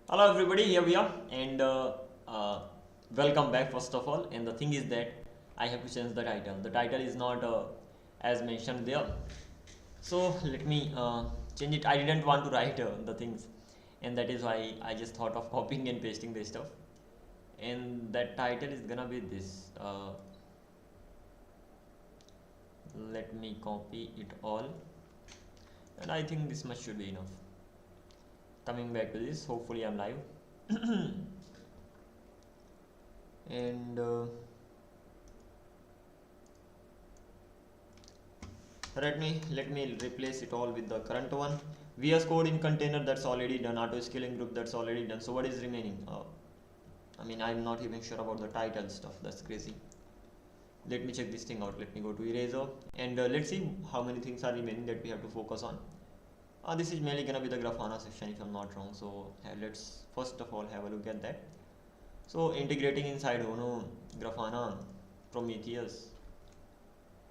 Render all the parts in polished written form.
Hello everybody, here we are and uh, welcome back first of all. And the thing is that I have to change the title. The title is not as mentioned there. So let me change it. I didn't want to write the things, and that is why I just thought of copying and pasting this stuff. And that title is gonna be this. Let me copy it all, and I think this much should be enough. Coming back to this, hopefully I'm live. And let me replace it all with the current one. VS Code in container, that's already done. Auto scaling group, that's already done. So what is remaining? I mean, I'm not even sure about the title stuff. That's crazy. Let me check this thing out. Let me go to eraser and let's see how many things are remaining that we have to focus on. This is mainly gonna be the Grafana section if I'm not wrong. So let's first of all have a look at that. So integrating inside Ono, Grafana, Prometheus,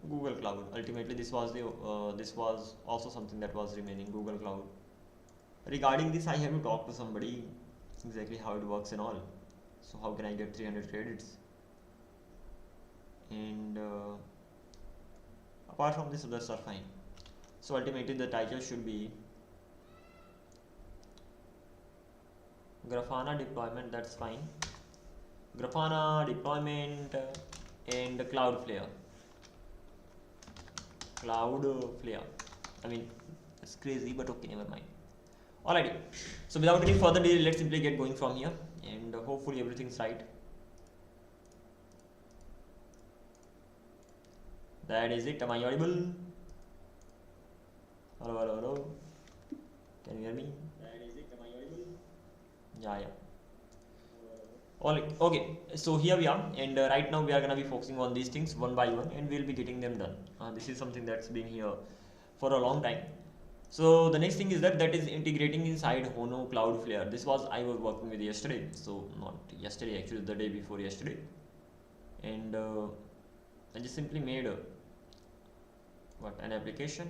Google Cloud. Ultimately, this was also something that was remaining, Google Cloud. Regarding this, I have to talk to somebody exactly how it works and all. So how can I get 300 credits? And apart from this, others are fine. So ultimately, the title should be Grafana deployment. That's fine. Grafana deployment and Cloudflare. Cloudflare. I mean, it's crazy, but okay, never mind. Alrighty. So without any further delay, let's simply get going from here, and hopefully everything's right. That is it. Am I audible? Hello, hello, hello. Can you hear me? That is it. Am I audible? Yeah, yeah. Alright, okay, so here we are, and right now we are gonna be focusing on these things one by one, and we'll be getting them done. This is something that's been here for a long time. So the next thing is that is integrating inside Hono Cloudflare. This was I was working with yesterday, so not yesterday actually, the day before yesterday, and I just simply made an application.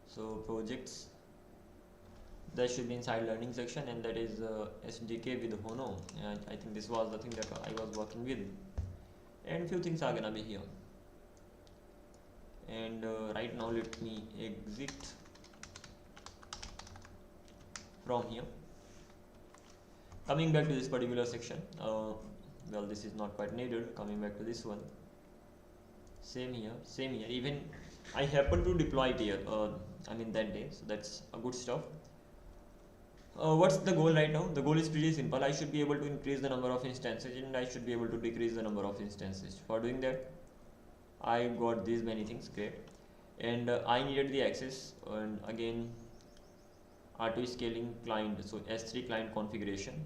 So projects, that should be inside learning section, and that is SDK with Hono. I think this was the thing that I was working with, and few things are gonna be here. And right now let me exit from here. Coming back to this particular section, well, this is not quite needed. Coming back to this one, same here. Even I happen to deploy it here, I mean that day, so that's a good stuff. What's the goal right now? The goal is pretty simple. I should be able to increase the number of instances, and I should be able to decrease the number of instances. For doing that, I got these many things, great. And I needed the access, and again R2 scaling client, so S3 client configuration.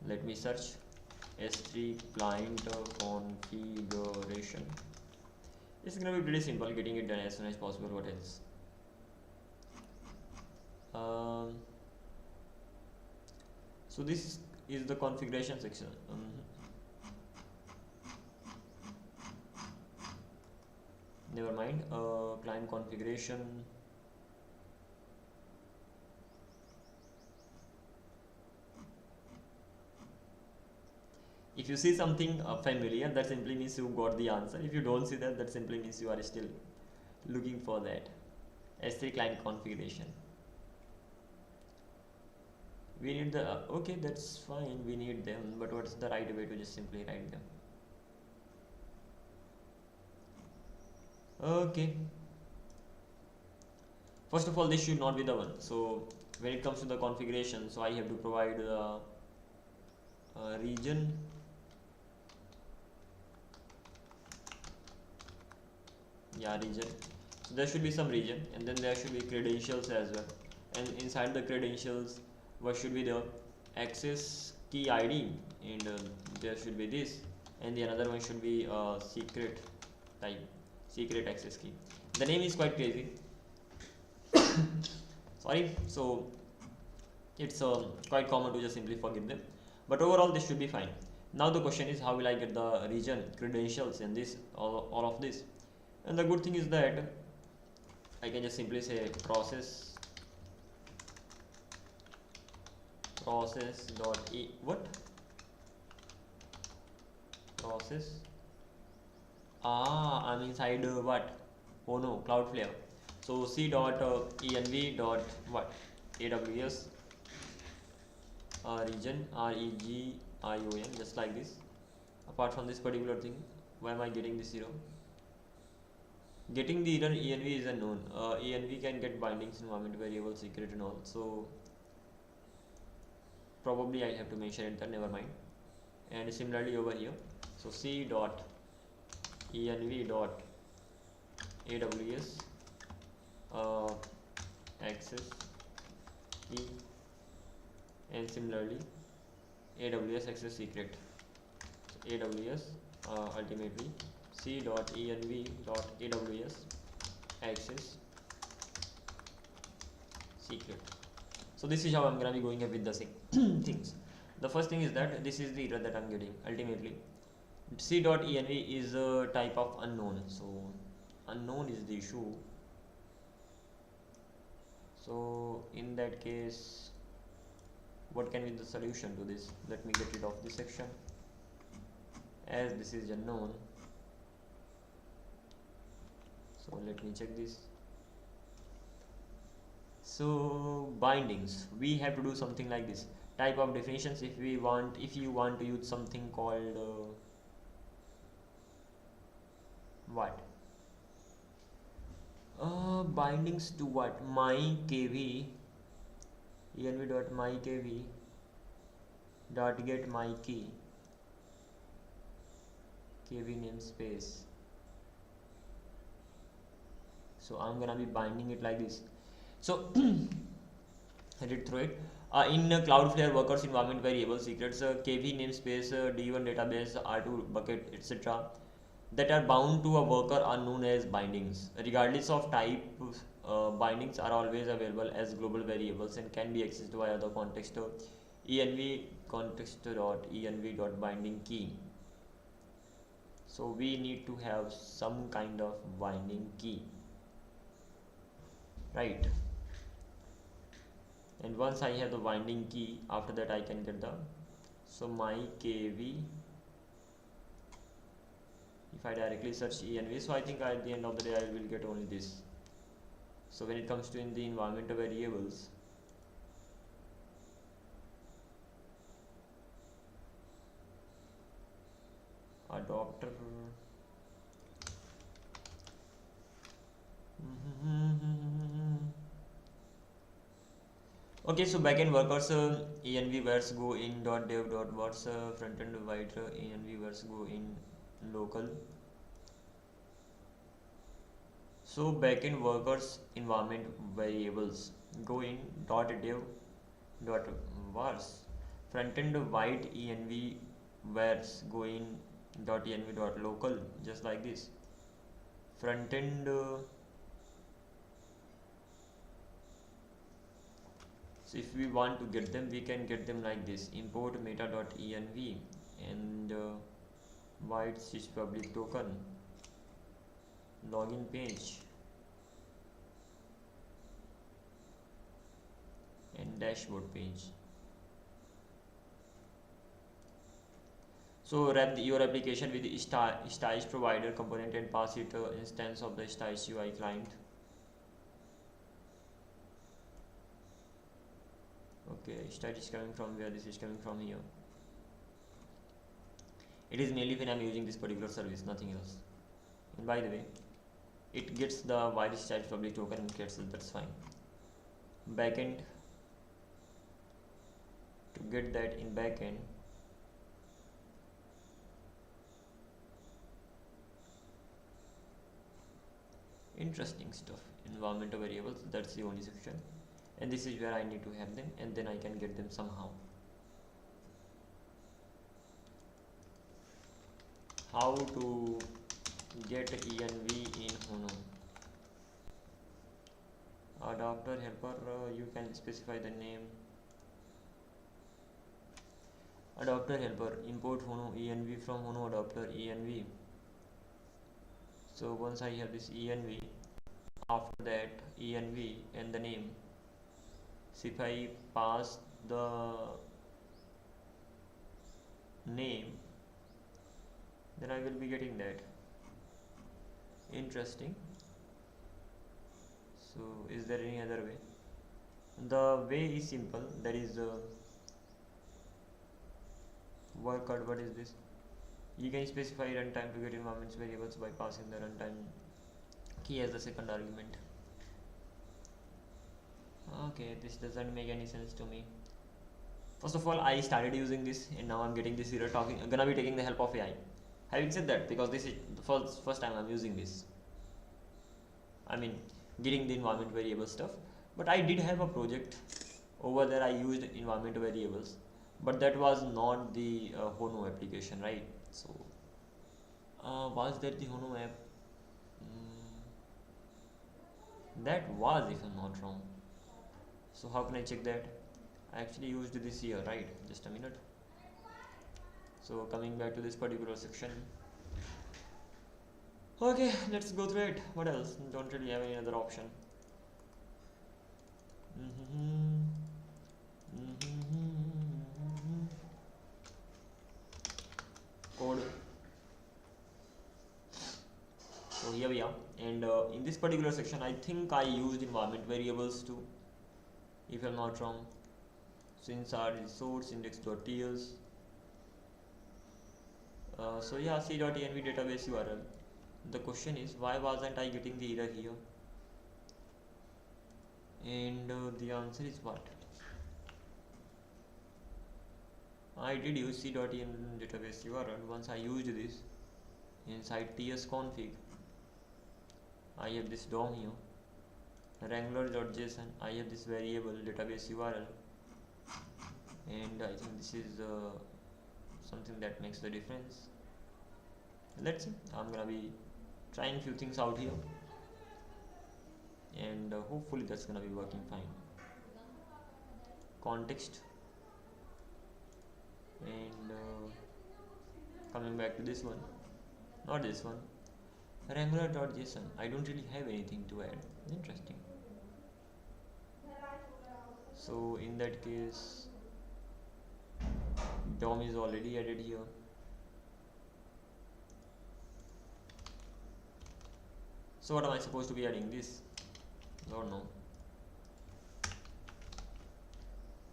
Let me search S3 client configuration. It's gonna be pretty simple, getting it done as soon as possible. What else? So this is the configuration section. Never mind. Client configuration. If you see something familiar, that simply means you got the answer. If you don't see that, that simply means you are still looking for that. S3 client configuration. We need the okay, that's fine, we need them, but what's the right way to just simply write them? Okay, first of all, this should not be the one. So when it comes to the configuration, so I have to provide the region, region. So there should be some region, and then there should be credentials as well, and inside the credentials, what should be the access key ID, and there should be this, and the another one should be secret type, secret access key. The name is quite crazy. Sorry. So it's quite common to just simply forget them, but overall this should be fine. Now the question is, how will I get the region, credentials, and this all of this? And the good thing is that I can just simply say process process dot e what process I'm inside what oh no Cloudflare. So c dot env dot what aws region region just like this. Apart from this particular thing, why am I getting this error? Getting the error env is unknown. Env can get bindings, environment variable, secret and all. So probably I have to mention it, never mind. And similarly over here, so c dot env dot aws uh, access key, and similarly aws access secret. So aws ultimately c dot env dot aws access secret. So this is how I'm gonna be going up with the things. The first thing is that this is the error that I'm getting ultimately. C dot env is a type of unknown, so unknown is the issue. So in that case, what can be the solution to this? Let me get rid of this section, as this is unknown. So let me check this. So bindings, we have to do something like this. Type of definitions, if you want to use something called what bindings to what my kv env dot my kv dot get my key kv namespace. So I'm gonna be binding it like this. So I did through it. In Cloudflare workers environment variable secrets kv namespace d1 database r2 bucket etc. that are bound to a worker are known as bindings. Regardless of type, bindings are always available as global variables and can be accessed via the context env context dot env dot binding key. So we need to have some kind of binding key, right? And once I have the binding key, after that I can get the my kv. If I directly search env, so I think at the end of the day I will get only this. So when it comes to in the environmental variables, adopter okay, so backend workers env where's go in dot dev dot what's front end white env where's go in local. So backend workers environment variables go in dot dev dot vars, front end white env where's go in dot env dot local, just like this. Front end so if we want to get them, we can get them like this: import meta dot env and white sys public token login page and dashboard page. So wrap your application with the Stash provider component and pass it instance of the Stash UI client. Okay, Stash is coming from where? This is coming from here. It is mainly when I'm using this particular service, nothing else. And by the way, it gets the white Stash public token and gets it, that's fine. Backend, to get that in backend, interesting stuff. Environmental variables, that's the only section, and this is where I need to have them, and then I can get them somehow. How to get env in Hono? Adapter helper, you can specify the name. Adapter helper, import Hono env from Hono adapter env. So once I have this env, after that env and the name, so if I pass the name, then I will be getting that. Interesting. So is there any other way? The way is simple. That is workout. What is this? You can specify runtime to get environments variables by passing the runtime key as the second argument. Okay, this doesn't make any sense to me. First of all, I started using this and now I'm getting this error talking. I'm gonna be taking the help of AI. Having said that, because this is the first time I'm using this, I mean getting the environment variable stuff. But I did have a project over there. I used environment variables, but that was not the Hono application, right? So was that the Hono app? That was, if I'm not wrong. So how can I check that? I actually used this here, right? Just a minute. So coming back to this particular section. Okay, let's go through it. What else? Don't really have any other option. Code. So here we are, and in this particular section I think I used environment variables too, if I'm not wrong. Since our resource index.ts. So yeah, c.env database URL. The question is, why wasn't I getting the error here? And the answer is what? I did use c.env database URL. Once I used this inside tsconfig, I have this DOM here, wrangler.json. I have this variable database URL, and I think this is something that makes the difference. Let's see. I'm gonna be trying few things out here, and hopefully that's gonna be working fine. Context, and coming back to this one, not this one, wrangler.json. I don't really have anything to add. Interesting. So in that case, DOM is already added here. So what am I supposed to be adding? This? Don't know.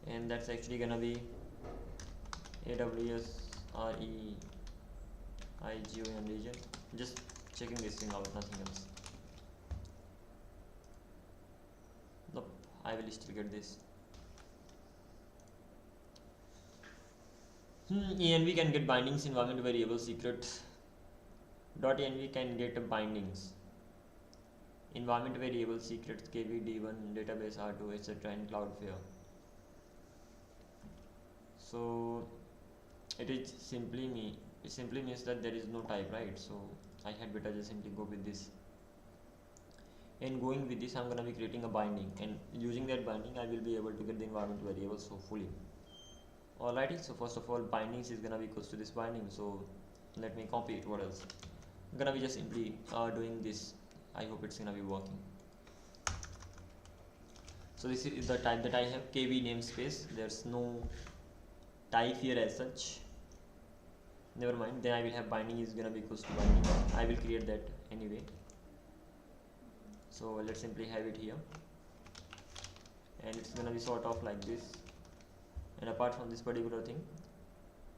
And that's actually gonna be AWS REIGON region. Just checking this thing out, nothing else. Nope, I will still get this. env can get bindings, environment variable secret. .env can get bindings, environment variable secrets, kv, d1, database, r2, etc. and Cloudflare. So it simply means that there is no type, right? So I had better just simply go with this. And going with this, I'm gonna be creating a binding, and using that binding I will be able to get the environment variables hopefully. Alrighty, so first of all, bindings is gonna be equals to this binding. So let me copy it. What else? I'm gonna be just simply doing this. I hope it's gonna be working. So this is the type that I have, kv namespace. There's no type here as such. Never mind. Then I will have binding is gonna be equals to binding. I will create that anyway. So let's simply have it here, and it's gonna be sort of like this. And apart from this particular thing,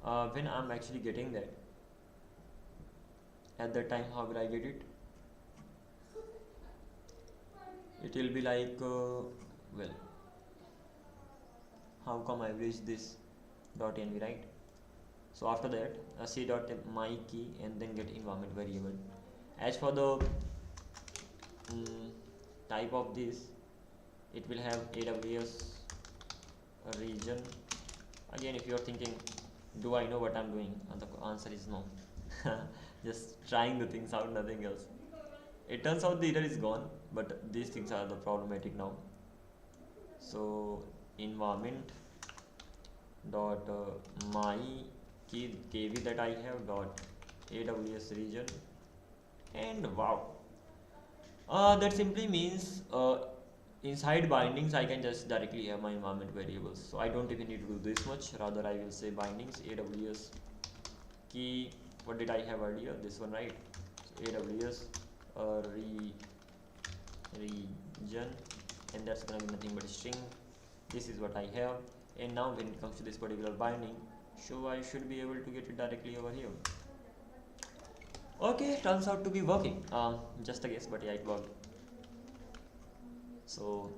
when I'm actually getting that, at that time, how will I get it? It will be like, well, how come I reached this .env, right? So after that, c dot my key and then get environment variable. As for the type of this, it will have AWS region. Again, if you are thinking, do I know what I'm doing? And the answer is no. Just trying the things out, nothing else. It turns out the error is gone, but these things are the problematic now. So environment dot my key kv that I have dot AWS region, and wow, that simply means inside bindings I can just directly have my environment variables, so I don't even need to do this much. Rather I will say bindings aws key, what did I have earlier, this one, right? So aws region, and that's gonna be nothing but string. This is what I have, and now when it comes to this particular binding, so I should be able to get it directly over here. Okay, turns out to be working. Just a guess, but yeah, it worked. So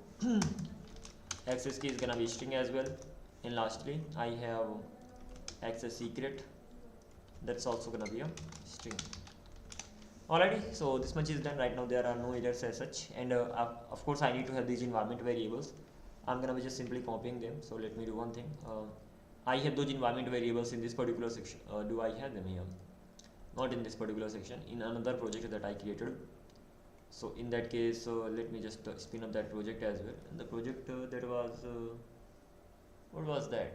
access key is gonna be string as well, and lastly I have access secret, that's also gonna be a string. Alrighty, so this much is done. Right now there are no errors as such, and of course I need to have these environment variables. I'm gonna be just simply copying them. So let me do one thing. I have those environment variables in this particular section. Do I have them here? Not in this particular section, in another project that I created. So in that case, let me just spin up that project as well. And the project that was what was that?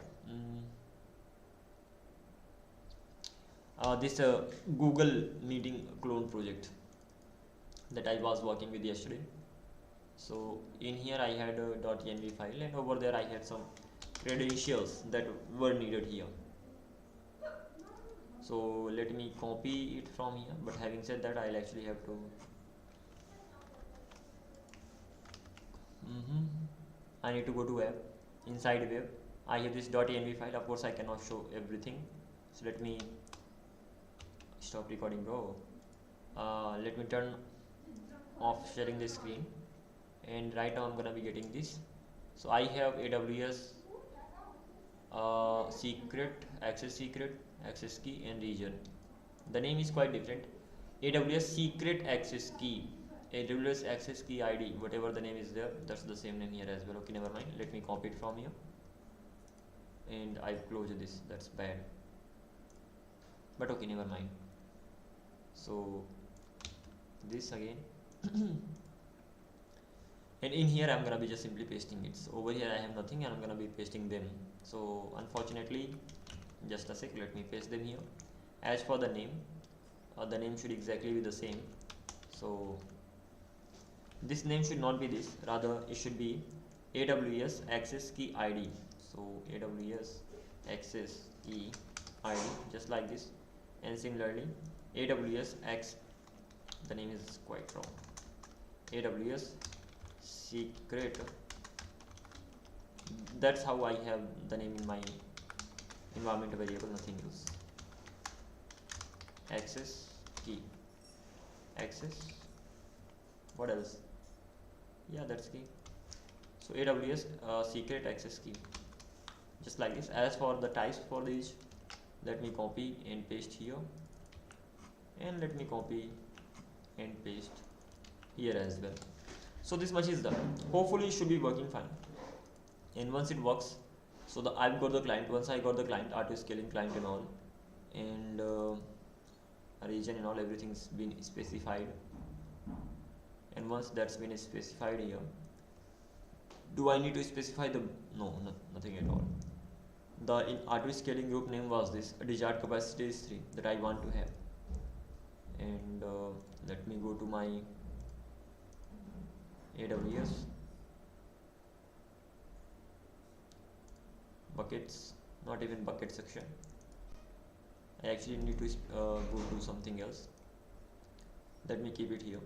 This Google Meeting clone project that I was working with yesterday. So in here I had a .env file, and over there I had some credentials that were needed here. So let me copy it from here, but having said that, I'll actually have to I need to go to web. Inside web I have this .env file. Of course I cannot show everything, so let me stop recording, bro. Let me turn off sharing the screen, and right now I'm gonna be getting this. So I have AWS secret, access key, and region. The name is quite different. AWS secret access key, AWS access key ID, whatever the name is there, that's the same name here as well. Okay, never mind, let me copy it from here, and I've closed this. That's bad, but okay, never mind. So this again and in here I'm gonna be just simply pasting it. So over here I have nothing, and I'm gonna be pasting them. So unfortunately, just a sec, let me paste them here. As for the name should exactly be the same. So this name should not be this, rather it should be AWS access key ID. So AWS access key ID, just like this. And similarly AWS X, the name is quite wrong, AWS secret, that's how I have the name in my environment variable, nothing else. Access key, access, what else? Yeah, that's key. So AWS secret access key, just like this. As for the types for these, let me copy and paste here, and let me copy and paste here as well. So this much is done. Hopefully it should be working fine, and once it works, so I've got the client. Once I got the client, auto scaling client and all, and region and all, everything's been specified. And once that's been specified here, do I need to specify the nothing at all. The auto scaling group name was this, desired capacity is 3 that I want to have. And let me go to my AWS buckets, not even bucket section. I actually need to go to something else. Let me keep it here,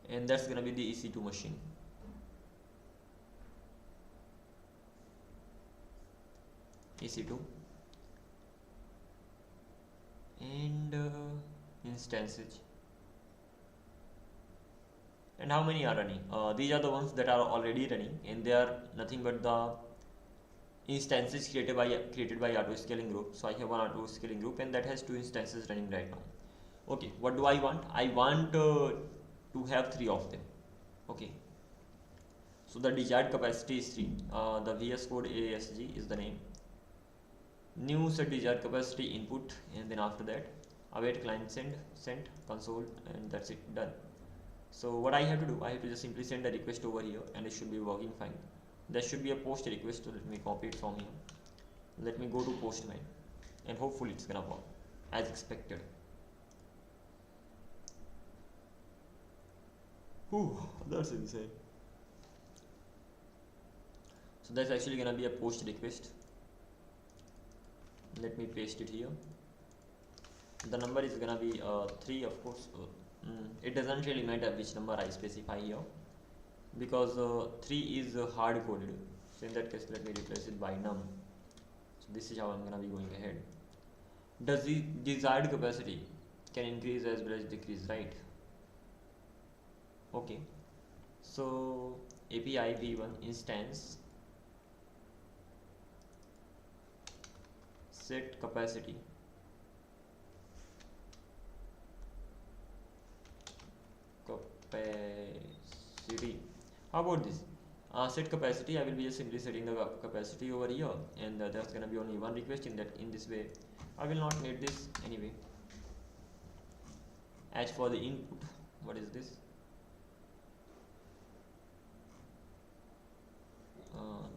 and that's gonna be the EC2 machine. EC2 and instances. And how many are running? These are the ones that are already running, and they are nothing but the instances created by auto scaling group. So I have one auto scaling group, and that has 2 instances running right now. Okay, what do I want? I want to have 3 of them. Okay, so the desired capacity is 3. The VS Code ASG is the name. New set desired capacity input, and then after that await client sent console, and that's it, done. So what I have to do, I have to just simply send a request over here, and it should be working fine. There should be a post request, so let me copy it from here. Let me go to Postman, and hopefully it's gonna work as expected. Ooh, that's insane. So that's actually gonna be a post request. Let me paste it here. The number is gonna be 3, of course. It doesn't really matter which number I specify here, because 3 is hard coded. So in that case, let me replace it by num. So this is how I'm gonna be going ahead. Does the desired capacity can increase as well as decrease, right? Okay. So API v1 instance set capacity How about this? Set capacity. I will be just simply setting the capacity over here, and there's gonna be only one request in that. In this way, I will not need this anyway. As for the input, what is this?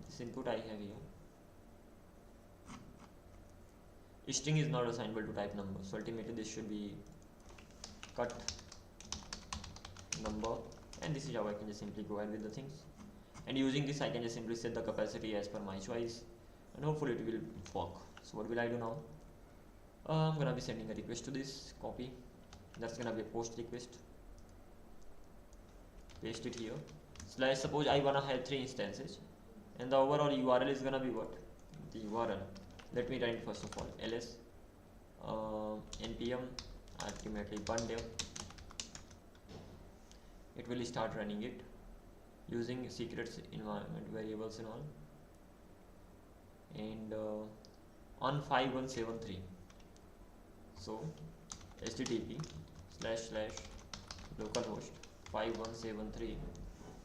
This input I have here. String is not assignable to type number, so ultimately this should be cut number, and this is how I can just simply go ahead with the things. And using this, I can just simply set the capacity as per my choice, and hopefully it will work. So what will I do now? I'm gonna be sending a request to this, copy. That's gonna be a post request. Paste it here. So let's suppose I wanna have 3 instances, and the overall URL is gonna be what? The URL. Let me write first of all ls npm ultimately bundle. It will start running it using secrets environment variables and all, and on 5173. So http://localhost 5173,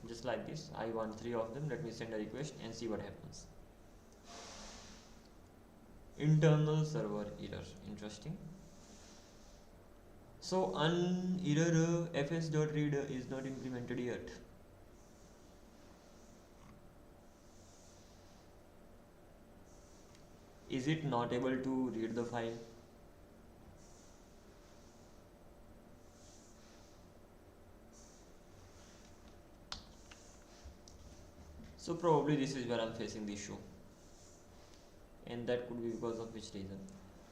just like this. I want 3 of them. Let me send a request and see what happens. Internal server error. Interesting. So error fs.read is not implemented yet. Is it not able to read the file? So probably this is where I'm facing the issue, and that could be because of which reason.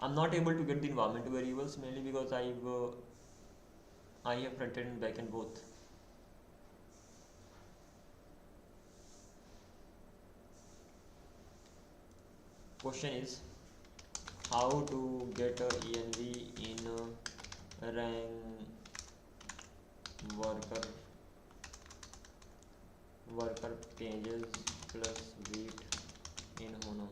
I'm not able to get the environment variables, mainly because I have front end and back end both. Question is how to get a env in rank worker pages plus wait in Hono.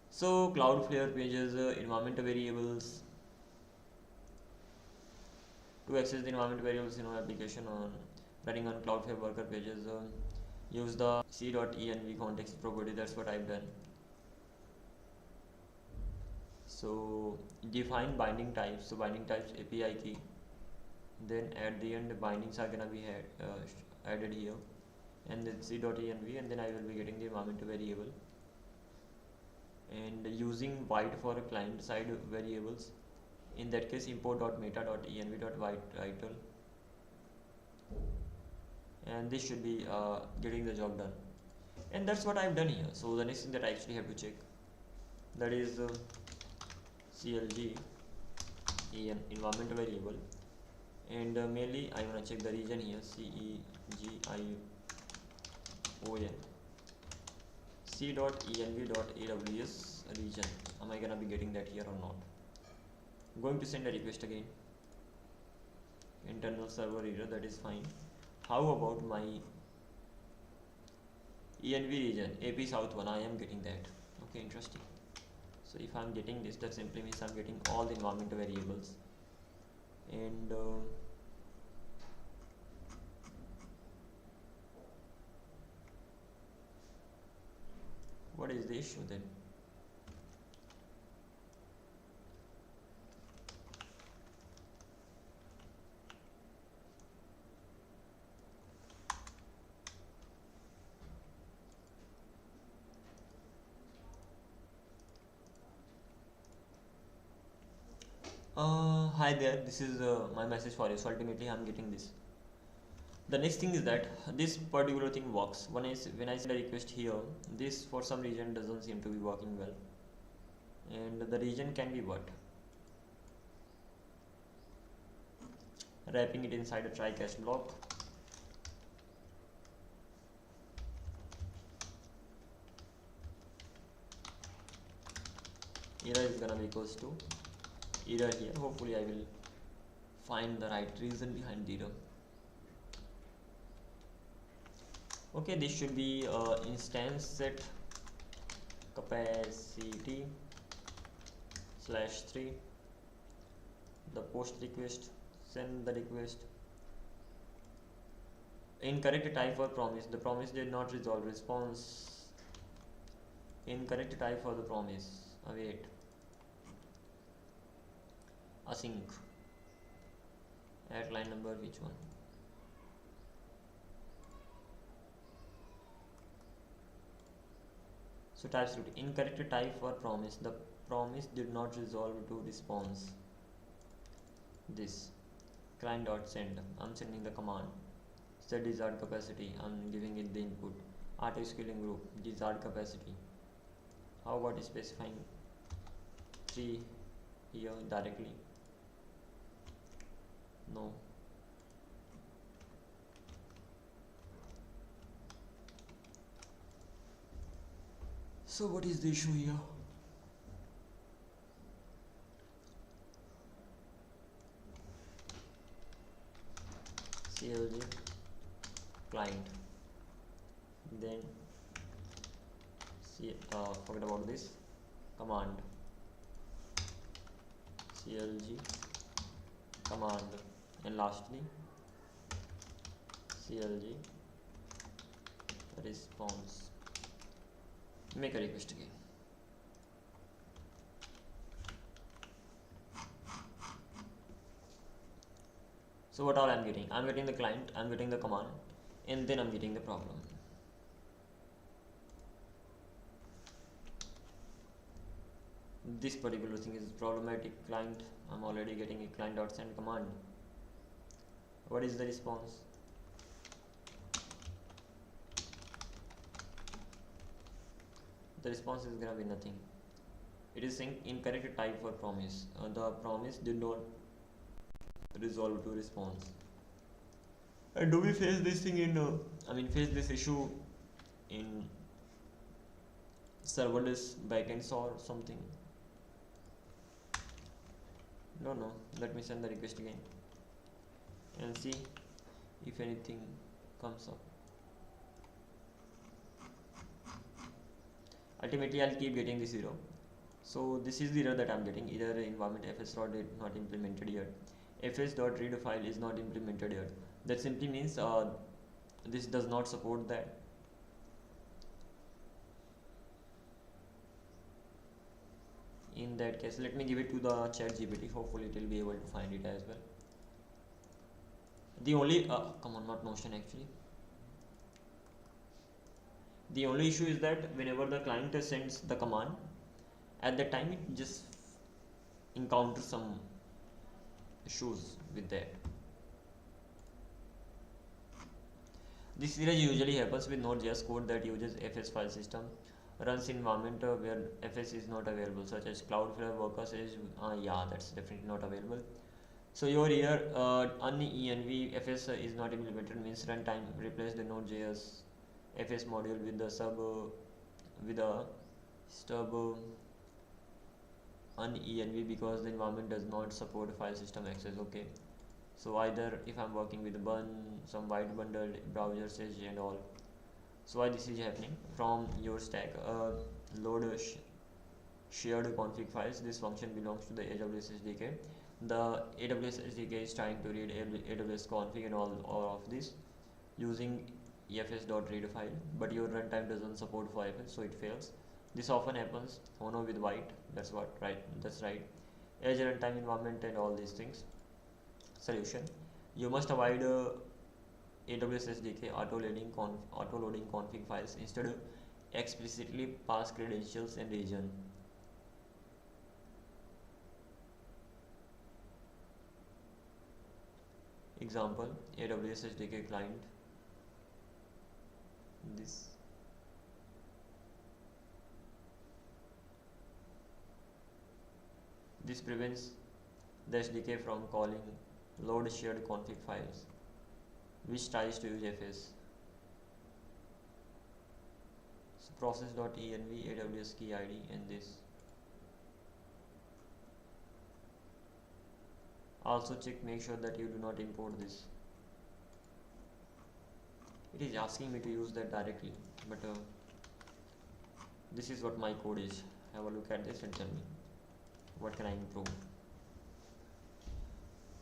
So Cloudflare pages environment variables. To access the environment variables in our application on running on Cloudflare worker pages, use the c.env context property. That's what I've done. So define binding types. So binding types API key. Then at the end, the bindings are gonna be added here, and then c.env, and then I will be getting the environment variable. And using white for client side variables, in that case import.meta.env.white, and this should be getting the job done. And that's what I've done here. So the next thing that I actually have to check, that is clg environment variable, and mainly I want to check the region here, CEGION c.env.aws region. Am I gonna be getting that here or not? I'm going to send a request again. Internal server error, that is fine. How about my env region, AP South 1? I am getting that. Okay, interesting. So if I'm getting this, that simply means I'm getting all the environment variables. And what is the issue then? hi there, this is my message for you. So ultimately I'm getting this. The next thing is that this particular thing works. When I send a request here, this for some reason doesn't seem to be working well. And the reason can be what? Wrapping it inside a try catch block. Error is gonna be equals to error here. Hopefully I will find the right reason behind the error. Okay, this should be instance set capacity /3, the post request, send the request. Incorrect type for promise. The promise did not resolve. Response. Incorrect type for the promise. Await. Async. At line number which one? So TypeScript. Incorrect type for promise. The promise did not resolve to response. This. Client.send. I'm sending the command. Set desired capacity. I'm giving it the input. Auto scaling group. Desired capacity. How about specifying 3 here directly? No. So what is the issue here? CLG client, then forget about this command, CLG command, and lastly CLG response. Make a request again. So what all I'm getting? I'm getting the client, I'm getting the command, and then I'm getting the problem. This particular thing is problematic. Client, I'm already getting a client.send command. What is the response? The response is gonna be nothing. It is saying incorrect type for promise. The promise did not resolve to response. And do we face this thing in face this issue in serverless backends or something? No, let me send the request again and see if anything comes up. Ultimately I'll keep getting this error. So this is the error that I'm getting. Either environment fs.read not implemented yet, fs.read file is not implemented yet. That simply means this does not support that. In that case, let me give it to the chat GPT. Hopefully it will be able to find it as well. The only come on, not Notion actually. The only issue is that whenever the client sends the command, at that time it just encounters some issues with that. This error usually happens with Node.js code that uses fs file system, runs environment where fs is not available, such as Cloudflare workers is yeah, that's definitely not available. So your here unenv fs is not implemented means runtime replace the Node.js fs module with the stub unenv because the environment does not support file system access. Okay, so either if I'm working with some wide bundled browser sage and all, so why this is happening? From your stack load shared config files. This function belongs to the AWS SDK. The AWS SDK is trying to read AWS config and all of this using fs.read file, but your runtime doesn't support for fs, so it fails. This often happens. Mono with white. That's right. Edge runtime environment and all these things. Solution: you must avoid AWS SDK auto loading config files. Instead, explicitly pass credentials and region. example AWS SDK client. This prevents the SDK from calling load shared config files, which tries to use FS. So process.env AWS key ID and this. Also check, make sure that you do not import this. It is asking me to use that directly, but this is what my code is. Have a look at this and tell me what can I improve.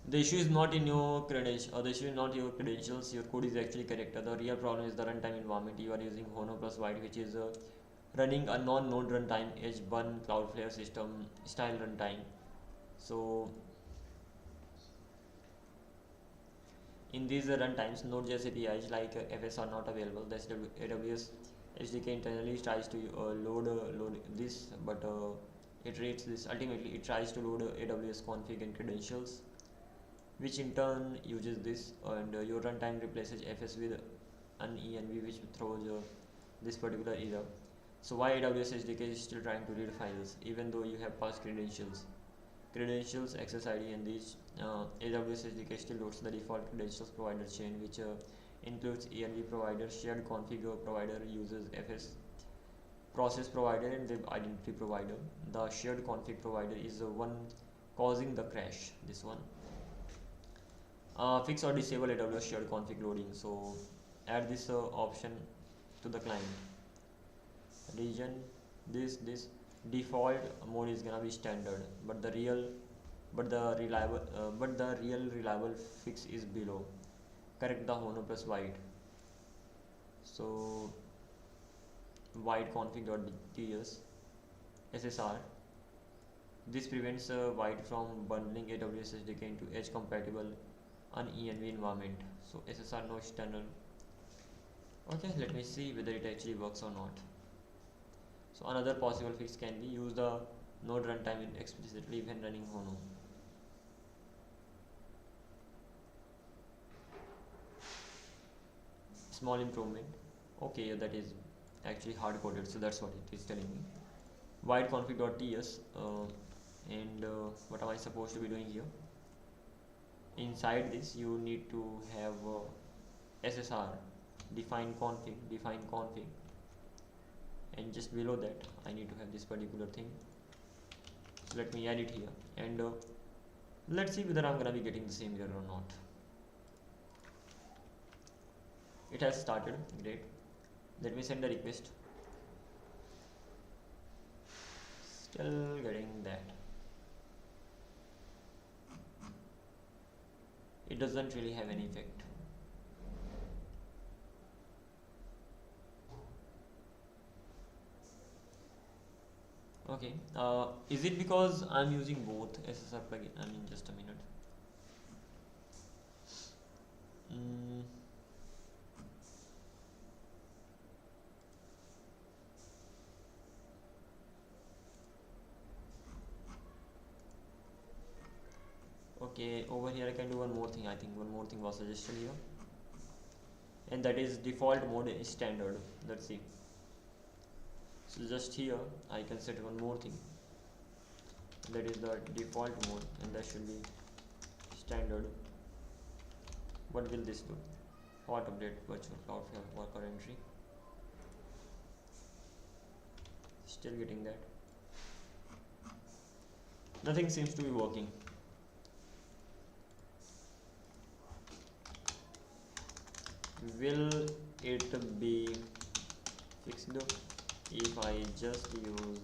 The issue is not in your credentials, or the issue is not your credentials. Your code is actually correct. The real problem is the runtime environment. You are using Hono plus White, which is running a non-node runtime, H1 Cloudflare system style runtime. So in these runtimes, Node.js APIs like FS are not available. The AWS SDK internally tries to load this, but it reads this. Ultimately, it tries to load AWS config and credentials, which in turn uses this, and your runtime replaces FS with an env, which throws this particular error. So why AWS SDK is still trying to read files even though you have passed credentials access ID, and these AWS SDK still loads the default credentials provider chain, which includes env provider, shared config provider, uses FS process provider, and web identity provider. The shared config provider is the one causing the crash, this one. Fix or disable AWS shared config loading. So add this option to the client region. This default mode is gonna be standard, but the real reliable fix is below. Correct the Hono plus White. So white config.ts SSR. This prevents White from bundling AWS SDK into edge compatible unenv environment. So SSR no external. Okay, let me see whether it actually works or not. So another possible fix can be use the node runtime explicitly when running Hono. Small improvement. Okay, that is actually hard coded, so that's what it is telling me. White config.ts and what am I supposed to be doing here? Inside this you need to have SSR define config, and just below that I need to have this particular thing. So let me add it here, and let's see whether I'm gonna be getting the same error or not. It has started, great. Let me send the request. Still getting that. It doesn't really have any effect. Okay, is it because I'm using both SSR plugin? I mean, just a minute. Okay, over here I can do one more thing. I think one more thing was suggested here, and that is default mode is standard. Let's see. So just here I can set one more thing, that is the default mode, and that should be standard. What will this do? Hot update virtual Cloudflare worker entry. Still getting that. Nothing seems to be working. Will it be fixed if I just use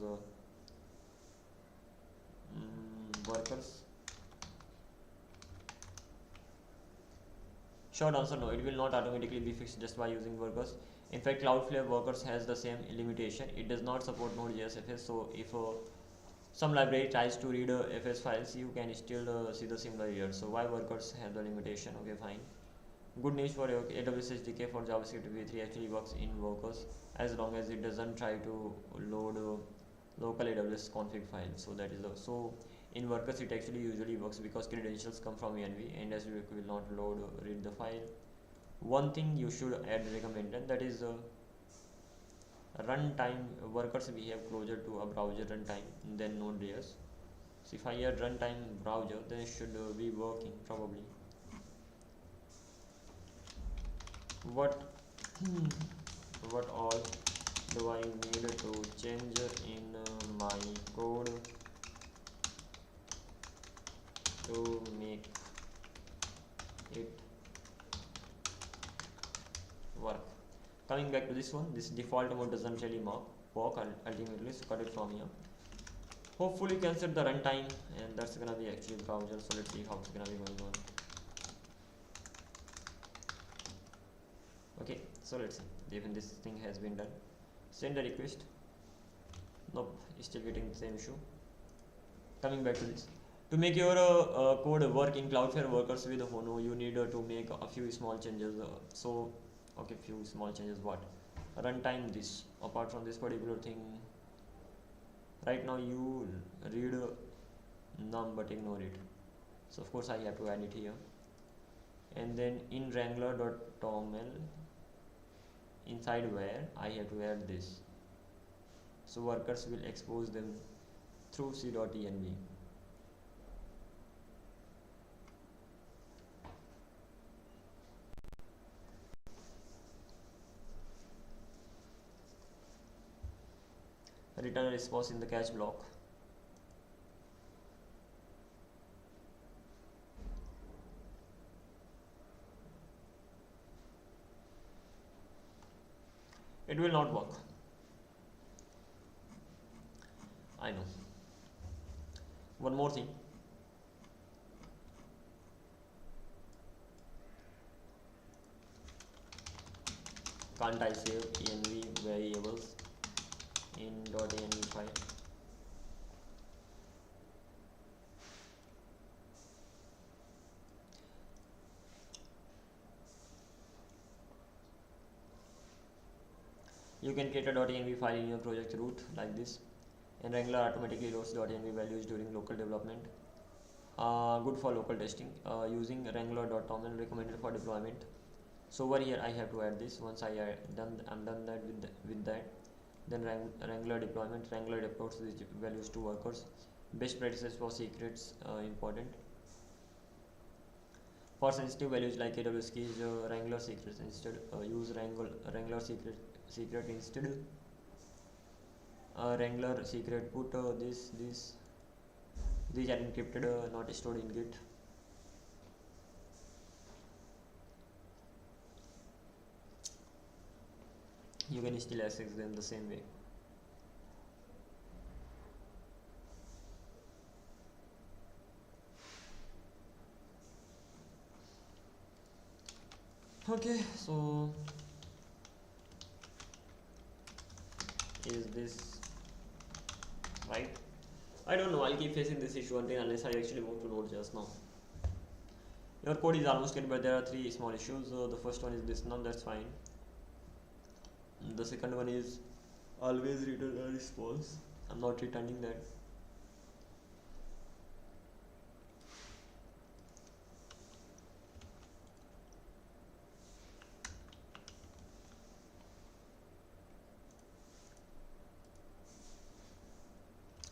workers? Short answer, no, it will not automatically be fixed just by using workers. In fact, Cloudflare workers has the same limitation. It does not support Node.js FS, so if some library tries to read FS files, you can still see the similar error. So why workers have the limitation? Okay, fine. Good news for AWS SDK for JavaScript v3 actually works in workers as long as it doesn't try to load local AWS config file. So that is so In workers it actually usually works because credentials come from env, and as we will not load read the file. One thing you should add recommended, that is runtime. Workers we have closer to a browser runtime than Node.js. So if I add runtime browser, then it should be working probably. What what all do I need to change in my code to make it work? Coming back to this one, this default mode doesn't really work ultimately, so cut it from here. Hopefully you can set the runtime, and that's gonna be actually the browser. So let's see how it's gonna be going on. Okay, so let's see even this thing has been done. Send a request. Nope, still getting the same issue. Coming back to this, to make your code work in Cloudflare workers with Hono, you need to make a few small changes. Okay, few small changes. What? Runtime this. Apart from this particular thing, right now you read num but ignore it. So of course I have to add it here. And then in wrangler.toml, inside where I have to add this. So workers will expose them through c.env. Return a response in the catch block. It will not work. I know. One more thing. Can't I save env variables in .env file? You can create a .env file in your project root like this, and Wrangler automatically loads .env values during local development. Good for local testing. Using wrangler.toml recommended for deployment. So over here I have to add this. Once I'm done that with that, then Wrangler deployment. Wrangler deploys these values to workers. Best practices for secrets important. For sensitive values like AWS keys, Wrangler secrets instead. Use Wrangler secret instead. Wrangler secret put these are encrypted, not stored in Git. You can still access them the same way. Okay, so is this right? I don't know. I'll keep facing this issue unless I actually move to Node.js now. Your code is almost good, but there are three small issues. The first one is this none, that's fine. The second one is always return a response. I'm not returning that.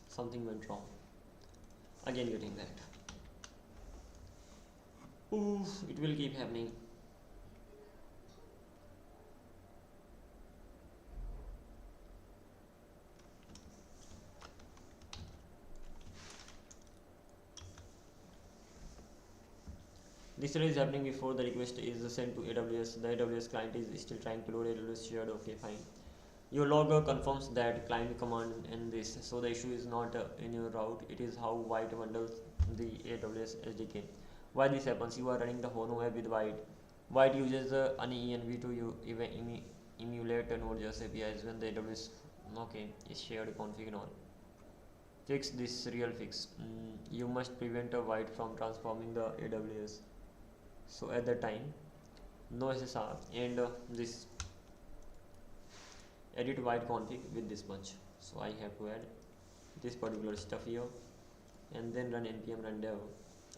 Something went wrong. Again getting that. Oof, it will keep happening. This is happening before the request is sent to AWS. The AWS client is still trying to load AWS shared. Okay, fine. Your logger confirms that client command and this. So the issue is not in your route. It is how White bundles the AWS SDK. Why this happens? You are running the Hono app with White. White uses an env to emulate Node.js APIs when the AWS is shared config and all. Fix this real fix. You must prevent a White from transforming the AWS. So at that time, no SSR and this edit White config with this much. So I have to add this particular stuff here. and then run npm run dev.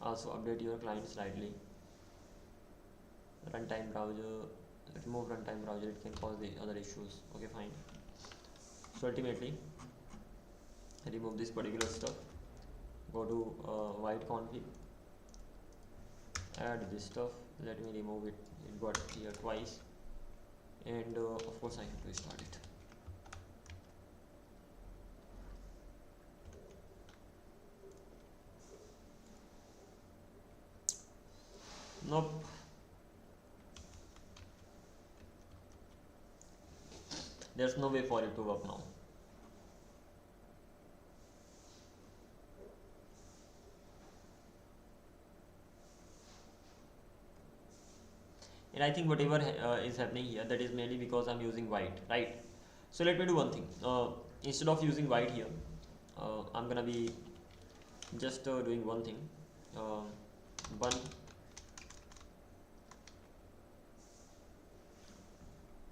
Also update your client slightly. Runtime browser, remove runtime browser, it can cause the other issues. Okay, fine. So ultimately remove this particular stuff, go to white config, add this stuff, let me remove it, it got here twice, and of course I have to start it. Nope. There's no way for it to work now. And I think whatever is happening here, that is mainly because I'm using white, right? So let me do one thing. Instead of using white here, I'm gonna be just doing one thing. One,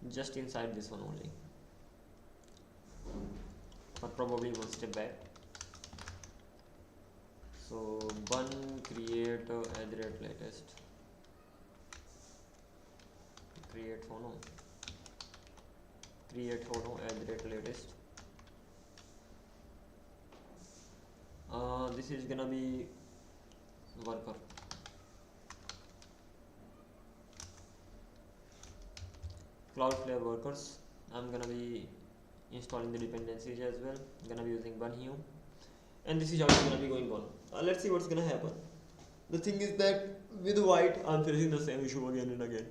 just inside this one only, but probably one step back. So one create @ latest, create phono @ latest. This is gonna be worker. Cloudflare workers. I'm gonna be installing the dependencies as well. Gonna be using Bunhue, and this is how it's gonna be going on. Let's see what's gonna happen. The thing is that with white, I'm facing the same issue again and again.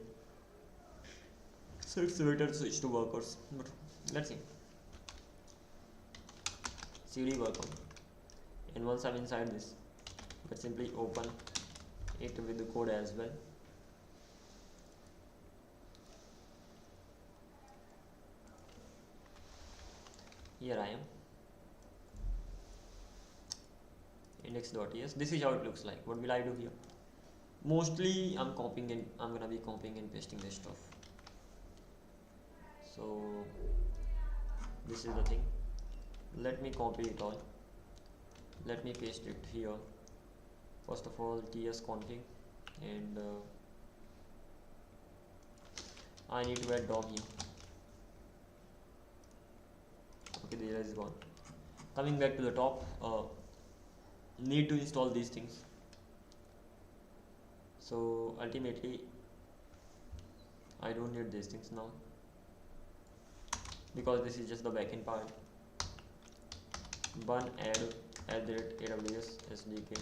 So it's better to switch to workers. But let's see. CD worker, and once I'm inside this, let's simply open it with the code as well. Here I am. Index.ts. This is how it looks like. What will I do here? Mostly I'm copying and I'm gonna be copying and pasting this stuff. So this is the thing. Let me copy it all. Let me paste it here. First of all, ts config, and I need to add DOM here. Okay, there is gone. Coming back to the top, need to install these things. So ultimately I don't need these things now, because this is just the backend part. Bun add @AWS SDK.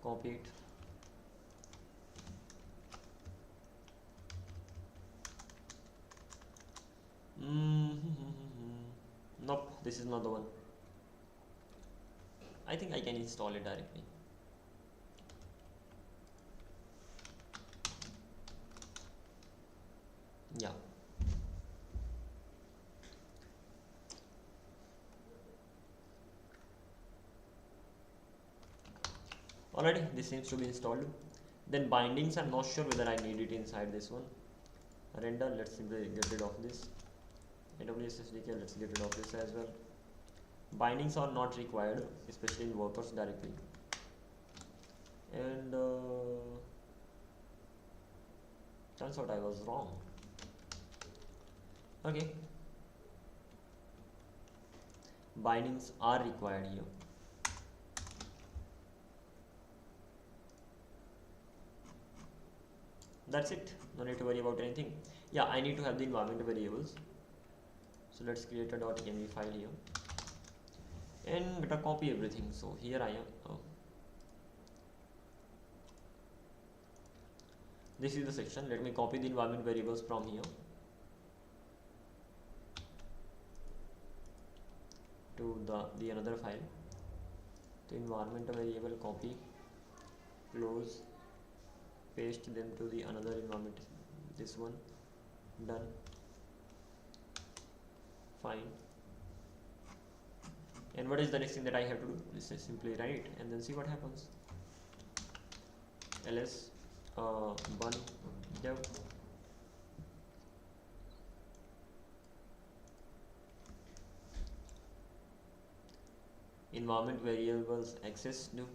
Copy it. Nope, this is not the one. I think I can install it directly. Yeah. Alrighty, this seems to be installed. Then bindings, I'm not sure whether I need it inside this one. Render, let's simply get rid of this. AWS SDK, let's get rid of this as well. Bindings are not required, especially in workers directly. And turns out I was wrong. Okay. Bindings are required here. That's it. No need to worry about anything. Yeah, I need to have the environment variables. So let's create a .env file here. And better copy everything. So here I am. Oh. This is the section. Let me copy the environment variables from here to the another file. The environment variable, copy, close, paste them to the another environment. This one, done. Fine. And what is the next thing that I have to do? This is simply write and then see what happens. ls bun dev environment variables access new.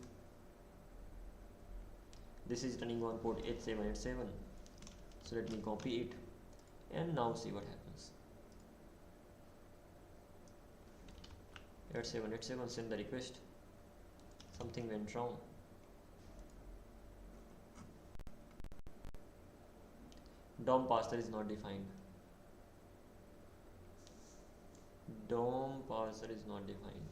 This is running on port 8787, so let me copy it and now see what happens. 8787, send the request. Something went wrong. DOM parser is not defined. DOM parser is not defined.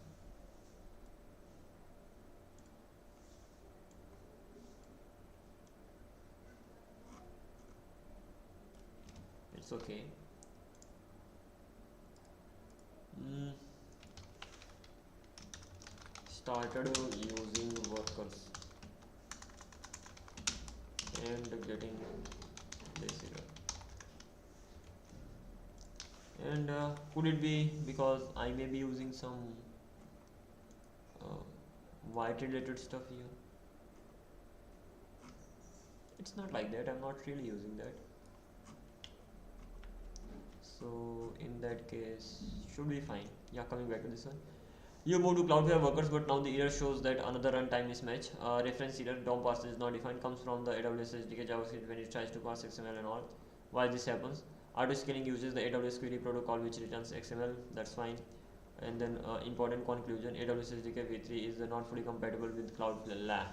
It's okay. Started using workers and getting this error. And could it be because I may be using some white related stuff here? It's not like that. I'm not really using that. So in that case, should be fine. Yeah, coming back to this one. You move to Cloudflare workers, but now the error shows that another runtime mismatch. Reference error, DOM parser is not defined, comes from the AWS SDK JavaScript when it tries to parse XML and all. Why this happens? Auto scaling uses the AWS query protocol which returns XML, that's fine. And then important conclusion, AWS SDK v3 is not fully compatible with Cloudflare.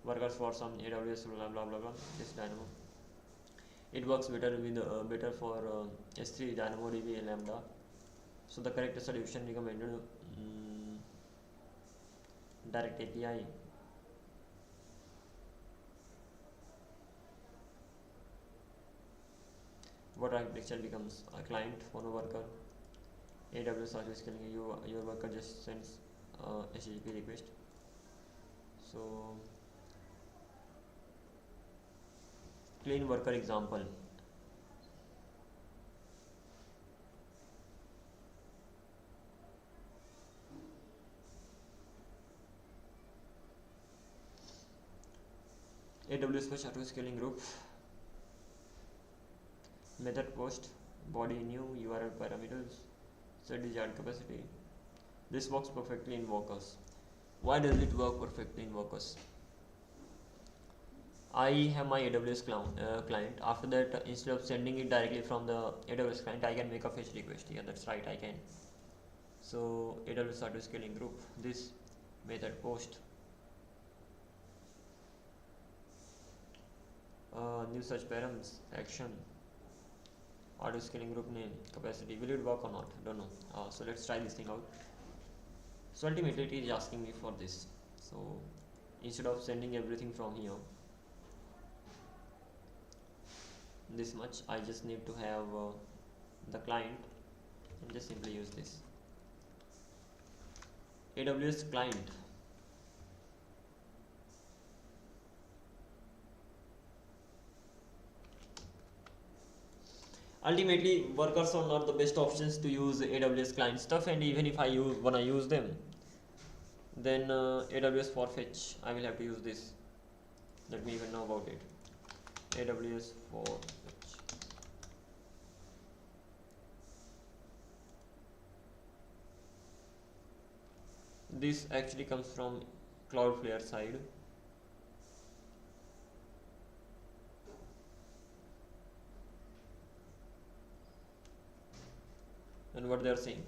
Workers for some AWS blah blah blah blah. This Dynamo. It works better with better for S3 DynamoDB Lambda. So the correct solution recommended, direct API. What architecture becomes a client for a worker? AWS service scaling, your worker just sends HTTP request. So clean worker example. AWS fetch auto scaling group, method post, body new, URL parameters, set desired capacity. This works perfectly in workers. Why does it work perfectly in workers? I have my AWS client. After that, instead of sending it directly from the AWS client, I can make a fetch request. Yeah, that's right, I can. So AWS auto scaling group, this method post, new search params, action, auto scaling group name, capacity. Will it work or not? Don't know. So let's try this thing out. So ultimately it is asking me for this. So instead of sending everything from here, this much, I just need to have the client and just simply use this AWS client. Ultimately, workers are not the best options to use AWS client stuff, and even if I wanna use them, then AWS for fetch, I will have to use this. Let me even know about it. AWS for fetch. This actually comes from Cloudflare side. And what they are saying,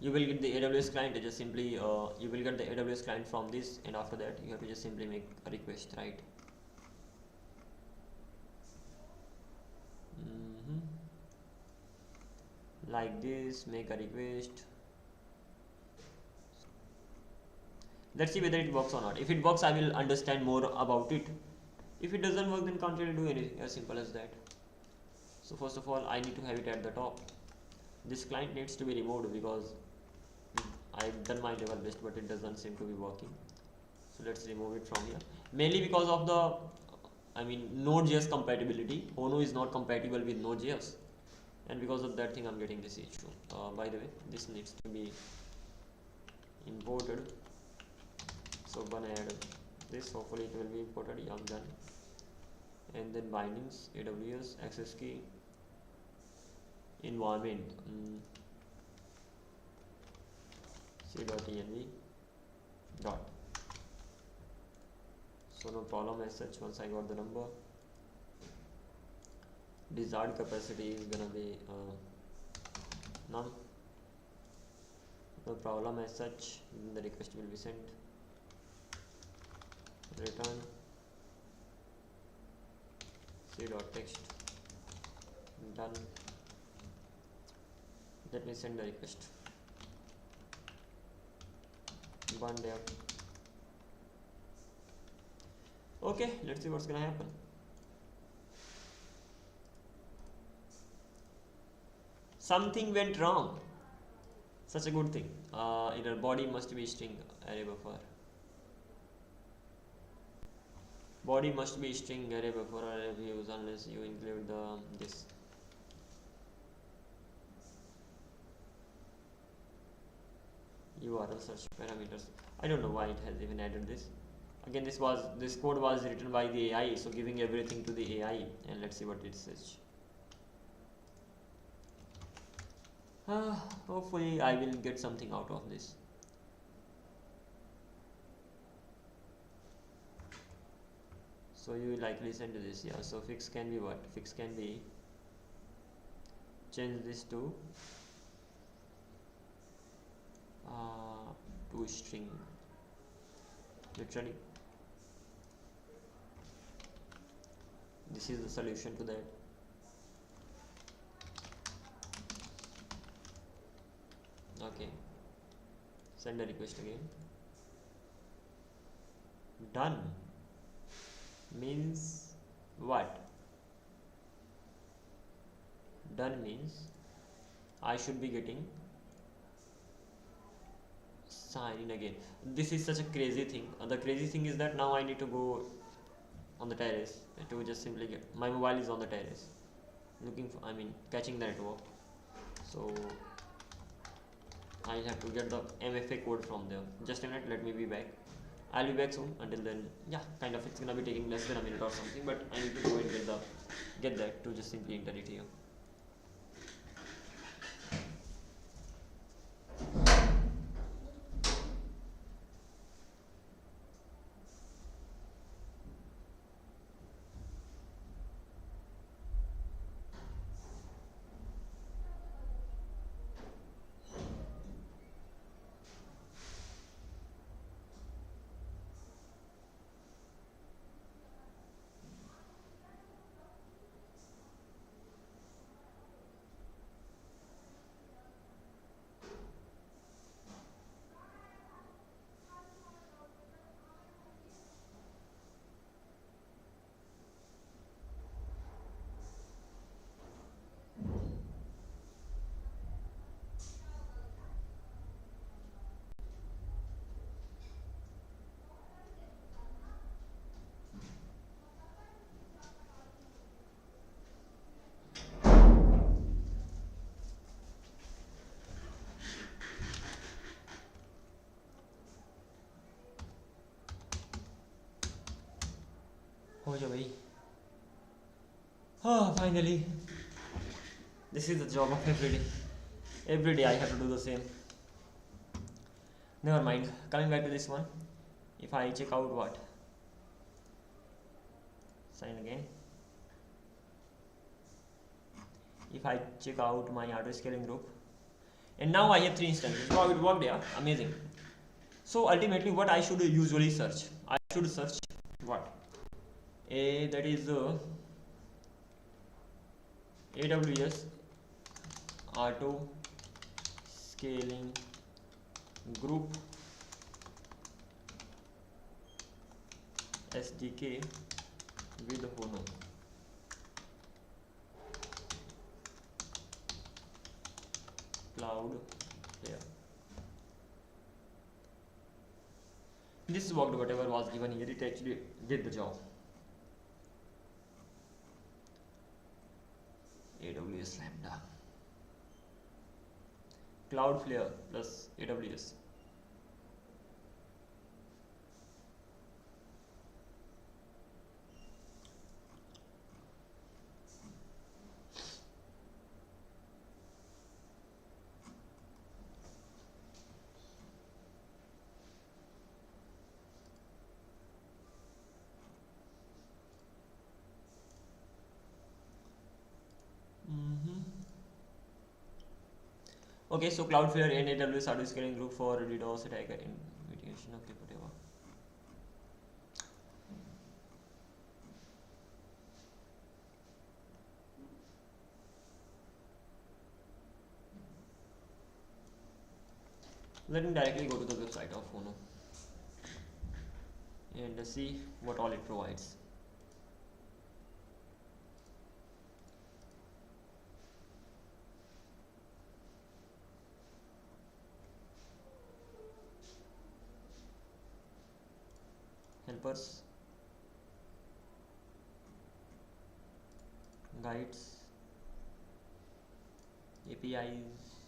you will get the AWS client. Just simply you will get the AWS client from this, and after that you have to just simply make a request, right? Like this, make a request. Let's see whether it works or not. If it works, I will understand more about it. If it doesn't work, then can't really do anything, as simple as that. So first of all, I need to have it at the top. This client needs to be removed because I've done my level best, but it doesn't seem to be working. So let's remove it from here. Mainly because of the, Node.js compatibility. Ono is not compatible with Node.js, and because of that thing, I'm getting this issue. By the way, this needs to be imported. So gonna add this, hopefully it will be imported. Yeah, I'm done. And then bindings, AWS, access key, environment, c.env dot. So no problem as such once I got the number. Desired capacity is gonna be none. No problem as such. The request will be sent. Return c.text. Done. Let me send the request. One day. Okay, let's see what's gonna happen. Something went wrong. Such a good thing. Either body must be string array buffer. Body must be string array buffer array views unless you include the this. URL search parameters. I don't know why it has even added this. Again, this code was written by the AI, so giving everything to the AI, and let's see what it says. Hopefully I will get something out of this. So you will likely send this, yeah. So fix can be what? Fix can be change this to string, literally. This is the solution to that. Okay, send a request again. Done means what? Done means I should be getting sign in again. This is such a crazy thing. The crazy thing is that now I need to go on the terrace to just simply get my mobile is on the terrace looking for, catching the network. So I have to get the MFA code from there. Just a minute, let me be back. I'll be back soon. Until then, yeah, kind of it's gonna be taking less than a minute or something, but I need to go and get that to just simply enter it here. हो जा भाई. Finally, this is the job of every day. Every day I have to do the same. Never mind. Coming back to this one. If I check out what? Sign again. If I check out my auto scaling group, and now I have 3 instances. Wow, it worked, yeah, amazing. So ultimately, what I should usually search? I should search what? That is AWS auto scaling group SDK with Hono. Cloudflare. This worked, whatever was given here, it actually did the job. AWS Lambda. Cloudflare plus AWS. Okay, so Cloudflare and AWS auto scaling group for DDoS attack and mitigation. Okay, whatever. Let me directly go to the website of Uno and see what all it provides. Helpers, guides, APIs,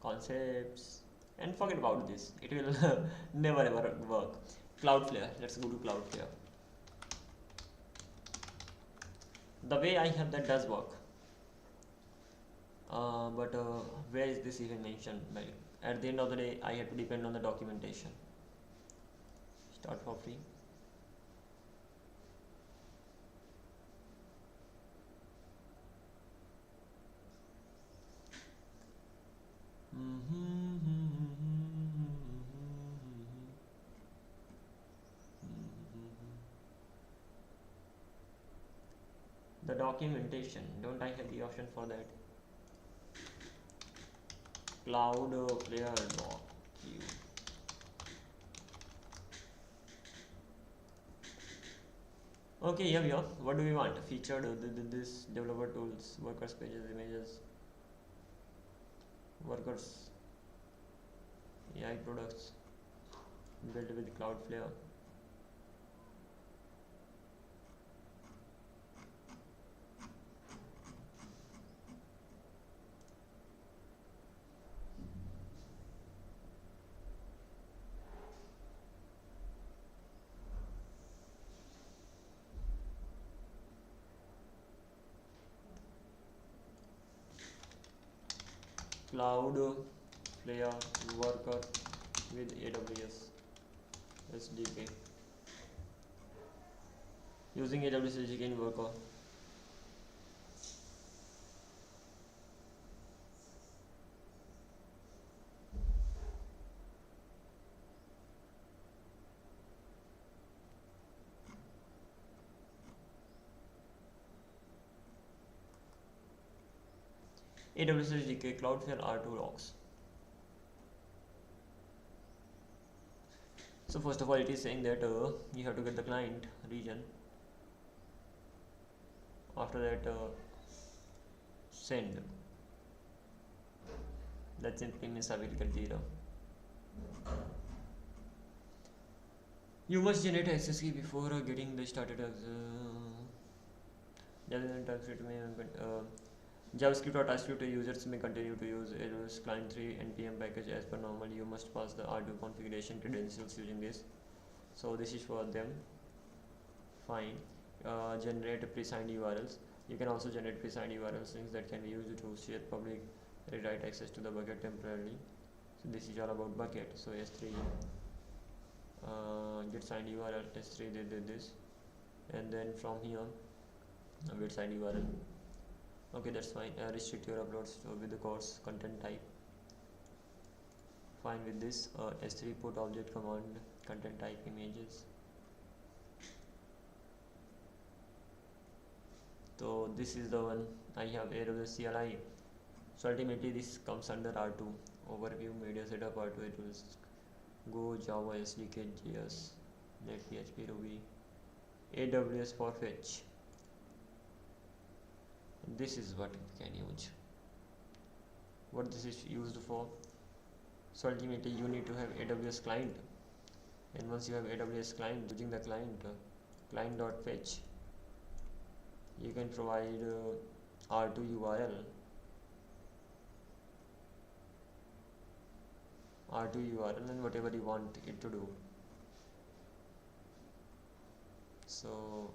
concepts, and forget about this. It will never ever work. Cloudflare. Let's go to Cloudflare. The way I have that does work, but where is this even mentioned? Like, at the end of the day, I have to depend on the documentation. Start for free. The documentation, don't I have the option for that? Cloudflare doc. Okay, here we are. What do we want? Featured this developer tools, workers pages, images, workers, AI products built with Cloudflare. Cloudflare worker with AWS SDK. Using AWS SDK in worker. AWS SDK Cloudflare R2 logs. So first of all, it is saying that you have to get the client region. After that, send. That simply means I will get 0. You must generate access key before getting the started. JavaScript or TypeScript users may continue to use AWS Client 3 NPM package as per normal. You must pass the R2 configuration credentials using this. So this is for them. Fine. Generate pre-signed URLs. You can also generate pre-signed URL strings that can be used to share public rewrite access to the bucket temporarily. So this is all about bucket. So S3 get signed URL, S3 they did this, and then from here get signed URL. Okay, that's fine. Restrict your uploads with the course content type. Fine with this. S3 put object command content type images. So this is the one I have AWS CLI. So ultimately this comes under R2 overview, media setup. R2 it will go Java SDK JS net PHP Ruby AWS for fetch. This is what you can use. What this is used for? So ultimately you need to have AWS client, and once you have AWS client, using the client client.fetch, you can provide R2 URL, and whatever you want it to do. So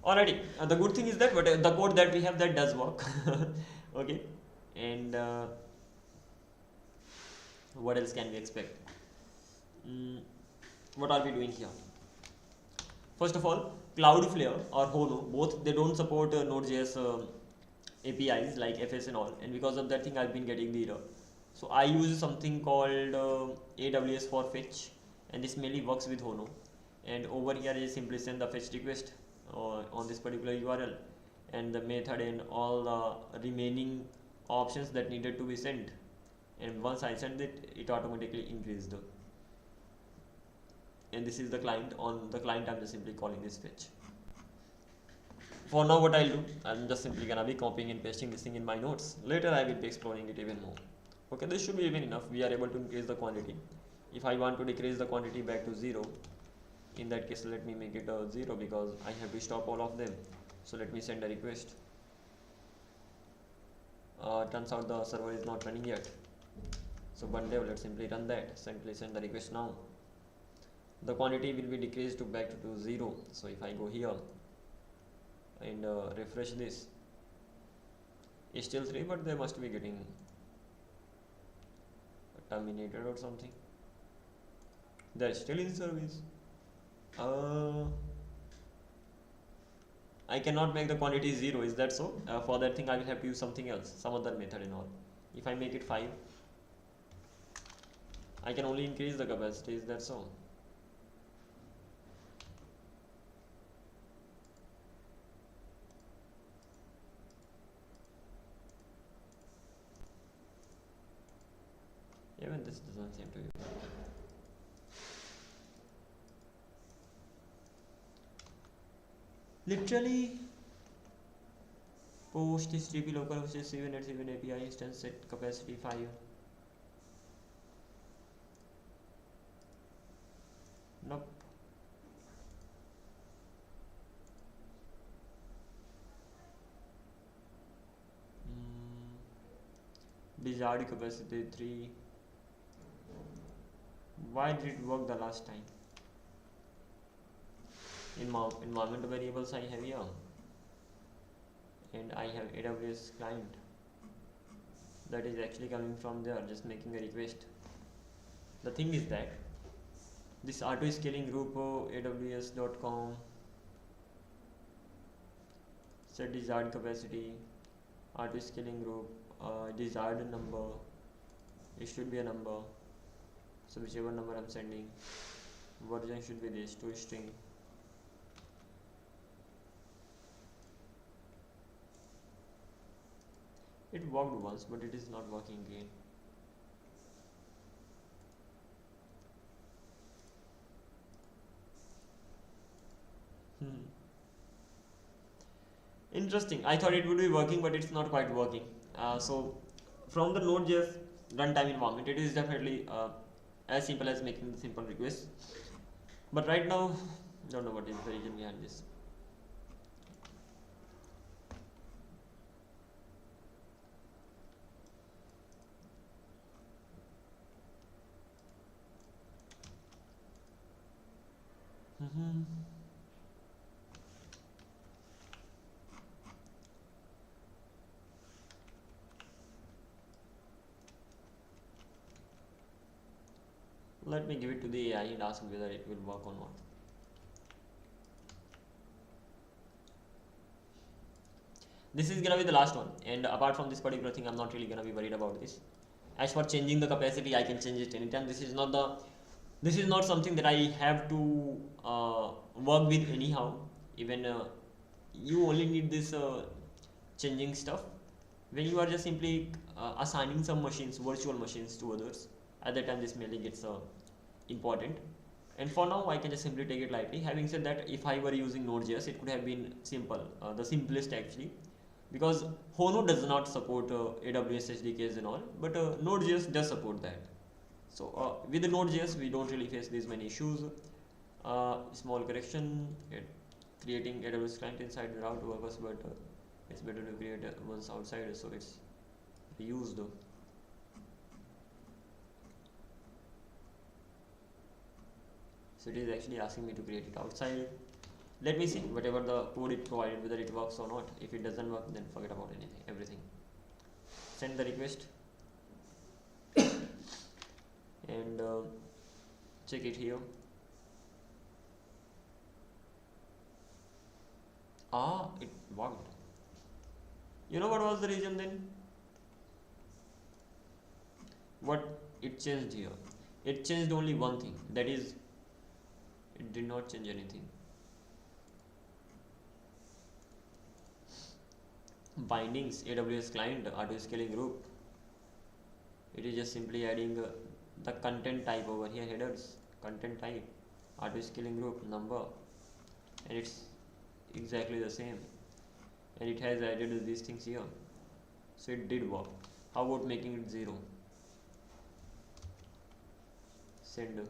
alrighty, the good thing is that the code that we have that does work. Okay, and What else can we expect? What are we doing here? First of all, Cloudflare or Hono, both they don't support Node.js APIs like FS and all, and because of that thing, I've been getting the error. So I use something called AWS for fetch, and this mainly works with Hono. And over here, I simply send the fetch request on this particular URL, and the method and all the remaining options that needed to be sent. And once I send it, it automatically increased. And this is the client. On the client, I'm just simply calling this fetch. For now, what I'll do, I'm just simply gonna be copying and pasting this thing in my notes. Later, I will be exploring it even more. Okay, this should be even enough. We are able to increase the quantity. If I want to decrease the quantity back to 0, in that case, let me make it 0 because I have to stop all of them. So let me send a request. Turns out the server is not running yet. So one day, let's simply run that. Simply send the request now. The quantity will be decreased to back to 0. So if I go here and refresh this, it's still 3, but they must be getting terminated or something. They're still in service. I cannot make the quantity 0, is that so? For that thing I will have to use something else, some other method and all. If I make it 5, I can only increase the capacity, is that so? Even this doesn't seem to be. Literally post HTTP localhost 787 API instance set capacity 5. Nope. Desired capacity 3. Why did it work the last time? In environment variables I have here, and I have AWS client that is actually coming from there, just making a request. The thing is that this auto scaling group aws.com set desired capacity, auto scaling group, desired number, it should be a number, so whichever number I'm sending, version should be this, to string. It worked once, but it is not working again. Interesting. I thought it would be working, but it's not quite working. So from the Node.js runtime environment, it is definitely as simple as making simple requests. But right now, don't know what is the reason behind this. Let me give it to the AI and ask whether it will work or not. This is gonna be the last one, and apart from this particular thing, I'm not really gonna be worried about this. As for changing the capacity, I can change it anytime. This is not something that I have to work with anyhow. Even you only need this changing stuff when you are just simply assigning some machines, virtual machines, to others. At that time, this mainly gets important. And for now, I can just simply take it lightly. Having said that, if I were using Node.js, it could have been simple, the simplest actually, because Hono does not support AWS SDKs and all, but Node.js does support that. So with the Node.js, we don't really face these many issues. Small correction, creating AWS client inside the route works, but it's better to create ones outside, so it's reused. So it is actually asking me to create it outside. Let me see whatever the code it provided, whether it works or not. If it doesn't work, then forget about everything. Send the request. and check it here. It worked. You know what was the reason then? What it changed here? It changed only one thing, that is, it did not change anything. Bindings, AWS client, auto scaling group. It is just simply adding the content type over here, headers, content type, auto scaling group, number, and it's exactly the same. And it has added these things here, so it did work. How about making it 0? Send.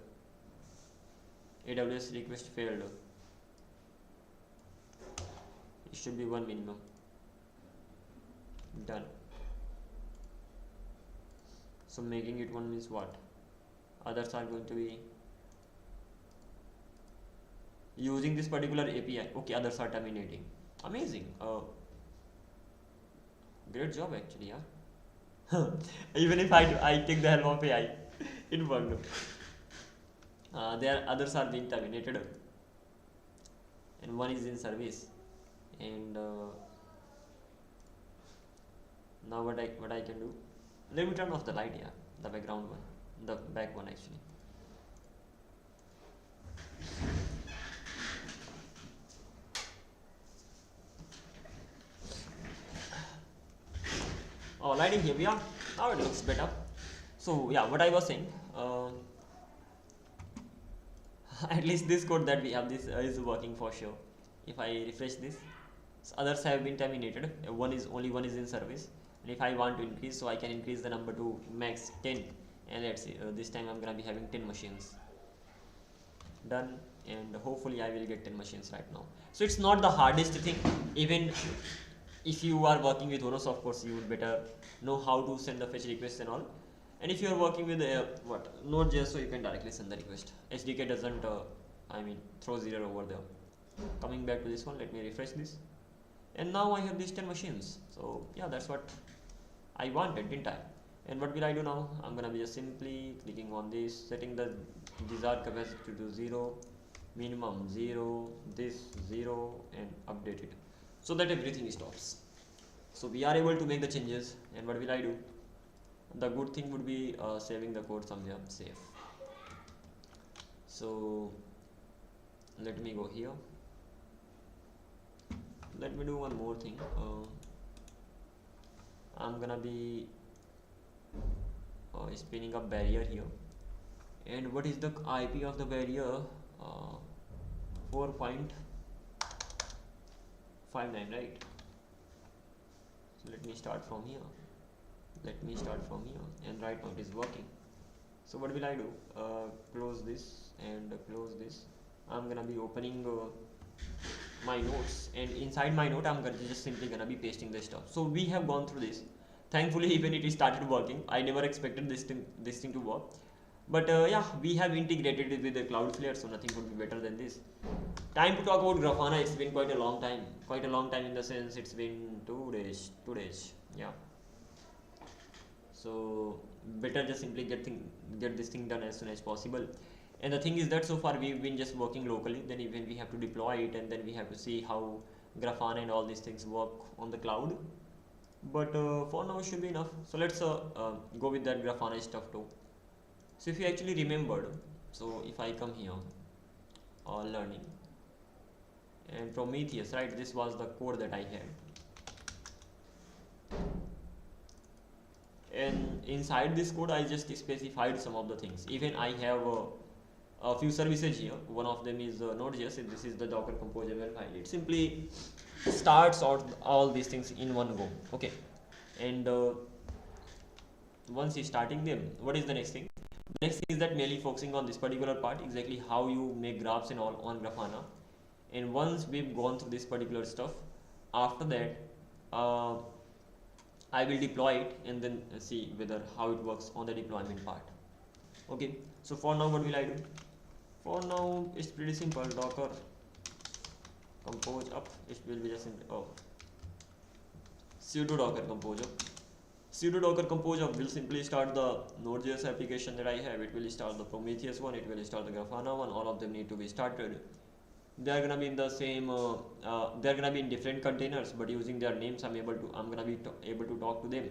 AWS request failed. It should be 1 minimum. Done. So making it 1 means what? Others are going to be using this particular API. Okay, others are terminating. Amazing. Great job actually, yeah. Even if I take the help of AI, it worked. There others are being terminated, and one is in service. And now what I can do? Let me turn off the light, yeah, the background one, the back one actually. Oh, lighting here, yeah. Now it looks better. So yeah, what I was saying. At least this code that we have, this is working for sure. If I refresh this, so others have been terminated. Only one is in service. And if I want to increase, so I can increase the number to max 10. And let's see, this time I'm gonna be having 10 machines. Done. And hopefully I will get 10 machines right now. So it's not the hardest thing. Even if you are working with Onos, of course you would better know how to send the fetch requests and all. And if you are working with Node.js, so you can directly send the request. SDK doesn't throws error over there. Coming back to this one, let me refresh this, and now I have these 10 machines. So yeah, that's what I wanted, didn't I? And what will I do now? I'm gonna be just simply clicking on this, setting the desired capacity to 0, minimum 0, this 0, and update it so that everything stops. So we are able to make the changes. And what will I do? The good thing would be saving the code somewhere safe. So let me go here. Let me do one more thing. I'm gonna be spinning up barrier here. And what is the IP of the barrier? 4.59, right? So let me start from here. And right now it is working. So what will I do? Close this and close this. I'm gonna be opening my notes, and inside my note I'm just simply gonna be pasting this stuff. So we have gone through this. Thankfully, even it started working. I never expected this thing to work, but yeah, we have integrated it with the Cloudflare, so nothing could be better than this. Time to talk about Grafana. It's been quite a long time in the sense it's been 2 days. Yeah. So better just simply get this thing done as soon as possible. And the thing is that so far we've been just working locally, then even we have to deploy it, and then we have to see how Grafana and all these things work on the cloud. But for now it should be enough. So let's go with that Grafana stuff too. So if you actually remembered, so if I come here, learning, and Prometheus, right, this was the code that I had. And inside this code I just specified some of the things. Even I have a few services here. One of them is Node.js. This is the Docker Compose YAML file. It simply starts out all these things in one go. Okay, and once you're starting them, what is the next thing? The next thing is that mainly focusing on this particular part, exactly how you make graphs and all on Grafana. And once we've gone through this particular stuff, after that I will deploy it and then see whether how it works on the deployment part. Okay, so for now what will I do? For now it's pretty simple. Docker compose up, it will be just simple sudo docker compose up, Sudo docker compose of will simply start the Node.js application that I have. It will start the Prometheus one, it will start the Grafana one. All of them need to be started. They are gonna be in the same. They are gonna be in different containers, but using their names, I'm gonna be able to talk to them.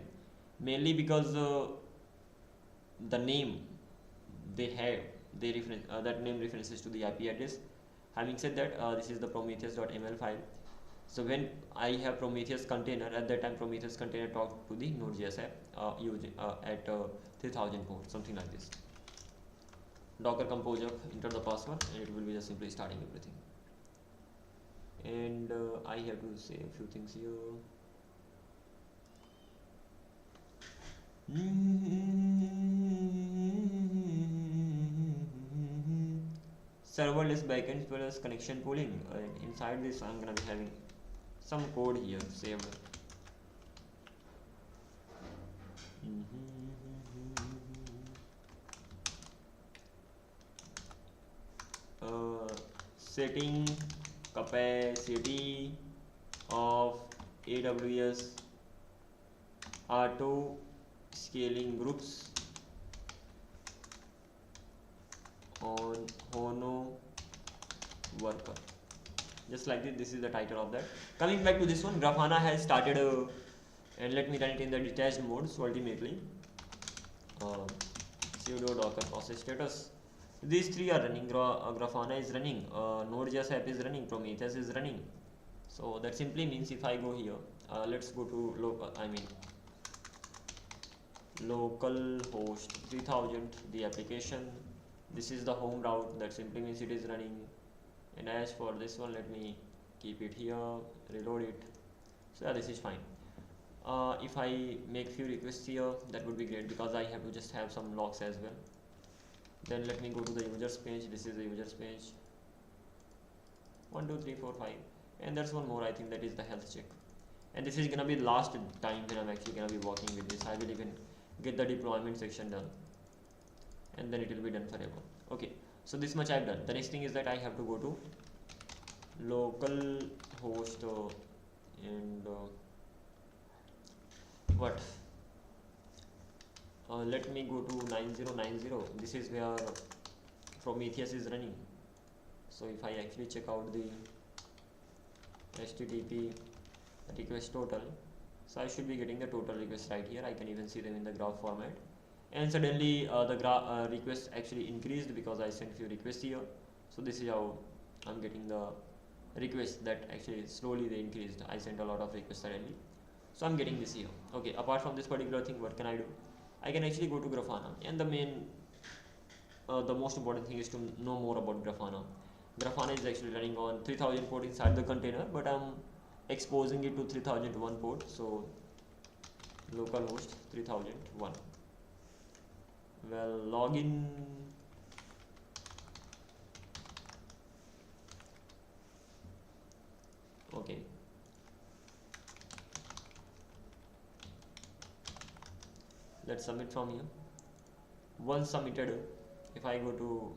Mainly because the name they have, that name references to the IP address. Having said that, this is the Prometheus.ml file. So when I have Prometheus container, at that time Prometheus container talk to the Node.js app using at 3000 port, something like this. Docker compose of enter the password, and it will be just simply starting everything. And I have to say a few things here. Serverless backend plus connection pooling. Inside this, I'm gonna be having some code here saved. Setting capacity of AWS auto scaling groups on Hono worker. Just like this, this is the title of that. Coming back to this one, Grafana has started and let me run it in the detached mode. So ultimately, sudo docker process status. These three are running. Grafana is running, Node.js app is running, Prometheus is running. So that simply means if I go here, let's go to local host 3000, the application. This is the home route. That simply means it is running. And as for this one, let me keep it here, reload it. So yeah, this is fine. If I make few requests here, that would be great, because I have to just have some logs as well. Then let me go to the users page. This is the users page. 1 2 3 4 5, and there's one more. I think that is the health check. And this is gonna be the last time when I'm actually gonna be working with this. I will even get the deployment section done, and then it will be done forever. Okay, so this much I've done. The next thing is that I have to go to local host and what let me go to 9090. This is where Prometheus is running. So if I actually check out the HTTP request total, so I should be getting the total requests right here. I can even see them in the graph format, and suddenly the request actually increased because I sent few requests here. So this is how I'm getting the requests that actually slowly they increased. I sent a lot of requests suddenly, so I'm getting this here. Okay, apart from this particular thing, what can I do? I can actually go to Grafana, and the most important thing is to know more about Grafana. Grafana is actually running on 3000 port inside the container, but I'm exposing it to 3001 port. So localhost 3001. Well, login. Okay. Let's submit from here. Once submitted, if I go to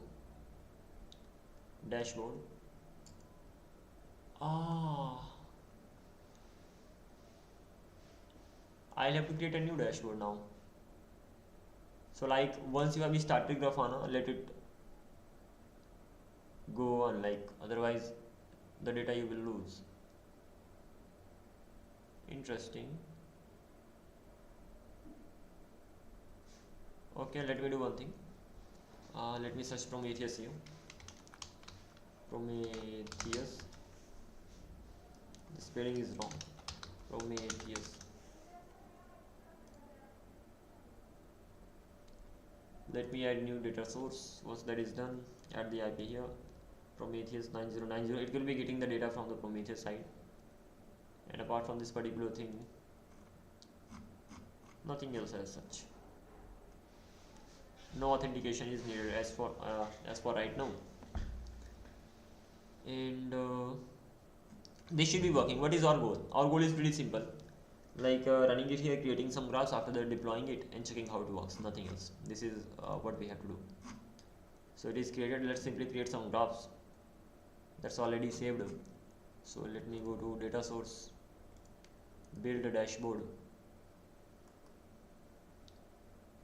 dashboard, I'll have to create a new dashboard now. So like once you have started Grafana, let it go on, like otherwise the data you will lose. Interesting. Okay, let me do one thing. Let me search Prometheus here. Prometheus. The spelling is wrong. Prometheus. Let me add new data source. Once that is done, add the IP here. Prometheus 9090. It will be getting the data from the Prometheus side. And apart from this particular thing, nothing else as such. No authentication is needed as for right now. And this should be working. What is our goal? Our goal is pretty simple, like running it here, creating some graphs, after that deploying it and checking how it works. Nothing else. This is what we have to do. So it is created. Let's simply create some graphs. That's already saved. So let me go to data source, build a dashboard.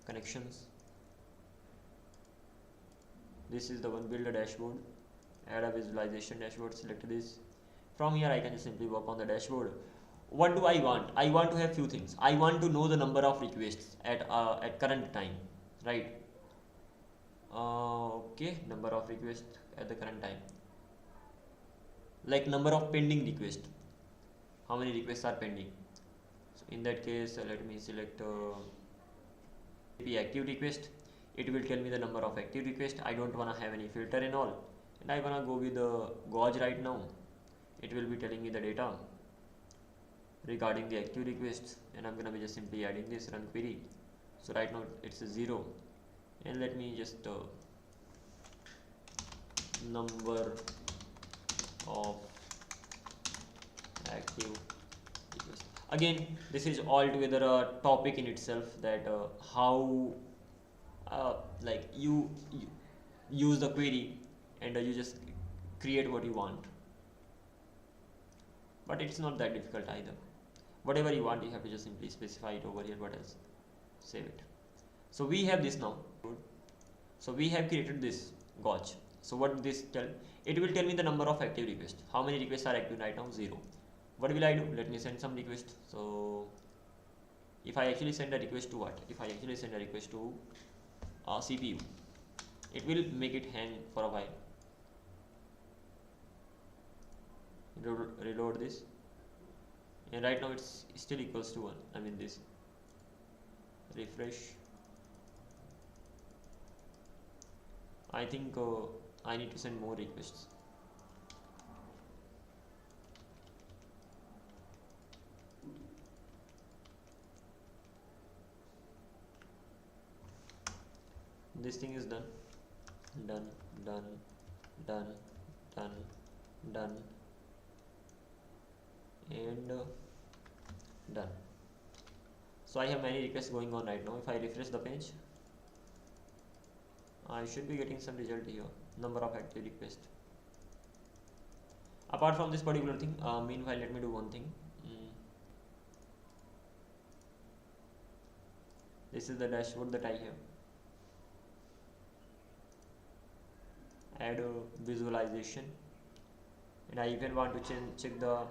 connections. This is the one, build a dashboard, add a visualization dashboard, select this. From here I can just simply work on the dashboard. What do I want? I want to have few things. I want to know the number of requests at current time, right? Okay, number of requests at the current time, like number of pending requests, how many requests are pending. So in that case, let me select active request. It will tell me the number of active requests. I don't want to have any filter and all, and I want to go with the gauge right now. It will be telling me the data regarding the active requests, and I'm gonna be just simply adding this run query. So right now it's a 0, and let me just number of active requests. Again, this is altogether a topic in itself, that how like you use the query, and you just create what you want. But it's not that difficult either. Whatever you want, you have to just simply specify it over here. What else? Save it. So we have this now. So we have created this gauge. So what this tell? It will tell me the number of active requests. How many requests are active right now? 0. What will I do? Let me send some request. So if I actually send a request to what? If I actually send a request to CPU, it will make it hang for a while. Reload this, and right now it's still equals to 1. I mean this. Refresh. I think I need to send more requests. This thing is done. Done, done, done, done, done, and done. So I have many requests going on right now. If I refresh the page, I should be getting some result here. Number of active requests. Apart from this particular thing, meanwhile let me do one thing. This is the dashboard that I have. Add a visualization, and I even want to check the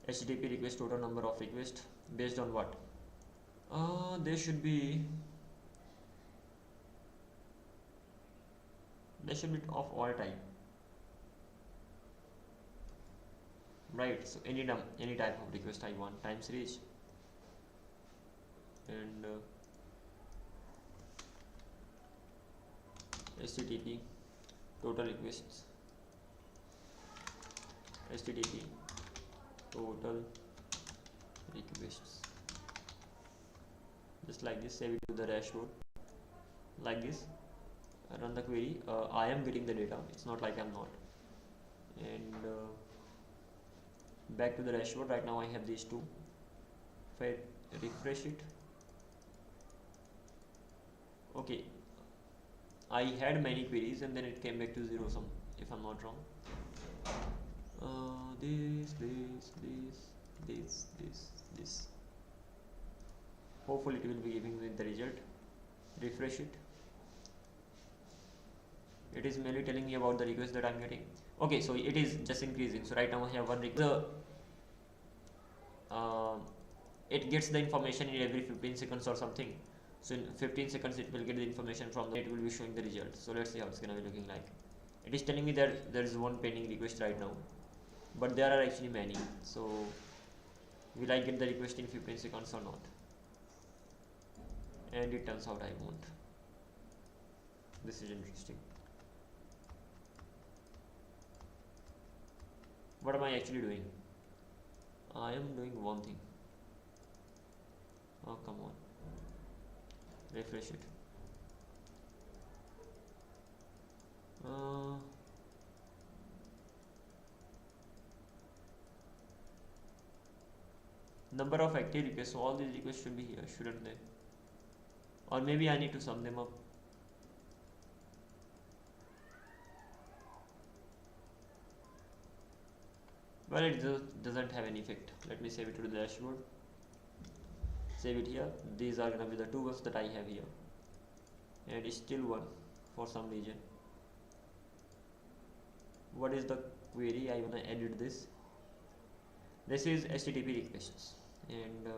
HTTP request total number of requests based on what? They should be of all type, right? So any type of request I want, time series, and HTTP total requests, HTTP total requests, just like this. Save it to the dashboard like this. Run the query. I am getting the data, it's not like I'm not. And back to the dashboard. Right now I have these two. If I refresh it, okay, I had many queries and then it came back to 0 if I'm not wrong. This. Hopefully it will be giving me the result. Refresh it. It is merely telling me about the request that I'm getting. Okay, so it is just increasing. So right now I have one request. It gets the information in every 15 seconds or something. So in 15 seconds it will get the information from the, it will be showing the result. So let's see how it's gonna be looking like. It is telling me that there is one pending request right now, but there are actually many. So will I get the request in 15 seconds or not? And it turns out I won't. This is interesting. What am I actually doing? I am doing one thing. Oh, come on. Refresh it. Number of active requests. So all these requests should be here, shouldn't they? Or maybe I need to sum them up. Well, it doesn't have any effect. Let me save it to the dashboard. Save it here. These are gonna be the two ones that I have here, and it's still one for some reason. What is the query? I wanna edit this. This is HTTP requests, and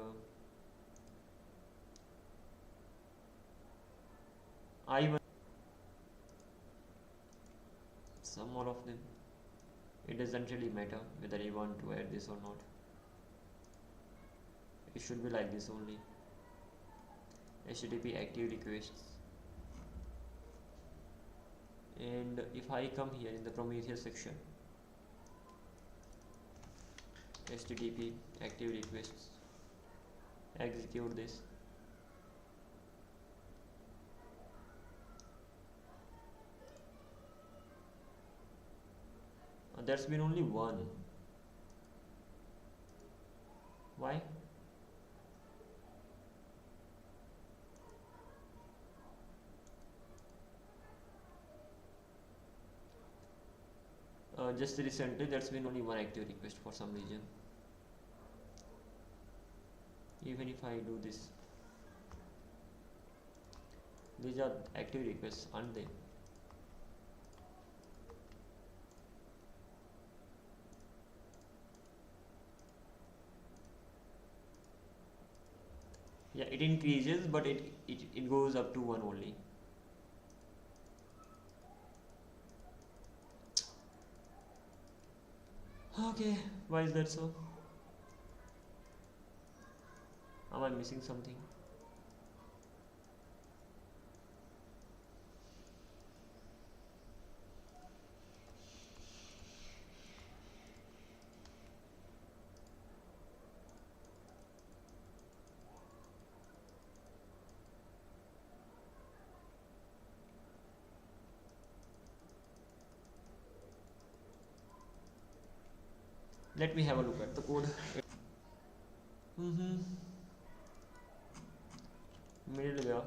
I want some more of them. It doesn't really matter whether you want to add this or not. It should be like this only. HTTP active requests. And if I come here in the Prometheus section, HTTP active requests, execute this. There's been only one. Why? Just recently there's been only one active request for some reason. Even if I do this, these are active requests, aren't they? Yeah, it increases, but it goes up to one only. Okay, why is that so? Am I missing something? Let me have a look at the code. Middleware.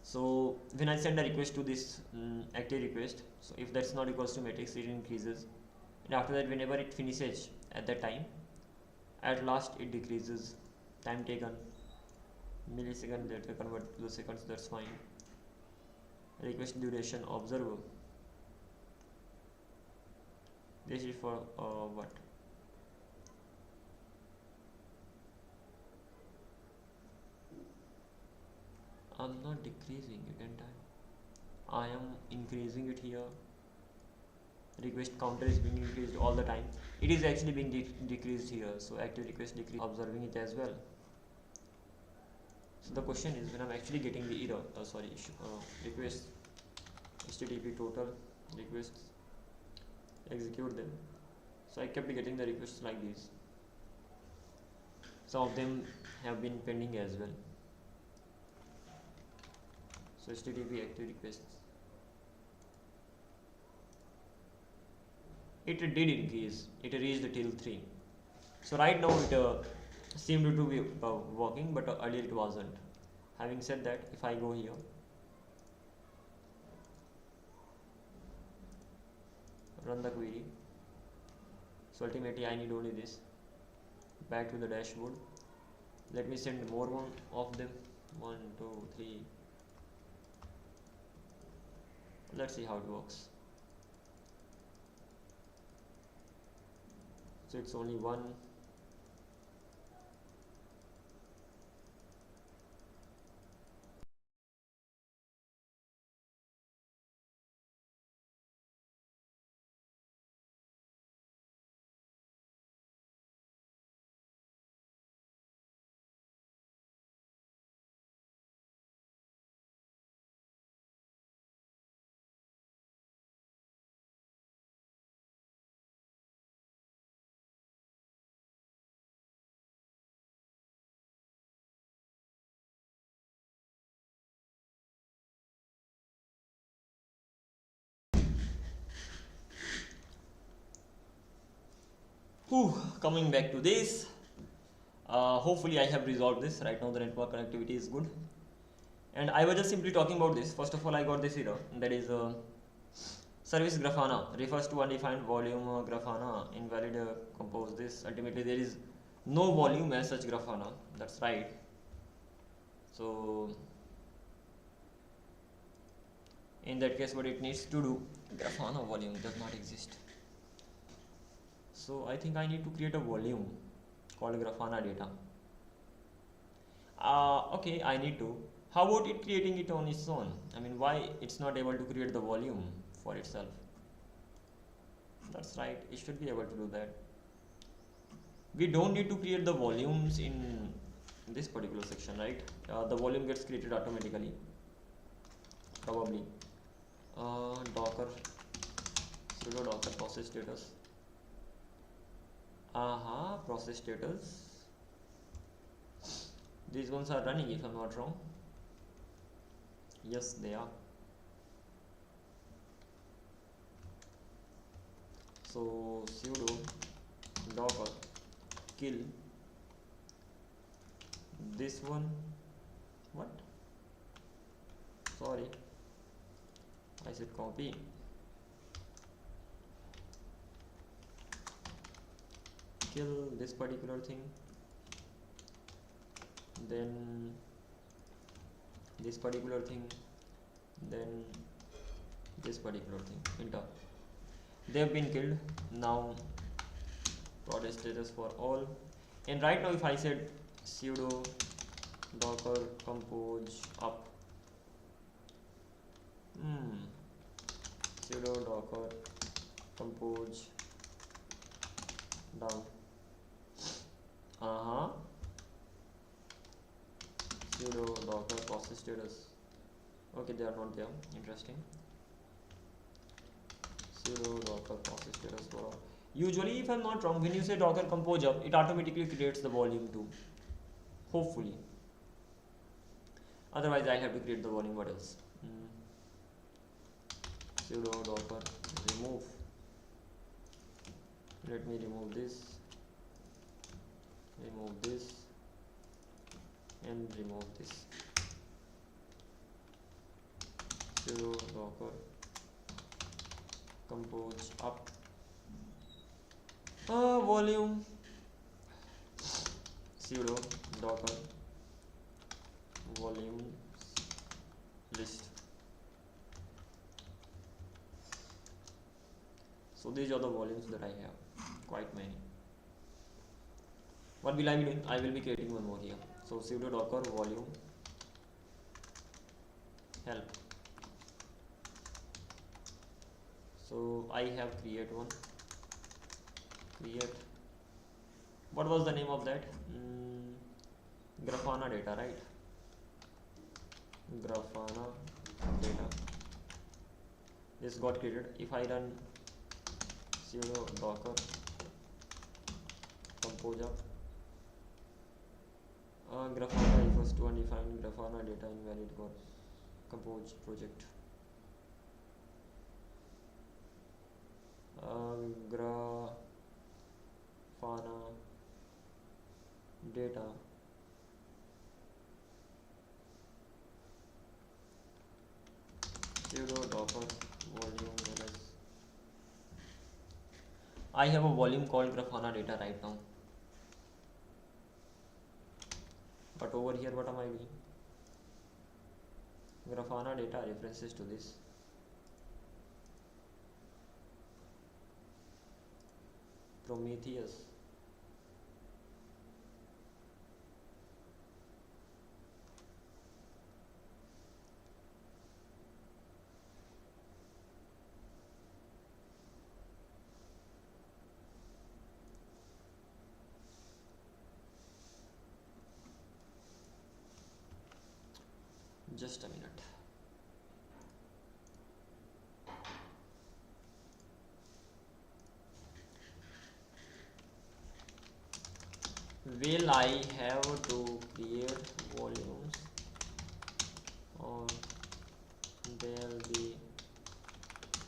So when I send a request to this active request, so if that's not equals to matrix, it increases, and after that, whenever it finishes at that time, at last it decreases. Time taken, millisecond, that convert to the seconds. That's fine. Request duration observer. This is for what? I'm not decreasing it, and I am increasing it here. Request counter is being increased all the time. It is actually being decreased here. So active request decrease, observing it as well. So the question is, when I'm actually getting the error, request HTTP total requests, execute them. So I kept getting the requests like these. Some of them have been pending as well. So HTTP active requests, it did increase. It reached till 3. So right now it seemed to be working, but earlier it wasn't. Having said that, if I go here, run the query, so ultimately I need only this. Back to the dashboard. Let me send more one of them. 1, 2, 3. Let's see how it works. So it's only one. Coming back to this, hopefully I have resolved this. Right now the network connectivity is good, and I was just simply talking about this. First of all, I got this error, that is service Grafana refers to undefined volume. Grafana invalid compose this. Ultimately there is No volume as such Grafana. That's right. So in that case, what it needs to do, Grafana volume does not exist. So I think I need to create a volume called Grafana data. Okay, I need to. How about it creating it on its own? I mean, why it's not able to create the volume for itself? That's right, it should be able to do that. We don't need to create the volumes in this particular section, right? The volume gets created automatically, probably. Docker sudo docker process status. Process status. These ones are running if I'm not wrong. Yes, they are. So sudo docker kill this one. What? Sorry, I said copy. Kill this particular thing, then this particular thing, then this particular thing. Enter. They have been killed. Now protest status for all. And right now if I said sudo docker compose up, sudo docker compose down, sudo docker process status. Okay, they are not there. Interesting. Sudo docker process status for all. Usually, if I'm not wrong, when you say docker compose up, it automatically creates the volume too. Hopefully. Otherwise, I have to create the volume. What else? Sudo docker remove. Let me remove this, and remove this. Sudo docker compose up. Volume. Sudo docker volume list. So these are the volumes that I have, quite many. What will I be doing? I will be creating one more here. So sudo docker volume help. So I have create one. Create. What was the name of that? Grafana data, right? Grafana data. This got created. If I run sudo docker compose up, Grafana equals to undefined Grafana data invalid got compose project. Grafana data sudo docker volume ls. I have a volume called Grafana data right now, but over here what am I doing? Grafana data references to this. Prometheus. Just a minute. Will I have to create volumes or they'll be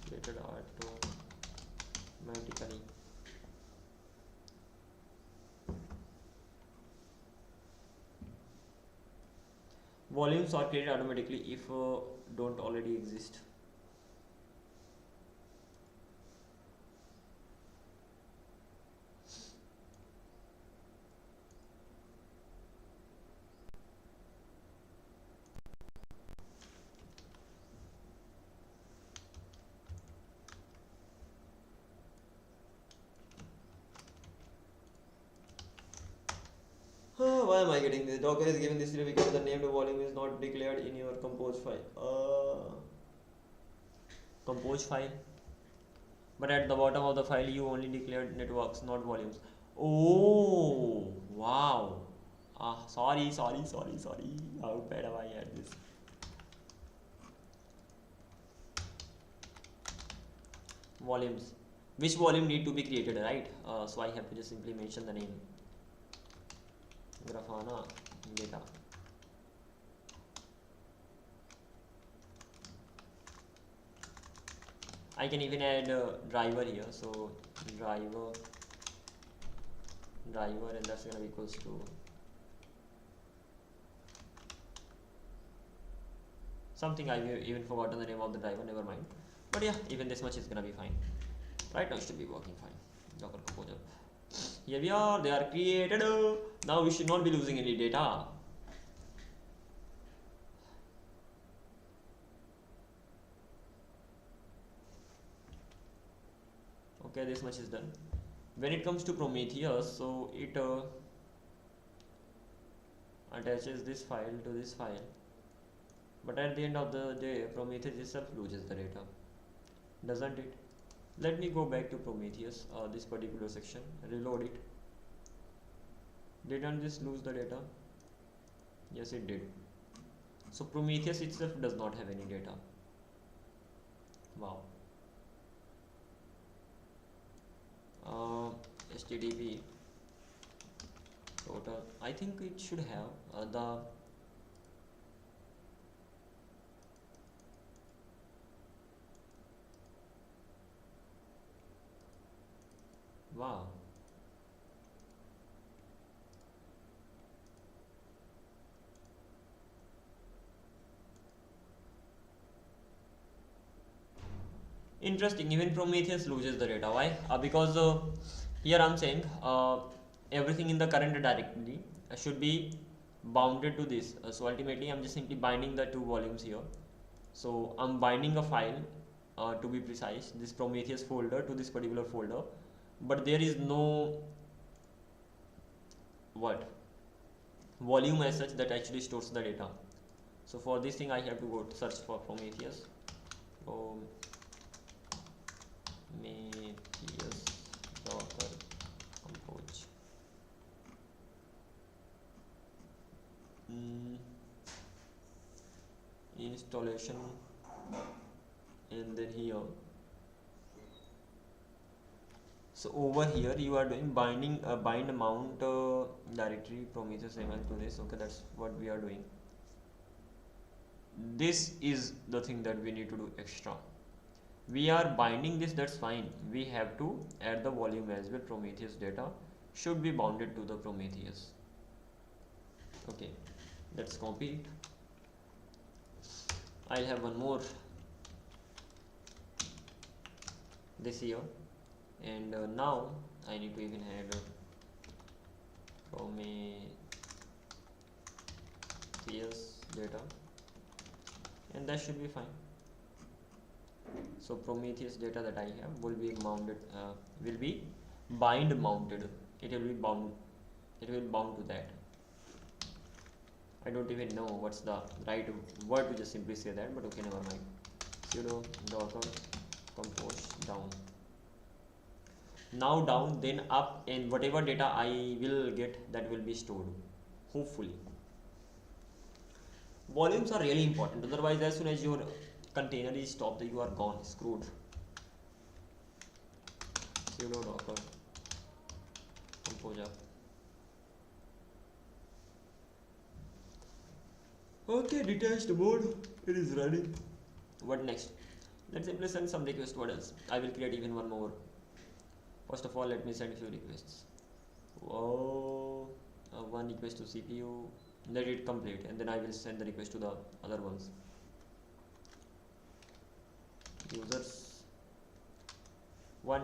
created automatically? Volumes are created automatically if don't already exist. why am I getting this? Docker is giving this because the named volume is not declared in your compose file. Compose file, but at the bottom of the file you only declared networks, not volumes. Oh wow. Sorry. How bad have I had this? Volumes. Which volume need to be created, right? So I have to just simply mention the name. Grafana data. I can even add a driver here. So driver, and that's gonna be equals to something. I've even forgotten the name of the driver. Never mind. But yeah, even this much is gonna be fine. Right now it should be working fine. Docker Composer. Here we are. They are created. Now we should not be losing any data. Okay, this much is done. When it comes to Prometheus, so it attaches this file to this file, but at the end of the day Prometheus itself loses the data, doesn't it? Let me go back to Prometheus, this particular section, reload it. Didn't this lose the data? Yes, it did. So Prometheus itself does not have any data. Wow. HTTP total, I think it should have the wow. Interesting, even Prometheus loses the data. Why? Because here I'm saying everything in the current directory should be bounded to this. So ultimately I'm just simply binding the two volumes here. So I'm binding a file, to be precise, this Prometheus folder to this particular folder, but there is no volume as such that actually stores the data. So for this thing I have to go to search for Prometheus. Prometheus Docker compose. Installation, and then here. So over here you are doing binding bind mount directory Prometheus ML to this. Okay, that's what we are doing. This is the thing that we need to do extra. We are binding this, that's fine. We have to add the volume as well. Prometheus data should be bounded to the Prometheus. Okay, let's copy it. I'll have one more this here, and now I need to even add Prometheus data, and that should be fine. So Prometheus data that I have will be mounted, will be bind mounted. It will be bound. It will bound to that. I don't even know what's the right word to just simply say that, but okay, never mind. Sudo docker compose down. Now down, then up, and whatever data I will get, that will be stored, hopefully. Volumes are really important, otherwise as soon as your container is stopped, you are gone, screwed. Sudo docker compose. Okay, detached mode, it is ready. What next? Let's simply send some request. What else? I will create even one more. First of all, let me send a few requests. One request to CPU, let it complete, and then I will send the request to the other ones. Users 1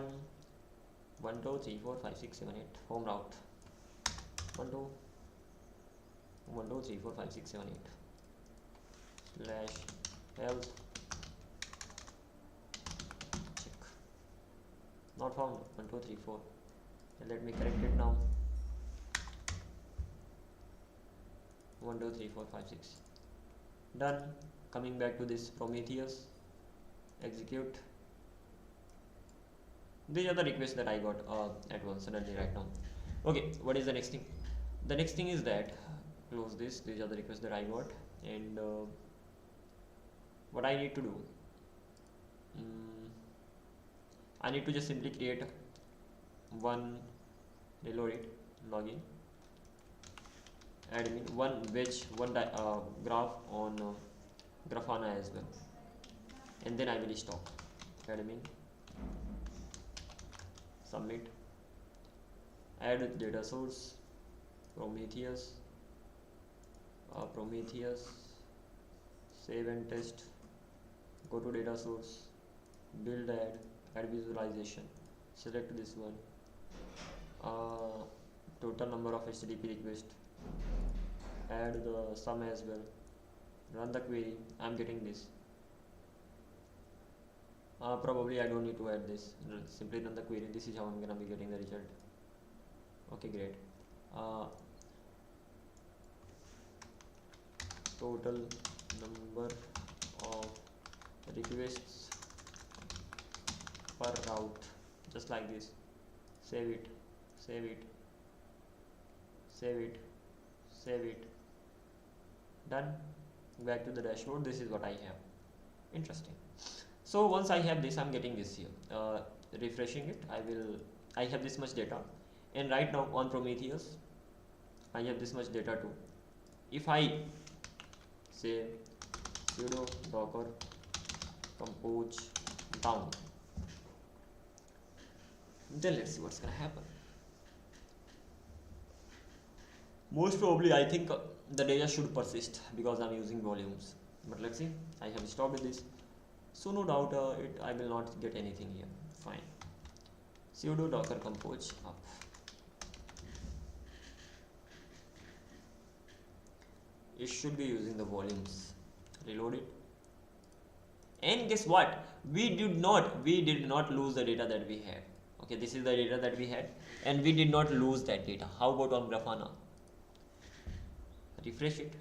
2 3 4 5 6 7 8 home route 1 2 3 4 5 6 7 8 slash health check not found 1 2 3 4, and let me correct it now. 1 2 3 4 5 6. Done. Coming back to this Prometheus, execute. These are the requests that I got at once suddenly right now. Okay, what is the next thing? The next thing is that close this. These are the requests that I got, and what I need to do, I need to just simply create one, reload it, login, admin, one wedge, one graph on Grafana as well, and then I will stop admin, submit, add data source, Prometheus, save and test, go to data source, build, add visualization, select this one, total number of HTTP requests, add the sum as well, run the query. I'm getting this. Probably I don't need to add this, simply run the query. This is how I'm gonna be getting the result. Okay, great. Total number of requests per route, just like this. Save it, save it, save it, save it. Done. Back to the dashboard. This is what I have. Interesting. So once I have this, I'm getting this here. Refreshing it, I have this much data, and right now on Prometheus I have this much data too. If I say sudo docker compose down, then let's see what's gonna happen. Most probably I think the data should persist because I'm using volumes, but let's see. I have stopped this, so no doubt I will not get anything here. Fine. Sudo docker compose up. It should be using the volumes. Reload it, and guess what? We did not lose the data that we had. Okay, this is the data that we had, and we did not lose that data. How about on Grafana? Refresh it.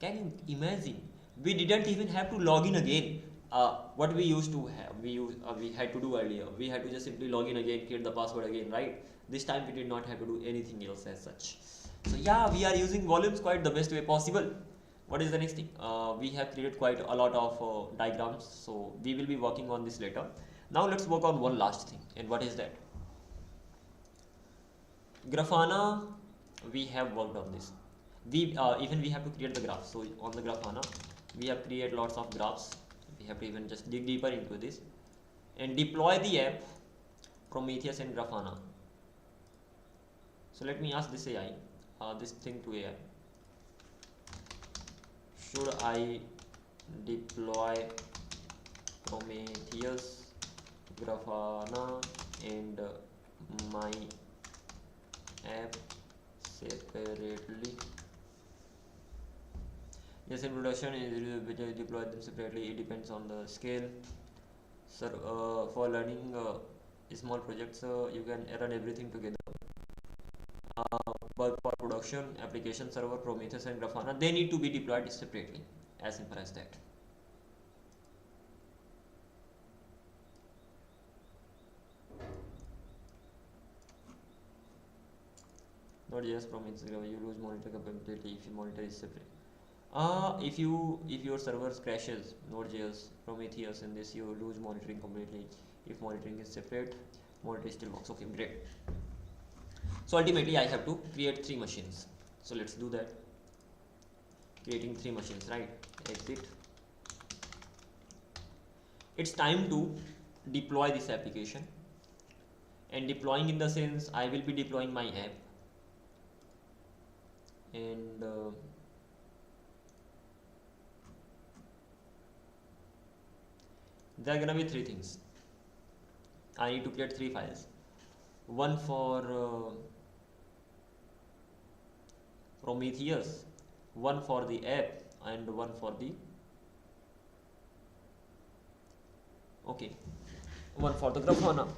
Can you imagine? We didn't even have to log in again. What we used to have, we had to do earlier. We had to just simply log in again, create the password again, right? This time we did not have to do anything else as such. So yeah, we are using volumes quite the best way possible. What is the next thing? We have created quite a lot of diagrams, so we will be working on this later. Now let's work on one last thing, and what is that? Grafana, we have worked on this. Even we have to create the graph. So on the Grafana, we have created lots of graphs. We have to even just dig deeper into this and deploy the app Prometheus and Grafana. So let me ask this AI, this thing to AI. Should I deploy Prometheus, Grafana, and my app separately? Yes, in production, is deploy them separately. It depends on the scale. Sir, for learning small projects, you can run everything together. But for production, application server, Prometheus and Grafana, they need to be deployed separately. As simple as that. Not just Prometheus, you lose monitor capability if your monitor is separate. If your server crashes, Node.js, Prometheus, and this, you lose monitoring completely. If monitoring is separate, monitor still works. Okay, great. So ultimately, I have to create 3 machines. So let's do that. Creating 3 machines, right? Exit. It's time to deploy this application. And deploying in the sense, I will be deploying my app. And there are gonna be 3 things. I need to create 3 files. One for Prometheus, one for the app, and one for the one for the Grafana.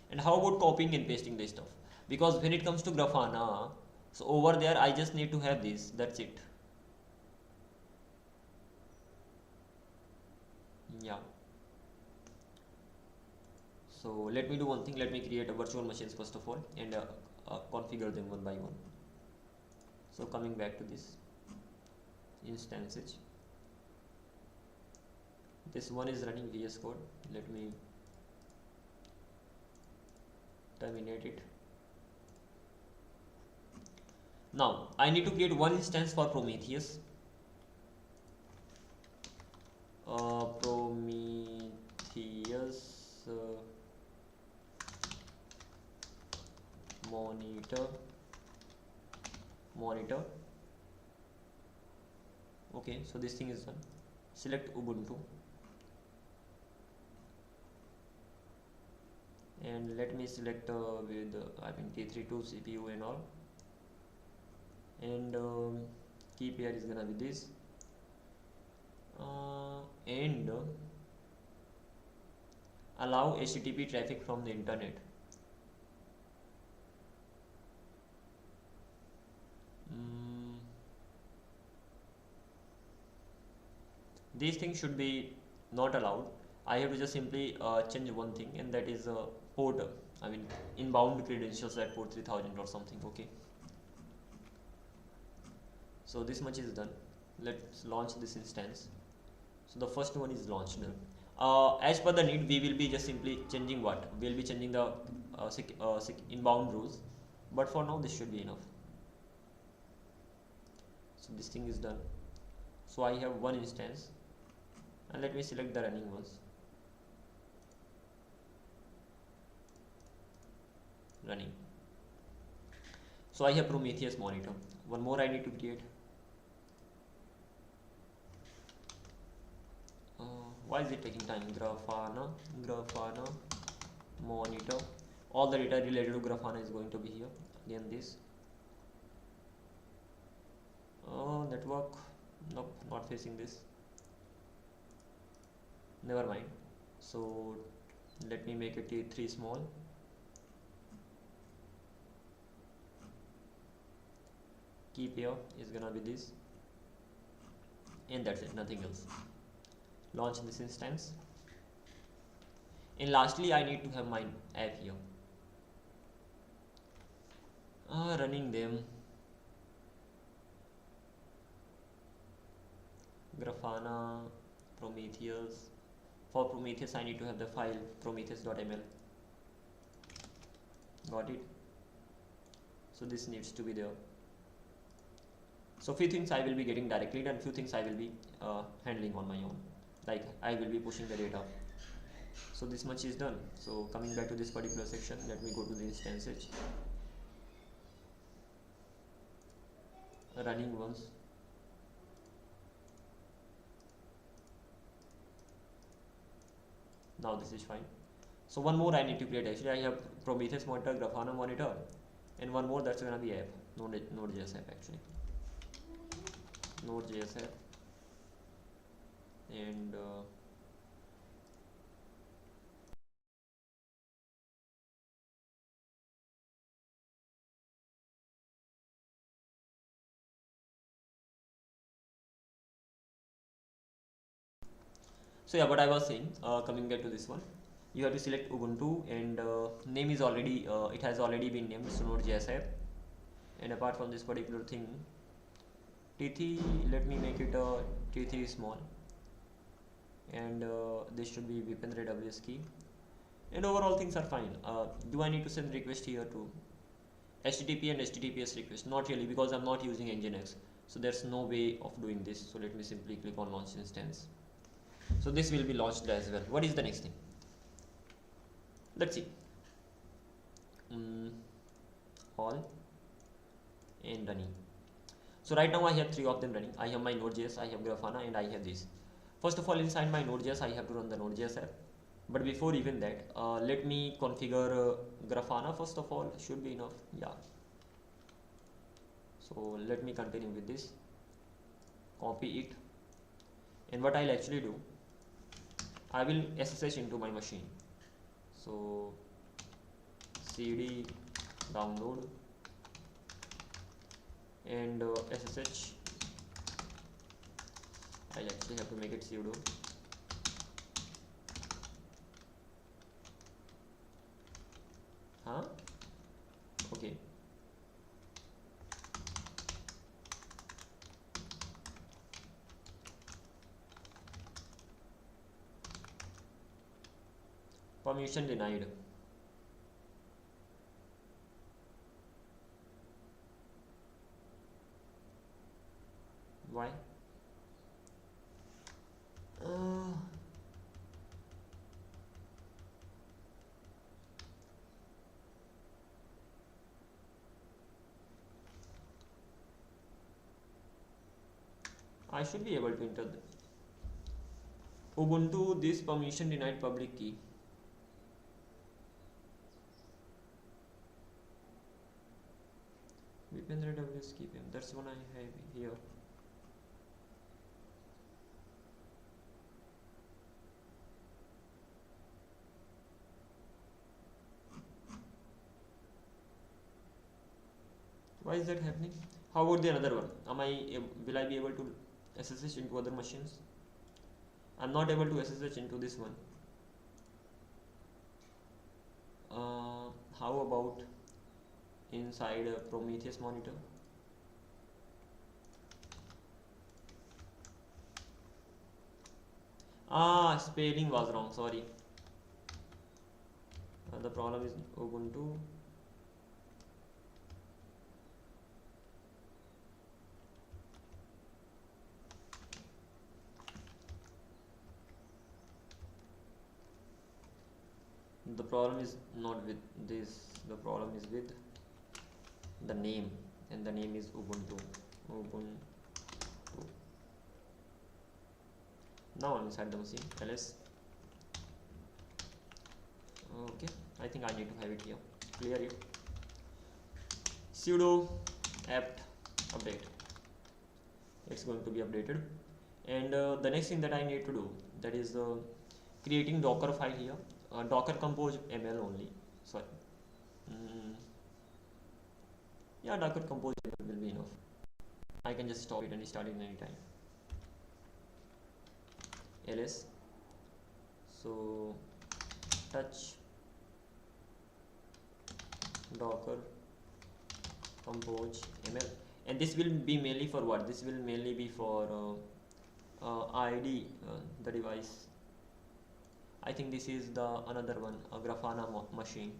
And how about copying and pasting this stuff? because when it comes to Grafana, so over there I just need to have this, that's it. Yeah, so let me do one thing, let me create a virtual machines first of all, and configure them one by one. So coming back to this instances, this one is running VS Code, let me terminate it. Now I need to create one instance for Prometheus. Prometheus monitor. Okay, so this thing is done. Select Ubuntu and let me select with T32 CPU and all, and key pair is gonna be this, and allow HTTP traffic from the internet. These things should be not allowed. I have to just simply change one thing, and that is port, inbound credentials at port 3000 or something. Okay, so this much is done. Let's launch this instance. So the first one is launched. As per the need, we will be just simply changing what? We will be changing the inbound rules, but for now this should be enough. So this thing is done. So I have one instance, and let me select the running ones. Running. So I have Prometheus monitor. One more I need to create. Why is it taking time? Grafana monitor. All the data related to Grafana is going to be here. Again this. Network. Nope, not facing this. Never mind. So let me make it T3 small. Key pair is gonna be this, and that's it, nothing else. Launch this instance, and lastly I need to have my app here, running them. Grafana, Prometheus. For Prometheus I need to have the file prometheus.ml. Got it. So this needs to be there. So few things I will be getting directly and few things I will be handling on my own, like I will be pushing the data. So this much is done. So coming back to this particular section, let me go to the instances, running ones. Now this is fine. So one more I need to create. Actually I have Prometheus monitor, Grafana monitor, and one more that's gonna be app, Node.js app actually. Node.js app, and so yeah, what I was saying, coming back to this one, you have to select Ubuntu, and name is already it has already been named, so Node.js app. And apart from this particular thing, T3, let me make it a T3 small, and this should be Vipendra AWS key, and overall things are fine. Do I need to send request here to HTTP and HTTPS request? Not really, because I'm not using Nginx, so there's no way of doing this. So let me simply click on launch instance. So this will be launched as well. What is the next thing? Let's see. All and running. So right now I have three of them running. I have my Node.js, I have Grafana, and I have this. First of all, inside my Node.js I have to run the Node.js app. But before even that, let me configure Grafana first of all. Should be enough. Yeah. So let me continue with this. Copy it. And what I'll actually do, I will SSH into my machine. So cd download and SSH. I'll actually have to make it sudo. Okay. Permission denied. Why? I should be able to enter Ubuntu this permission denied public key. Vipendra WS keep him. That's one I have here. Why is that happening? How about the another one? Will I be able to SSH into other machines? I'm not able to SSH into this one. How about inside a Prometheus monitor? Spelling was wrong, sorry. The problem is Ubuntu. The problem is not with this, the problem is with the name, and the name is Ubuntu. Now I'm inside the machine. ls. Okay, I think I need to have it here. Clear it. Sudo apt update. It's going to be updated, and the next thing that I need to do, that is creating Docker file here. Docker compose ml only. Sorry. Yeah, Docker compose ml will be enough. I can just stop it and start it anytime. ls. So touch Docker compose ml, and this will be mainly for what? This will mainly be for ID the device. I think this is the another one, a Grafana machine.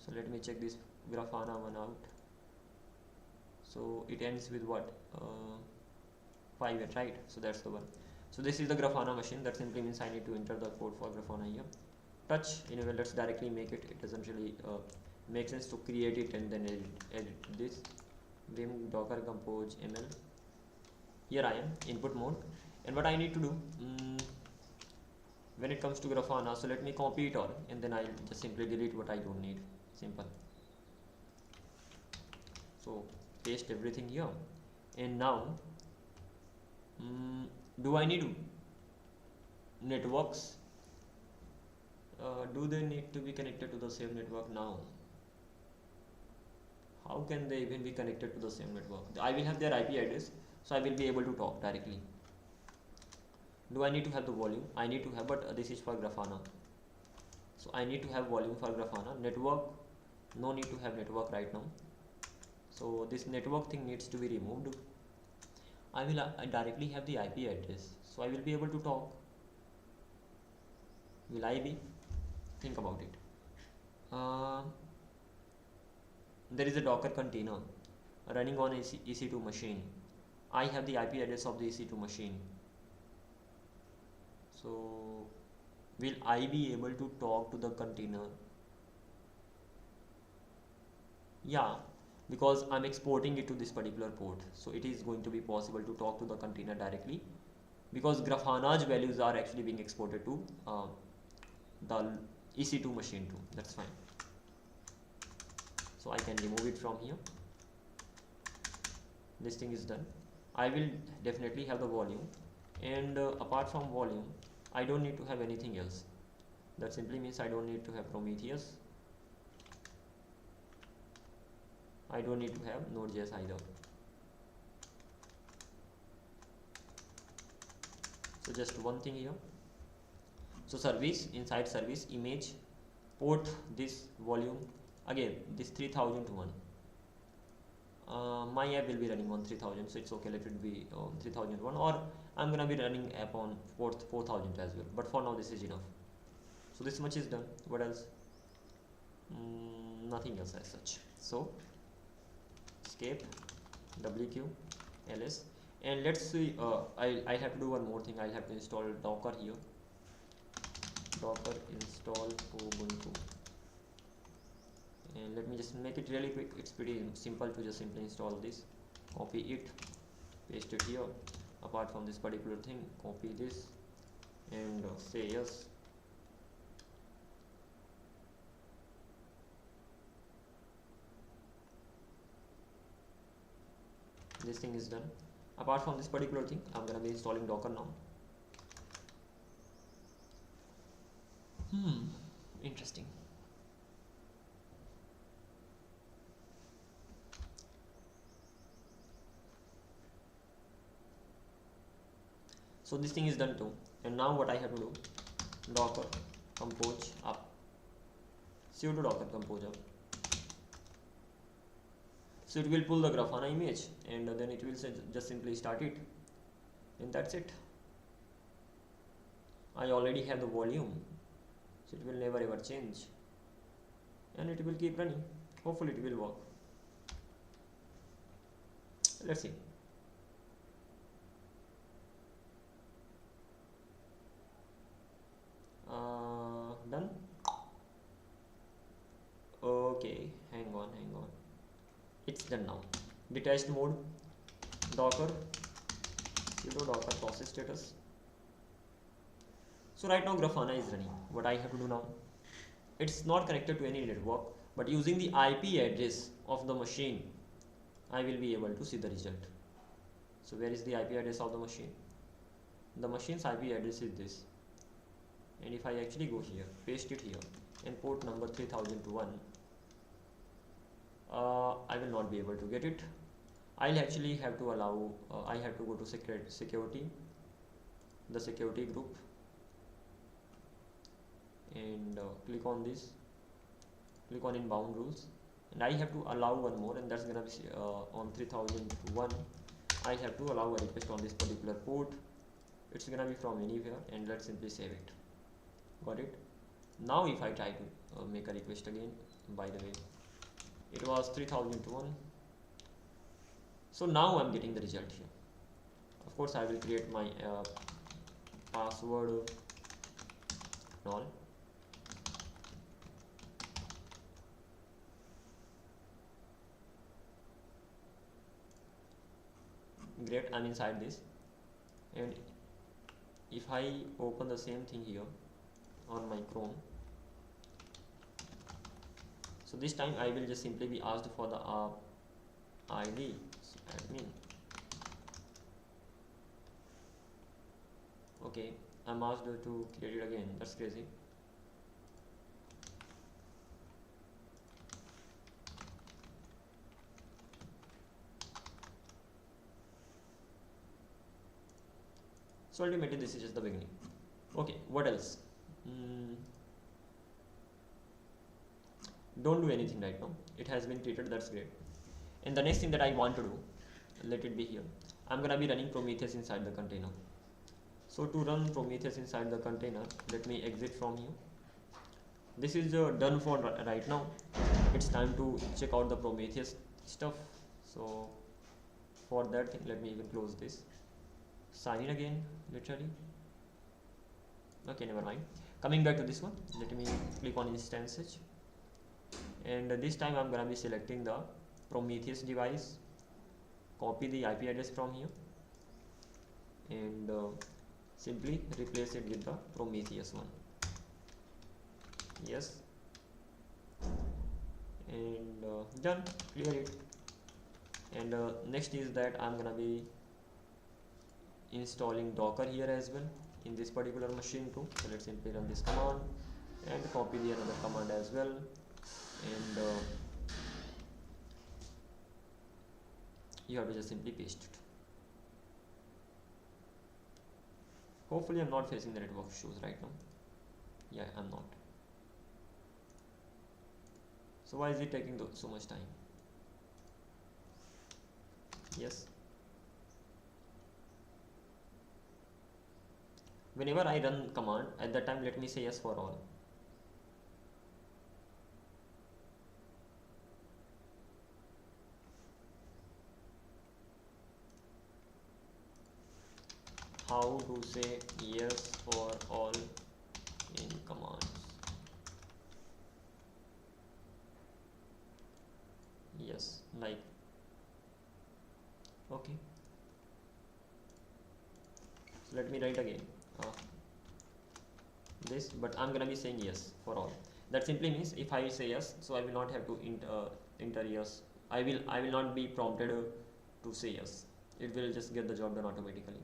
So let me check this Grafana one out. So it ends with what? 5, right? So that's the one. So this is the Grafana machine. That simply means I need to enter the code for Grafana here. Touch, anyway, let's directly make it. It doesn't really make sense to create it and then edit this. Vim Docker compose ml. Here I am, input mode. And what I need to do, when it comes to Grafana, so let me copy it all and then I'll just simply delete what I don't need. Simple. So paste everything here, and now do I need networks? Do they need to be connected to the same network now? How can they even be connected to the same network? I will have their IP address, so I will be able to talk directly. Do I need to have the volume? I need to have, but this is for Grafana. So I need to have volume for Grafana. Network, no need to have network right now. So this network thing needs to be removed. I will directly have the IP address, so I will be able to talk. Will I be? Think about it. There is a Docker container running on EC2 machine. I have the IP address of the EC2 machine. So will I be able to talk to the container? Yeah, because I'm exporting it to this particular port, so it is going to be possible to talk to the container directly, because Grafana's values are actually being exported to the EC2 machine too. That's fine. So I can remove it from here. This thing is done. I will definitely have the volume, and apart from volume, I don't need to have anything else. That simply means I don't need to have Prometheus. I don't need to have Node.js either. So just one thing here. So service, inside service image, port this volume, again this 3001. My app will be running on 3000, so it's okay, let it be on 3001, or I'm gonna be running app on 4000 as well, but for now this is enough. So this much is done. What else? Nothing else as such. So escape wq ls, and let's see. I have to do one more thing. I have to install docker here. Docker install ubuntu, and let me just make it really quick. It's pretty simple to just simply install this. Copy it, paste it here. Apart from this particular thing, copy this and say yes. This thing is done. Apart from this particular thing, I'm gonna be installing docker now. Interesting. So this thing is done too, and now what I have to do, docker compose up, sudo docker compose up. So it will pull the Grafana image, and then it will say just simply start it, and that's it. I already have the volume, so it will never ever change, and it will keep running. Hopefully it will work. Let's see. Done. Okay, hang on. It's done now. Detached mode, docker sudo docker process status. So right now Grafana is running. What I have to do now, it's not connected to any network, but using the IP address of the machine, I will be able to see the result. So where is the IP address of the machine? The machine's IP address is this, and if I actually go here, paste it here, and port number 3001, I will not be able to get it. I'll actually have to allow, I have to go to security, the security group, and click on this, click on inbound rules, and I have to allow one more, and that's gonna be on 3001. I have to allow a request on this particular port. It's gonna be from anywhere, and let's simply save it. Got it? Now if I try to make a request again, by the way, it was 3001. So now I'm getting the result here. Of course I will create my password and all. Great, I'm inside this, and if I open the same thing here on my Chrome, so this time I will just simply be asked for the ID, admin. Okay, I'm asked to create it again. That's crazy. So ultimately this is just the beginning. Okay, what else? Don't do anything right now. It has been created, that's great. And the next thing that I want to do, let it be here. I'm gonna be running Prometheus inside the container. So to run Prometheus inside the container, let me exit from here. This is done for right now. It's time to check out the Prometheus stuff. So for that thing, let me even close this. Sign in again, literally. Okay, never mind. Coming back to this one, let me click on instances, and this time I'm gonna be selecting the Prometheus device, copy the IP address from here, and simply replace it with the Prometheus one. Yes, and done. Clear it. And next is that I'm gonna be installing Docker here as well in this particular machine too. So let's simply run this command and copy the another command as well, and You have to just simply paste it. Hopefully I'm not facing the network issues right now. Yeah, I'm not. So why is it taking so much time? Yes. Whenever I run command, at that time let me say yes for all. How to say yes for all in commands? Yes, like, okay. So let me write again this, but I'm gonna be saying yes for all. That simply means if I say yes, so I will not have to enter yes. I will not be prompted to say yes. It will just get the job done automatically.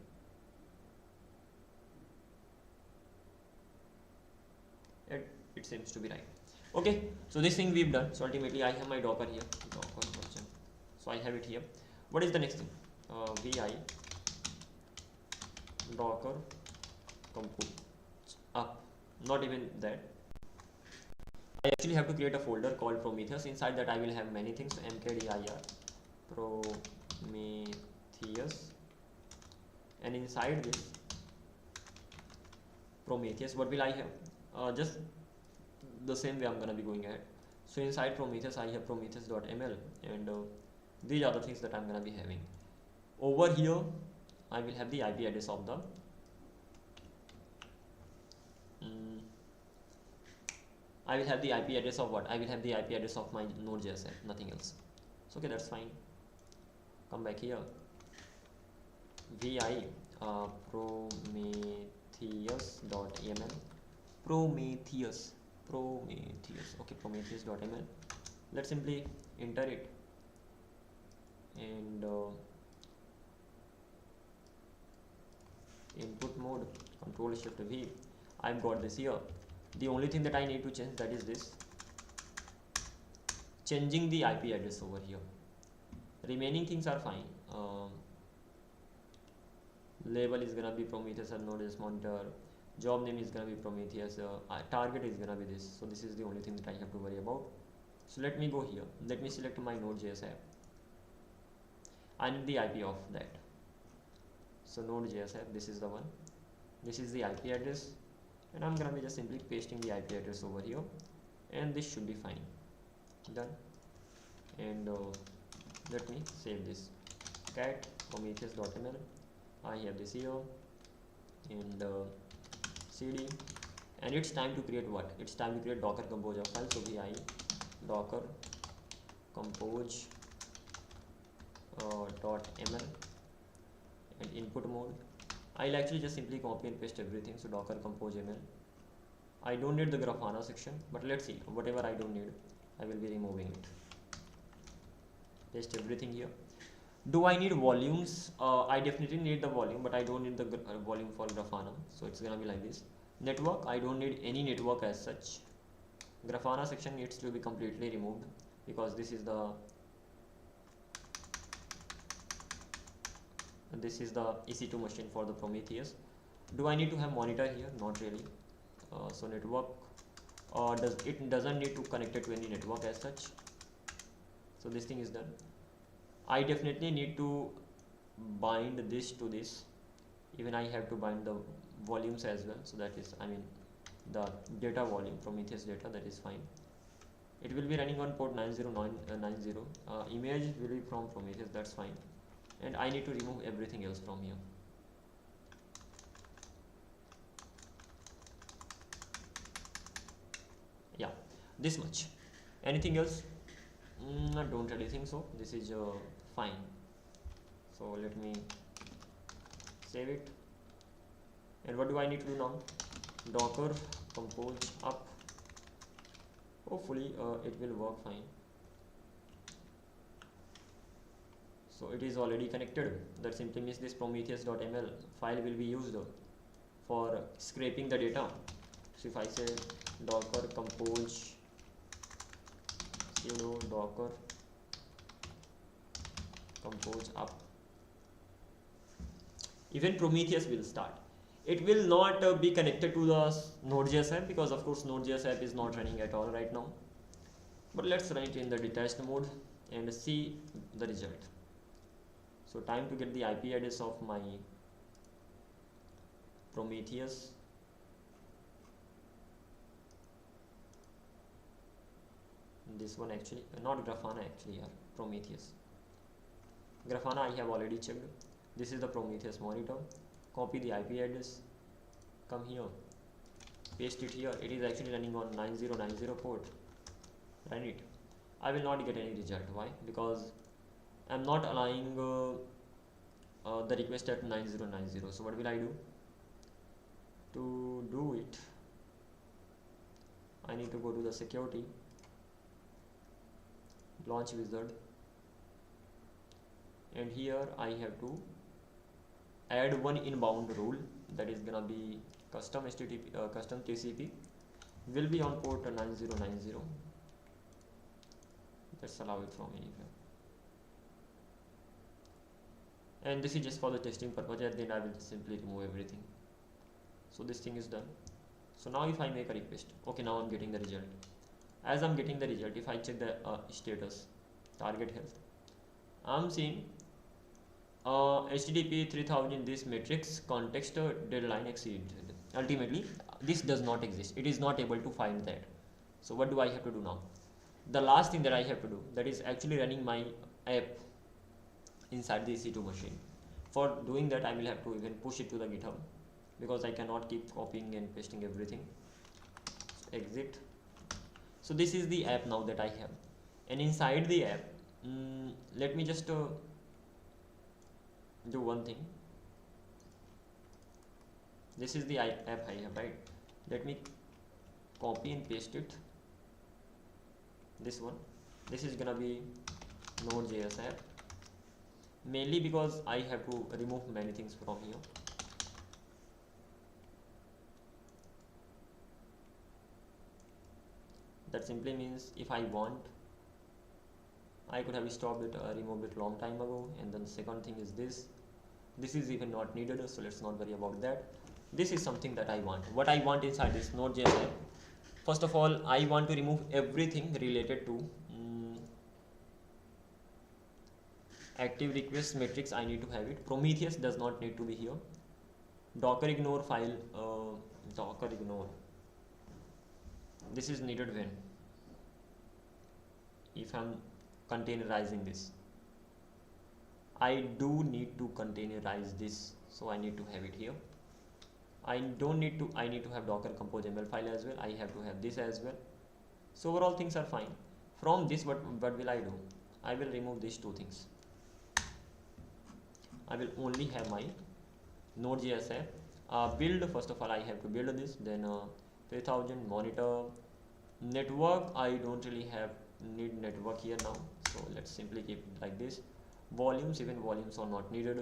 It seems to be right. Okay, so this thing we've done. So ultimately I have my Docker here, Docker version. So I have it here. What is the next thing? Vi Docker compose up. Not even that. I actually have to create a folder called Prometheus. Inside that I will have many things. So mkdir Prometheus, and inside this Prometheus, what will I have? Just the same way I'm gonna be going ahead. So inside Prometheus I have prometheus.ml, and these are the things that I'm gonna be having. Over here I will have the IP address of the I will have the IP address of what? I will have the IP address of my Node.js app, nothing else. So okay, that's fine. Come back here. Vi prometheus.ml, Prometheus. Okay, prometheus.ml. Let's simply enter it, and input mode, Control Shift V. I've got this here. The only thing that I need to change, that is this, changing the IP address over here. Remaining things are fine. Label is gonna be Prometheus and Node.js monitor. Job name is gonna be Prometheus. Target is gonna be this. So this is the only thing that I have to worry about. So let me go here. Let me select my Node.js app. I need the IP of that. So Node.js app, this is the one. This is the IP address, and I'm gonna be just simply pasting the IP address over here, and this should be fine. Done. And let me save this. Cat prometheus.ml. I have this here, and cd, and it's time to create what? It's time to create Docker Compose file. So vi Docker Compose .ml, and input mode. I'll actually just simply copy and paste everything. So Docker Compose ML. I don't need the Grafana section, but let's see. Whatever I don't need, I will be removing it. Paste everything here. Do I need volumes? I definitely need the volume, but I don't need the volume for Grafana. So it's gonna be like this. Network, I don't need any network as such. Grafana section needs to be completely removed, because this is the EC2 machine for the Prometheus. Do I need to have monitor here? Not really. So network, doesn't need to connect it to any network as such. So this thing is done. I definitely need to bind this to this. Even I have to bind the volumes as well. So that is, the data volume, Prometheus data, that is fine. It will be running on port 90990. Image will be from Prometheus, that's fine. And I need to remove everything else from here. Yeah, this much. Anything else? I don't really think so. This is fine. So let me save it. And what do I need to do now? Docker compose up. Hopefully it will work fine. So it is already connected. That simply means this prometheus.ml file will be used for scraping the data. So if I say docker compose sudo docker compose up. Even Prometheus will start. It will not be connected to the Node.js app because of course Node.js app is not running at all right now. But let's run it in the detached mode and see the result. So time to get the IP address of my Prometheus. This one actually, not Grafana actually, yeah, Prometheus. Grafana I have already checked. This is the Prometheus monitor. Copy the IP address, come here, paste it here. It is actually running on 9090 port. Run it. I will not get any result. Why? Because I am not allowing the request at 9090. So what will I do? To do it, I need to go to the security, launch wizard, and here I have to add one inbound rule, that is gonna be custom HTTP, custom TCP will be on port 9090. Let's allow it from anywhere. And this is just for the testing purpose. At the end I will simply remove everything. So this thing is done. So now if I make a request, okay, now I'm getting the result. As I'm getting the result, if I check the status, target health, I'm seeing HTTP 3000 this matrix context deadline exceeded. Ultimately this does not exist. It is not able to find that. So what do I have to do now? The last thing that I have to do, that is actually running my app inside the EC2 machine. For doing that I will have to even push it to the GitHub, because I cannot keep copying and pasting everything. So exit. So this is the app now that I have, and inside the app, let me just do one thing. This is the app I have, right? Let me copy and paste it. This one, this is gonna be Node.js app, mainly because I have to remove many things from here. That simply means if I want, I could have stopped it, removed it long time ago. And then the second thing is this is even not needed, so let's not worry about that. This is something that I want. What I want inside this Node.js app, first of all, I want to remove everything related to active request matrix. I need to have it. Prometheus does not need to be here. Docker ignore file, Docker ignore. This is needed when? If I'm containerizing this. I do need to containerize this, so I need to have it here. I don't need to, I need to have Docker compose ML file as well. I have to have this as well. So overall things are fine. From this, what will I do? I will remove these two things. I will only have my Node.js app. Build, first of all I have to build this, then 3000 monitor. Network, I don't really need network here now, so let's simply keep it like this. Volumes, even volumes are not needed,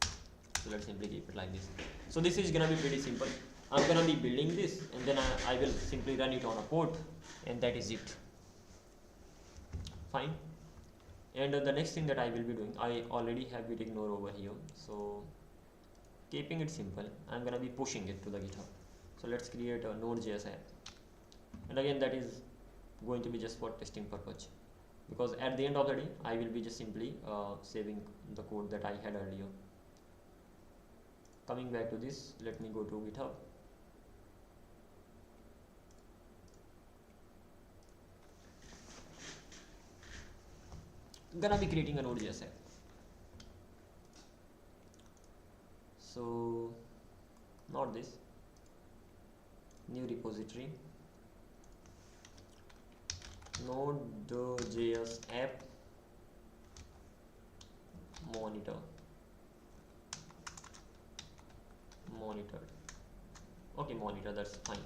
so let's simply keep it like this. So this is gonna be pretty simple. I'm gonna be building this, and then I will simply run it on a port, and that is it. Fine. And the next thing that I will be doing, I already have it ignore over here, so keeping it simple, I'm gonna be pushing it to the GitHub. So let's create a Node.js app, and again that is going to be just for testing purpose, because at the end of the day I will be just simply saving the code that I had earlier. Coming back to this, let me go to GitHub. Gonna be creating a Node.js app. So not this, new repository, Node.js app monitor. Okay, monitor, that's fine.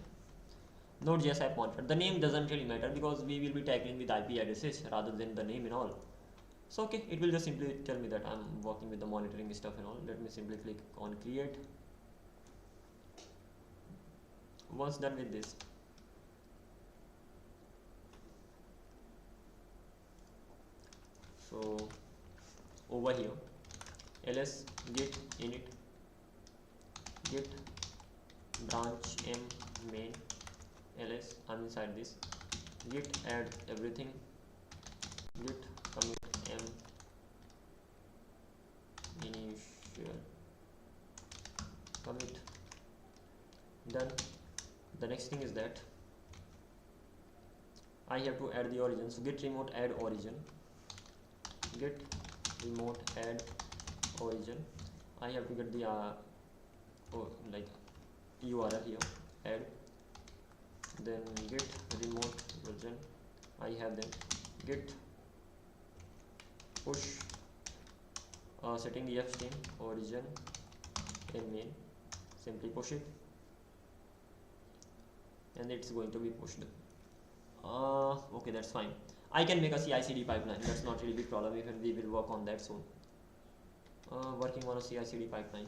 Node.js app monitor. The name doesn't really matter because we will be tackling with IP addresses rather than the name and all. So okay, it will just simply tell me that I'm working with the monitoring stuff and all. Let me simply click on create. Once done with this, so over here, ls git init git branch m main ls. I'm inside this. Git add everything. Git commit m initial commit. Done. The next thing is that I have to add the origin. So git remote add origin. Git remote add origin. I have to get the like URL here. Add. Then git remote version. I have then git push setting the f stream origin in main. Simply push it and it's going to be pushed. Okay, that's fine. I can make a CI/CD pipeline. That's not really big problem. Even we will work on that soon. Working on a CI/CD pipeline.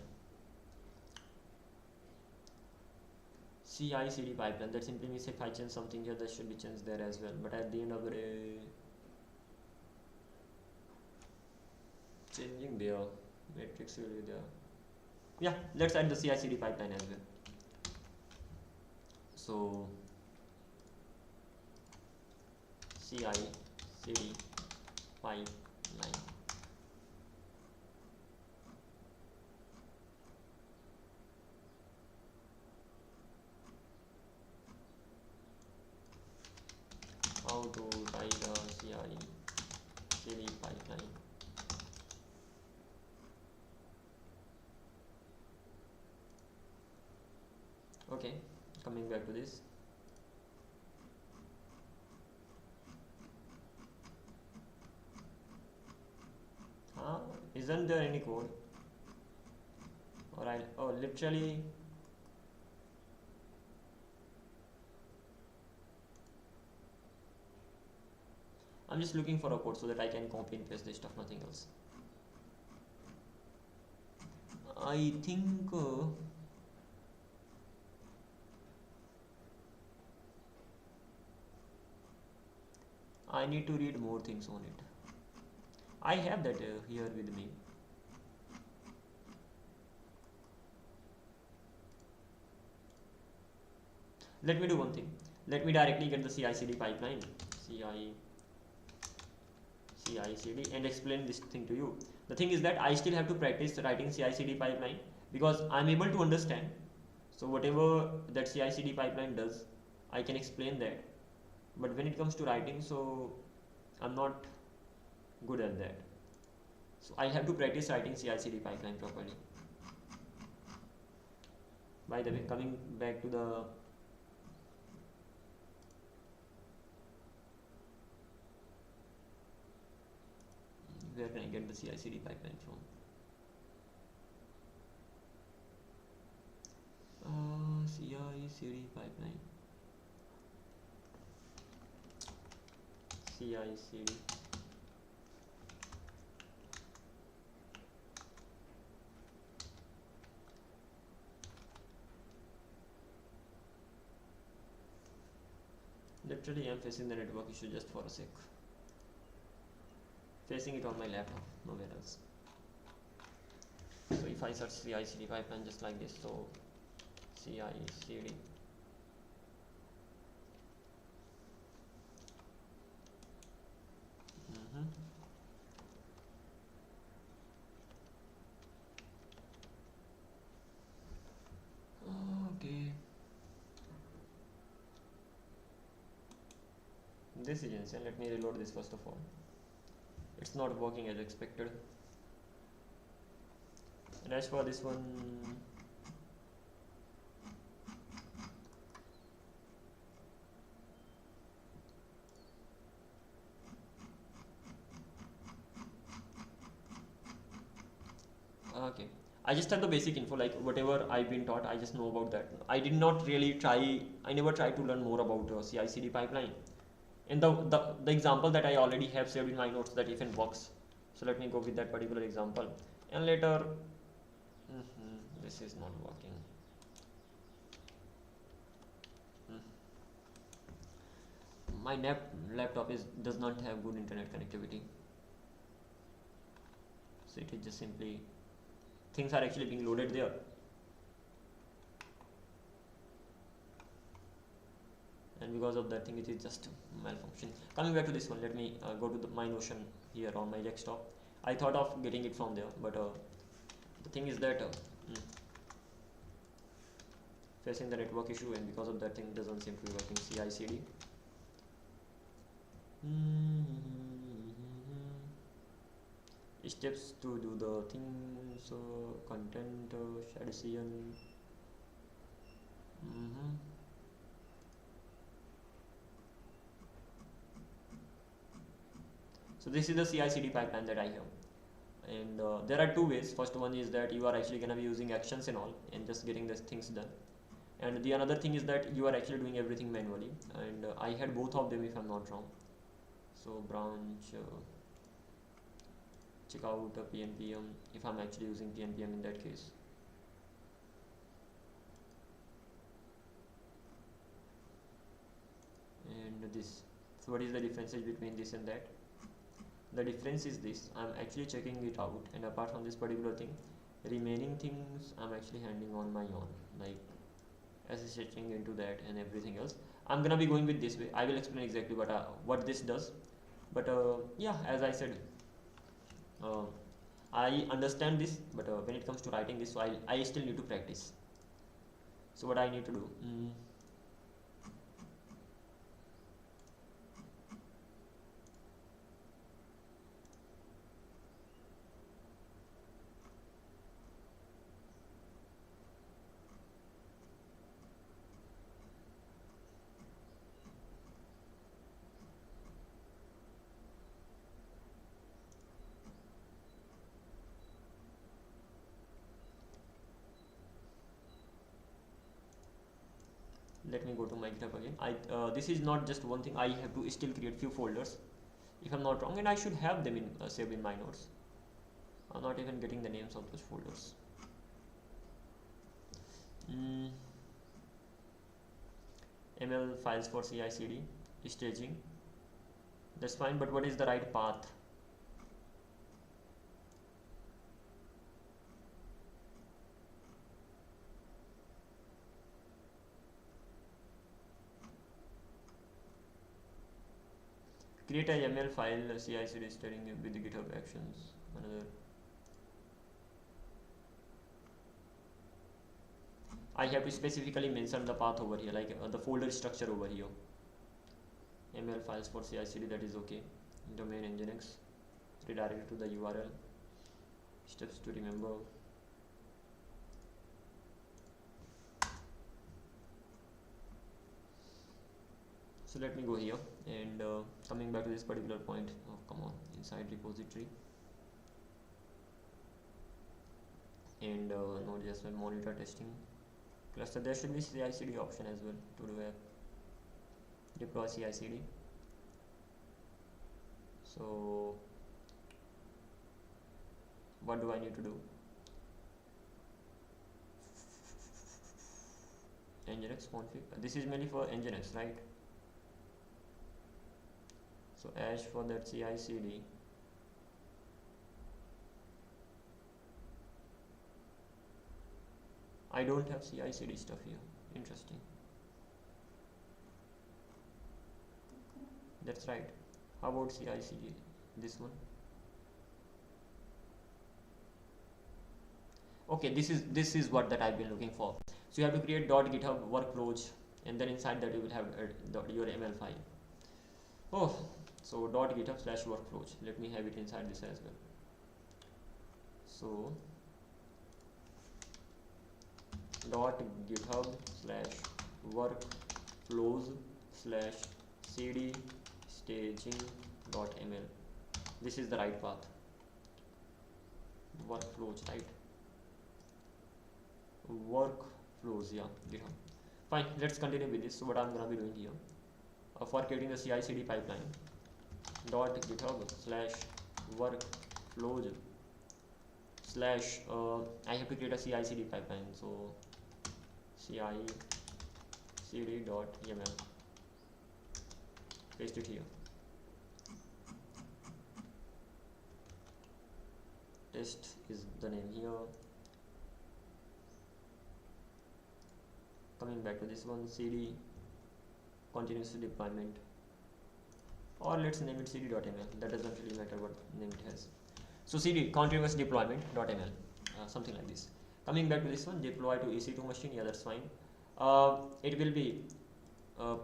CI/CD pipeline. That simply means if I change something here, that should be changed there as well. But at the end of the day, changing there, matrix will be there. Yeah, let's add the CI/CD pipeline as well. So CI/CD pipeline. How to write a CI/CD pipeline. Okay, coming back to this. Isn't there any code? Alright, oh, literally. I'm just looking for a code so that I can copy and paste this stuff, nothing else. I think I need to read more things on it. I have that here with me. Let me do one thing. Let me directly get the CI/CD pipeline. CI/CD and explain this thing to you. The thing is that I still have to practice writing CI/CD pipeline because I'm able to understand. So whatever that CI/CD pipeline does, I can explain that. But when it comes to writing, so I'm not good at that. So I have to practice writing CI/CD pipeline properly. By the way, coming back to the where can I get the CI/CD pipeline from? CI/CD pipeline. CI/CD. Literally, I'm facing the network issue just for a sec. Facing it on my laptop, nowhere else. So if I search CI/CD pipeline just like this, so CI/CD. Okay. This is insane. Let me reload this first of all. It's not working as expected. And as for this one, okay, I just have the basic info, like whatever I've been taught, I just know about that. I did not really try, I never tried to learn more about CI/CD pipeline. And the example that I already have saved in my notes, that even works. So let me go with that particular example. And later, this is not working. My laptop does not have good internet connectivity. So it is just simply things are actually being loaded there. And because of that thing, it is just malfunction. Coming back to this one, let me go to my Notion here on my desktop. I thought of getting it from there, but the thing is that facing the network issue, and because of that thing doesn't seem to be working. CI/CD. Steps to do the things, content, share decision. So this is the CI/CD pipeline that I have, and there are two ways. First one is that you are actually going to be using actions and all and just getting these things done, and the another thing is that you are actually doing everything manually, and I had both of them if I'm not wrong. So branch, check out PNPM if I'm actually using PNPM in that case. And this, so what is the differences between this and that? The difference is this: I'm actually checking it out, and apart from this particular thing, remaining things I'm actually handling on my own, like associating into that and everything else. I'm gonna be going with this way. I will explain exactly what this does, but yeah, as I said, I understand this, but when it comes to writing this, so I still need to practice. So what I need to do? Let me go to my GitHub again. This is not just one thing. I have to still create few folders, if I'm not wrong, and I should have them in saved in my notes. I'm not even getting the names of those folders. ML files for CI/CD staging. That's fine, but what is the right path? Create a YAML file CI/CD staging with the GitHub actions. Another. I have to specifically mention the path over here, like the folder structure over here. ML files for CI/CD, that is okay. Domain nginx, redirected to the URL. Steps to remember. So let me go here, and coming back to this particular point. Oh, come on, inside repository. And Node.js monitor testing cluster. There should be CI/CD option as well to do a deploy CI/CD. So what do I need to do? Nginx config. This is mainly for Nginx, right? So as for that CI/CD, I don't have CI/CD stuff here. Interesting. That's right. How about CI/CD? This one. Okay, this is what that I've been looking for. So you have to create .github workflows, and then inside that you will have your ML file. Oh, so .github/workflows. Let me have it inside this as well. So .github/workflows/cd staging.ml. This is the right path. Workflows, right? Workflows, yeah, GitHub. Fine, let's continue with this. So what I'm gonna be doing here, for creating the CI/CD pipeline, .github/workflows slash I have to create a CI/CD pipeline. So CI/CD.yaml, paste it here. test is the name here. Coming back to this one, cd continuous deployment, or let's name it cd.ml. That doesn't really matter what name it has. So cd continuous deployment.ml, something like this. Coming back to this one, deploy to EC2 machine. Yeah, that's fine. It will be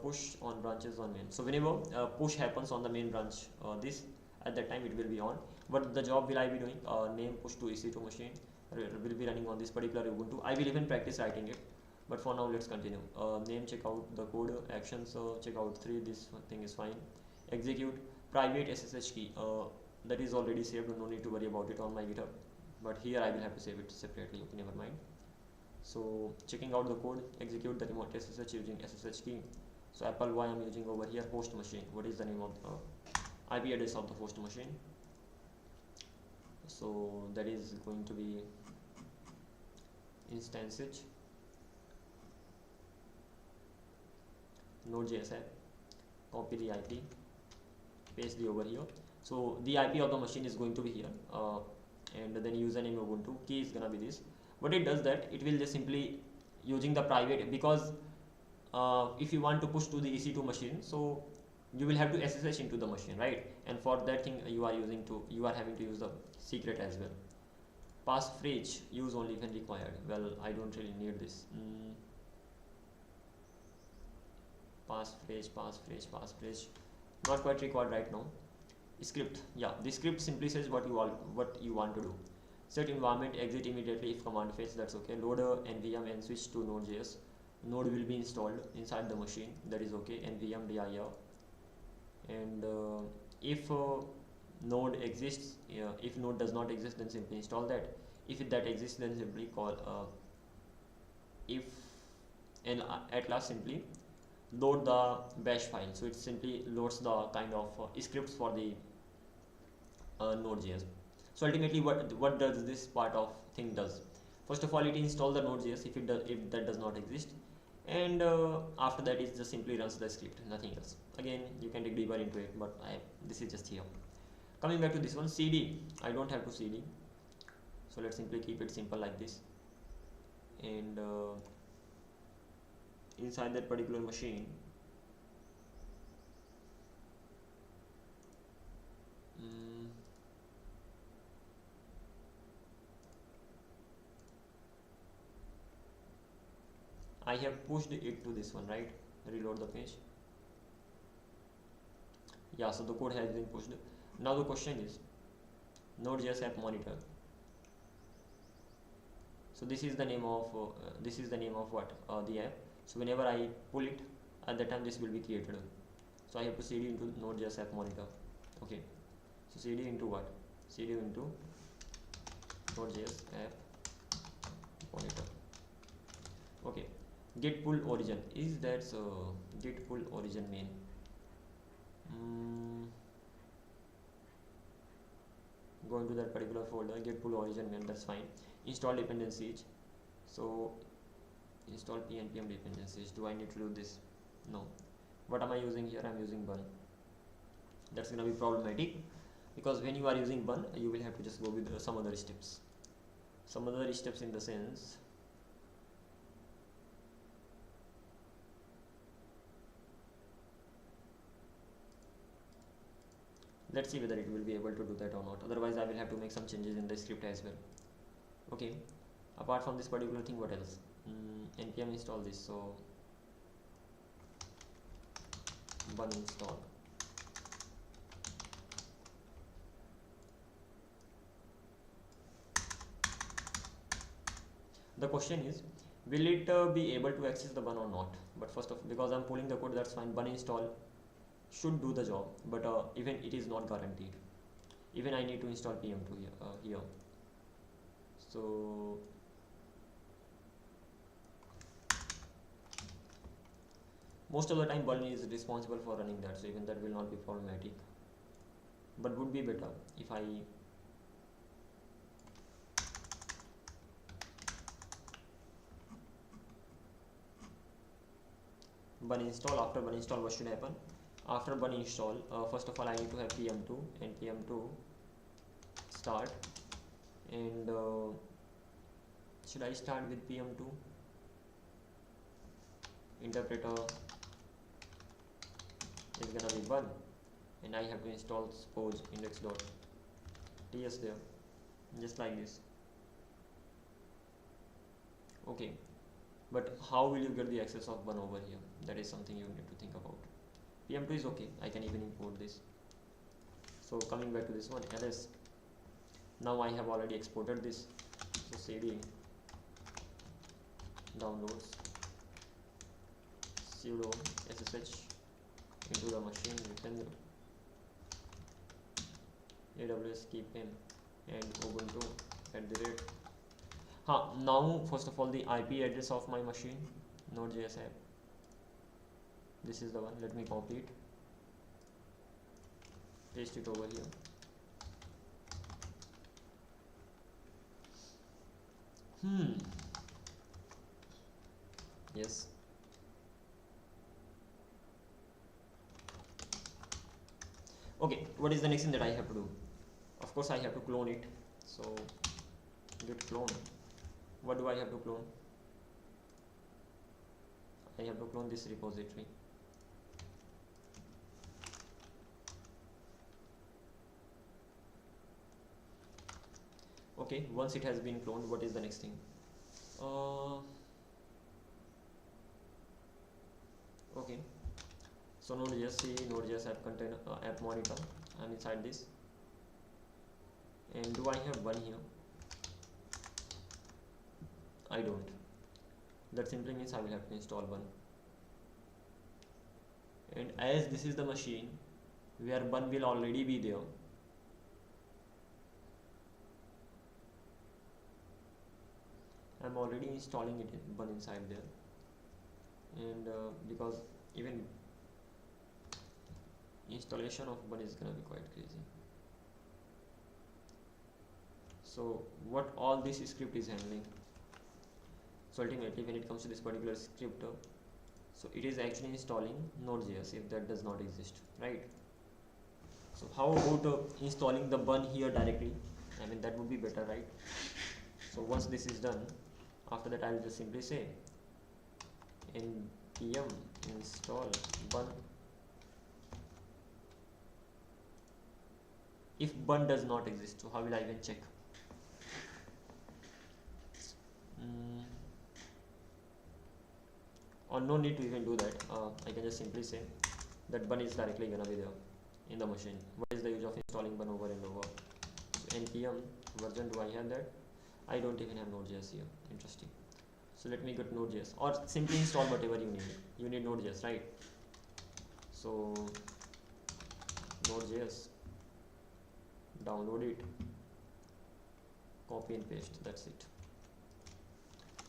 push on branches on main. So whenever push happens on the main branch, this at that time it will be on. What the job will I be doing? Name push to EC2 machine will be running on this particular Ubuntu. I will even practice writing it, but for now let's continue. Name, check out the code. Actions, check out 3. This thing is fine. Execute private SSH key. That is already saved. No need to worry about it on my GitHub. But here I will have to save it separately. Okay, never mind. So checking out the code, execute the remote SSH using SSH key. So Apple Y I'm using over here. Host machine. What is the name of the IP address of the host machine? So that is going to be instances Node.js app. Copy the IP, paste the over here. So the IP of the machine is going to be here, and then username Ubuntu, key is gonna be this. What it does, that it will just simply using the private, because if you want to push to the EC2 machine, so you will have to SSH into the machine, right? And for that thing you are having to use the secret as well. Passphrase use only when required. Well, I don't really need this. Passphrase not quite required right now. Script, yeah, the script simply says what you want to do. Set environment, exit immediately if command fails. That's okay. Load a nvm and switch to Node.js. Node will be installed inside the machine. That is okay. Nvm dir, and if node exists, if node does not exist, then simply install that. If that exists, then simply call if, and at last simply load the bash file. So it simply loads the kind of scripts for the Node.js. So ultimately what does this part of thing does? First of all, it installs the Node.js if that does not exist, and after that it just simply runs the script, nothing else. Again, you can dig deeper into it, but this is just here. Coming back to this one, cd, I don't have to cd, so let's simply keep it simple like this. And inside that particular machine, I have pushed it to this one, right? Reload the page. Yeah, so the code has been pushed. Now the question is Node.js app monitor. So this is the name of what, the app. So whenever I pull it, at that time this will be created. So I have to cd into Node.js app monitor. Okay, so cd into what? Cd into Node.js app monitor. Okay, git pull origin, is that so? Git pull origin main. Go into that particular folder, git pull origin main, that's fine. Install dependencies. So install pnpm dependencies. Do I need to do this? No. What am I using here? I'm using bun. That's gonna be problematic, because when you are using bun, you will have to just go with some other steps. Some other steps in the sense, let's see whether it will be able to do that or not. Otherwise I will have to make some changes in the script as well. Okay, apart from this particular thing, what else? npm install this. So bun install. The question is, will it be able to access the bun or not? But first of, because I'm pulling the code, that's fine. Bun install should do the job, but even it is not guaranteed. Even I need to install pm2 here. So most of the time bun is responsible for running that, so even that will not be problematic, but would be better if I bun install. After bun install, what should happen? After bun install, first of all I need to have pm2 and pm2 start, And should I start with pm2? Interpreter is gonna be 1, and I have to install suppose index.ts there, just like this. Okay, but how will you get the access of 1 over here? That is something you need to think about. pm2 is okay, I can even import this. So coming back to this one, ls, now I have already exported this, so cd downloads sudo ssh into the machine Vipendra aws keep him and ubuntu @ now first of all the IP address of my machine node.js app, this is the one. Let me copy it, paste it over here. Yes, okay, what is the next thing that I have to do? Of course I have to clone it, so git clone. What do I have to clone? I have to clone this repository. Okay, once it has been cloned, what is the next thing? Okay, so node.js app container app monitor, I'm inside this, and do I have 1 here? I don't. That simply means I will have to install 1, and as this is the machine where 1 will already be there, I'm already installing it 1 inside there, and because even installation of 1 is gonna be quite crazy. So what all this script is handling, so ultimately when it comes to this particular script, so it is actually installing node.js if that does not exist, right? So how about installing the bun here directly? I mean, that would be better, right? So once this is done, after that I will just simply say npm install bun. If bun does not exist, so how will I even check? Or no need to even do that. I can just simply say that bun is directly gonna be there in the machine. What is the use of installing bun over and over? So npm version, do I have that? I don't even have node.js here. Interesting. So let me get node.js, or simply install whatever you need. You need node.js, right? So node.js, download it, copy and paste, that's it.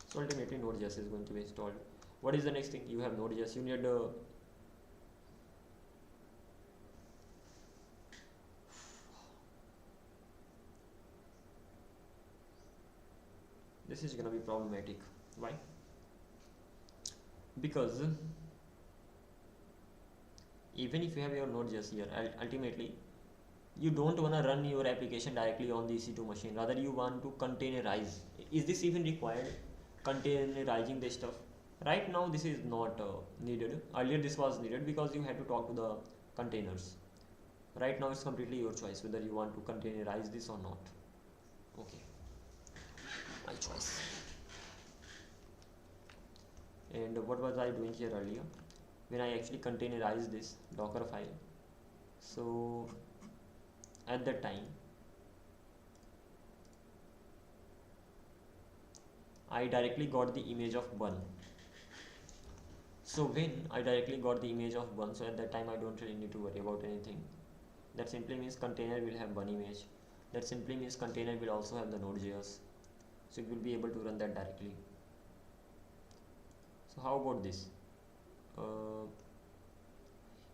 So ultimately node.js is going to be installed. What is the next thing? You have node.js, you need this is gonna be problematic. Why? Because even if you have your node.js here, ultimately you don't want to run your application directly on the EC2 machine, rather you want to containerize. Is this even required, containerizing this stuff? Right now this is not needed. Earlier this was needed because you had to talk to the containers. Right now it's completely your choice whether you want to containerize this or not. Okay, my choice. And what was I doing here earlier when I actually containerized this Docker file? So at that time I directly got the image of bun. So when I directly got the image of bun, so at that time I don't really need to worry about anything. That simply means container will have one image. That simply means container will also have the node.js. So it will be able to run that directly. So how about this?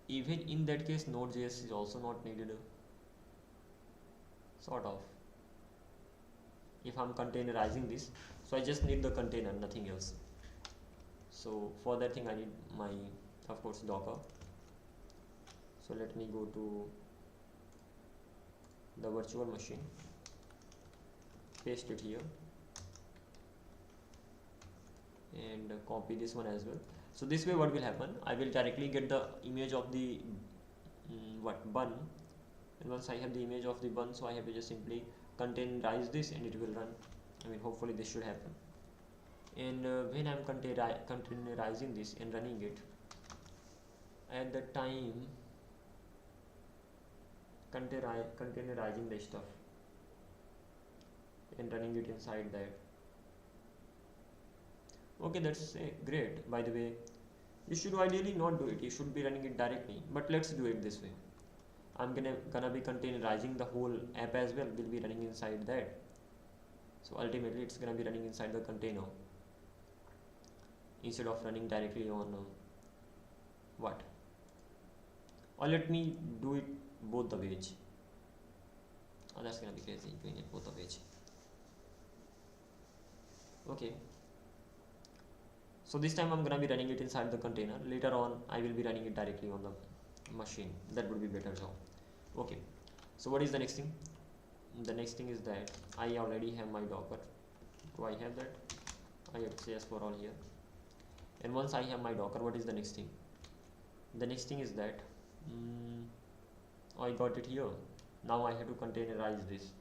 Even in that case, node.js is also not needed. Sort of. If I'm containerizing this, so I just need the container, nothing else. So for that thing I need my, of course, Docker. So let me go to the virtual machine, paste it here and copy this one as well. So this way what will happen, I will directly get the image of the bun, and once I have the image of the bun, so I have to just simply containerize this and it will run. I mean, hopefully this should happen. And when I'm containerizing this and running it, at the time containerizing the stuff and running it inside that. Okay, that's great. By the way, you should ideally not do it, you should be running it directly, but let's do it this way. I'm gonna be containerizing the whole app as well, will be running inside that. So ultimately it's gonna be running inside the container instead of running directly on what, or let me do it both the ways. Oh, that's gonna be crazy doing it both the ways. Okay, so this time I'm gonna be running it inside the container. Later on I will be running it directly on the machine. That would be better job. Okay, so what is the next thing? The next thing is that I already have my Docker. Do I have that? I have CS for all here. And once I have my Docker, what is the next thing? The next thing is that I got it here. Now I have to containerize this.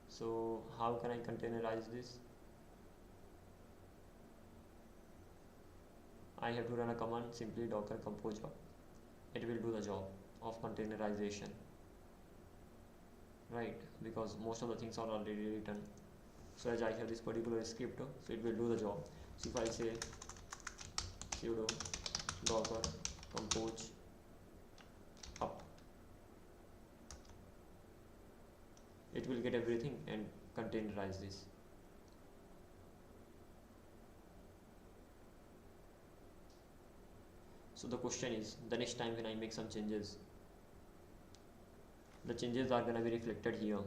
So how can I containerize this? I have to run a command, simply docker compose job. It will do the job of containerization, right? Because most of the things are already written. So as I have this particular script, so it will do the job. So if I say sudo docker compose up, it will get everything and containerize this. So the question is, the next time when I make some changes, the changes are going to be reflected here.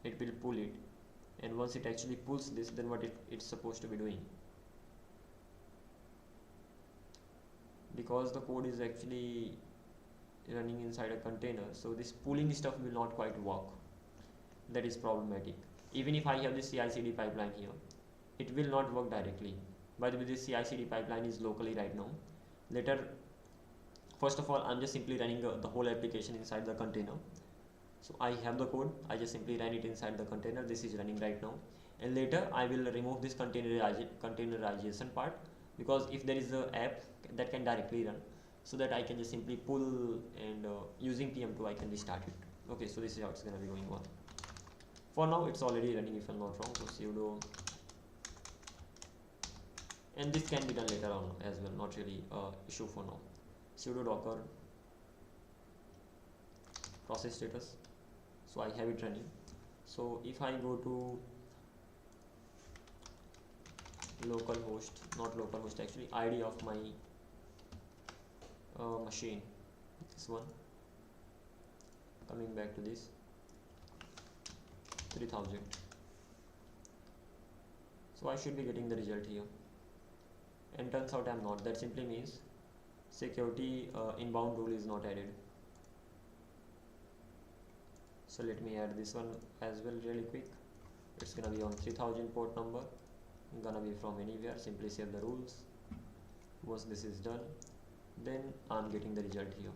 It will pull it, and once it actually pulls this, then what it's supposed to be doing, because the code is actually running inside a container, so this pulling stuff will not quite work. That is problematic. Even if I have this CI/CD pipeline here, it will not work directly. By the way, this CI/CD pipeline is locally right now. Later, first of all, I'm just simply running the whole application inside the container. So I have the code, I just simply ran it inside the container. This is running right now, and later I will remove this containerization part, because if there is an app that can directly run, so that I can just simply pull and using PM2 I can restart it. Okay, so this is how it's going to be going on. For now it's already running if I'm not wrong. So sudo, and this can be done later on as well, not really issue for now. Sudo docker process status, so I have it running. So if I go to localhost, not localhost actually, ID of my machine, this one, coming back to this 3000, so I should be getting the result here, and turns out I'm not. That simply means security inbound rule is not added. So let me add this one as well really quick. It's gonna be on 3000 port number, gonna be from anywhere. Simply save the rules. Once this is done, then I'm getting the result here.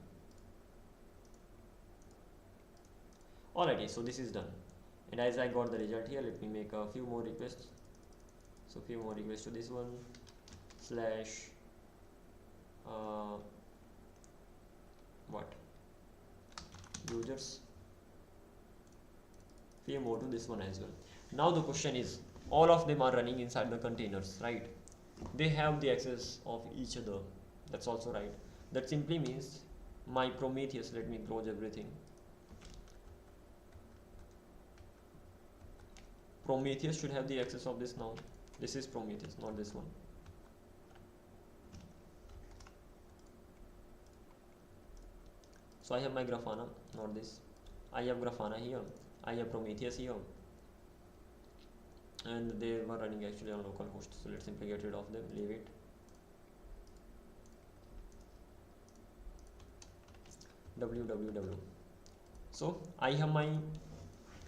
Alrighty, so this is done, and as I got the result here, let me make a few more requests. So few more requests to this one slash users, few more to this one as well. Now the question is, all of them are running inside the containers, right? They have the access of each other. That's also right. That simply means my Prometheus, let me close everything. Prometheus should have the access of this now. This is Prometheus, not this one. So I have my Grafana, not this. I have Grafana here. I have Prometheus here. And they were running actually on localhost. So let's simply get rid of them, leave it. www. So I have my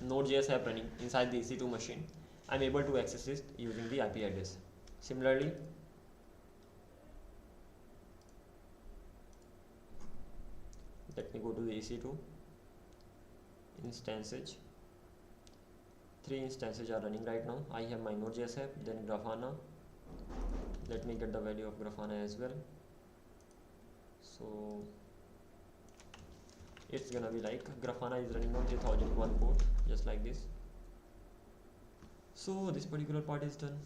Node.js app running inside the EC2 machine. I'm able to access it using the IP address. Similarly, let me go to the EC2 instances. 3 instances are running right now. I have my Node.js app, then Grafana. Let me get the value of Grafana as well. So it's gonna be like Grafana is running on 3001 port, just like this. So this particular part is done,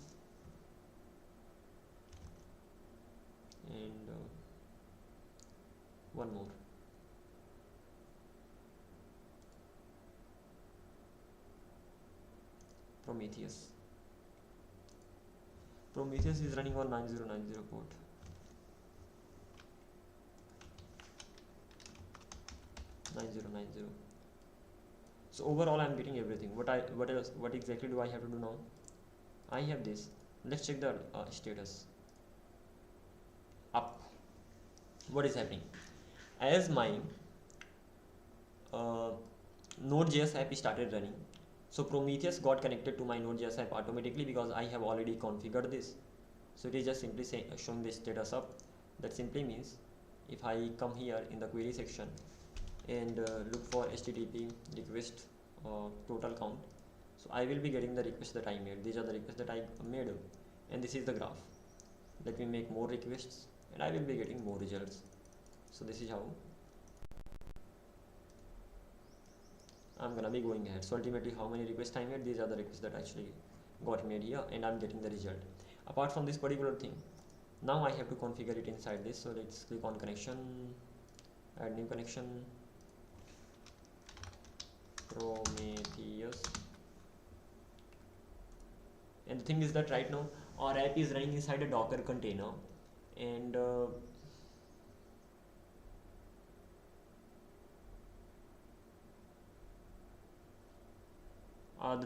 and one more. Prometheus is running on 9090 port. So overall I'm getting everything. What exactly do I have to do now? I have this. Let's check the status. Up. What is happening? As my Node.js app started running, so Prometheus got connected to my Node.js app automatically because I have already configured this. So it is just simply showing the status up. That simply means if I come here in the query section and look for HTTP request total count, so I will be getting the requests that I made. These are the requests that I made, and this is the graph. Let me make more requests and I will be getting more results. So this is how I'm gonna be going ahead. So ultimately how many requests I made, these are the requests that actually got made here, and I'm getting the result. Apart from this particular thing, now I have to configure it inside this. So let's click on connection, add new connection, Prometheus. And the thing is that right now our app is running inside a Docker container, and the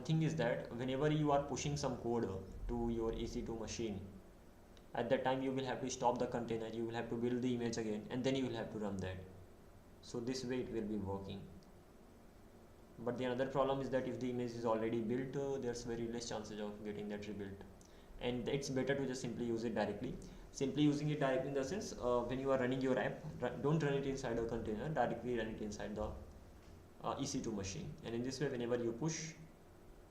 thing is that whenever you are pushing some code to your EC2 machine, at that time you will have to stop the container, you will have to build the image again, and then you will have to run that. So this way it will be working. But the another problem is that if the image is already built, there's very less chances of getting that rebuilt, and it's better to just simply use it directly. Simply using it directly in the sense, when you are running your app, don't run it inside a container, directly run it inside the EC2 machine. And in this way, whenever you push,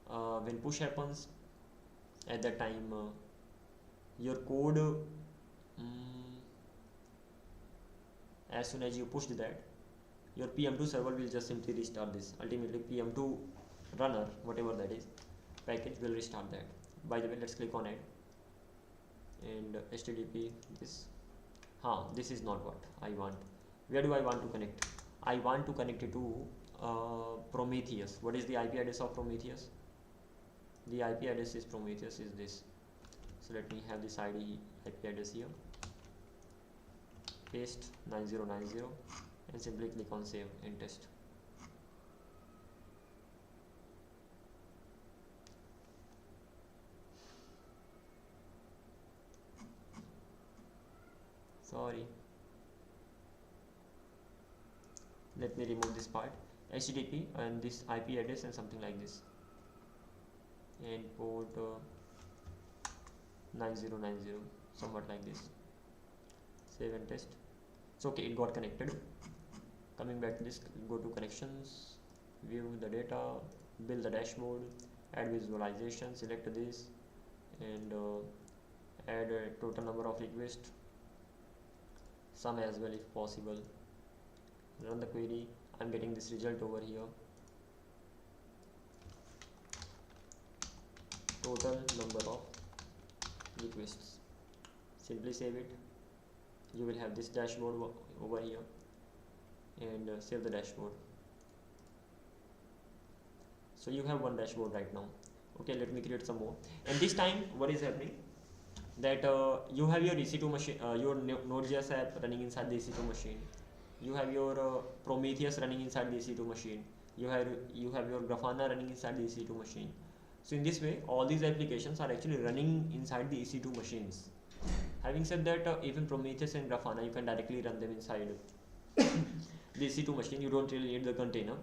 when push happens, at that time your code, as soon as you pushed that, your PM2 server will just simply restart this. Ultimately PM2 runner, whatever that is, package will restart that. By the way, let's click on it, and HTTP this is not what I want. Where do I want to connect? I want to connect it to Prometheus. What is the IP address of Prometheus? The IP address is Prometheus is this. So let me have this IP address here, paste 9090, and simply click on save and test. Sorry, let me remove this part. HTTP and this IP address and something like this, and port 9090, somewhat like this. Save and test. So okay, it got connected. Coming back to this, go to connections, view the data, build the dashboard, add visualization, select this, and add a total number of requests, some as well if possible. Run the query. I'm getting this result over here. Total number of requests. Simply save it. You will have this dashboard over here, and save the dashboard. So you have one dashboard right now. Okay, let me create some more. And this time what is happening, that you have your EC2 machine, your Node.js app running inside the EC2 machine. You have your Prometheus running inside the EC2 machine. You have your Grafana running inside the EC2 machine. So in this way, all these applications are actually running inside the EC2 machines. Having said that, even Prometheus and Grafana, you can directly run them inside the EC2 machine. You don't really need the container.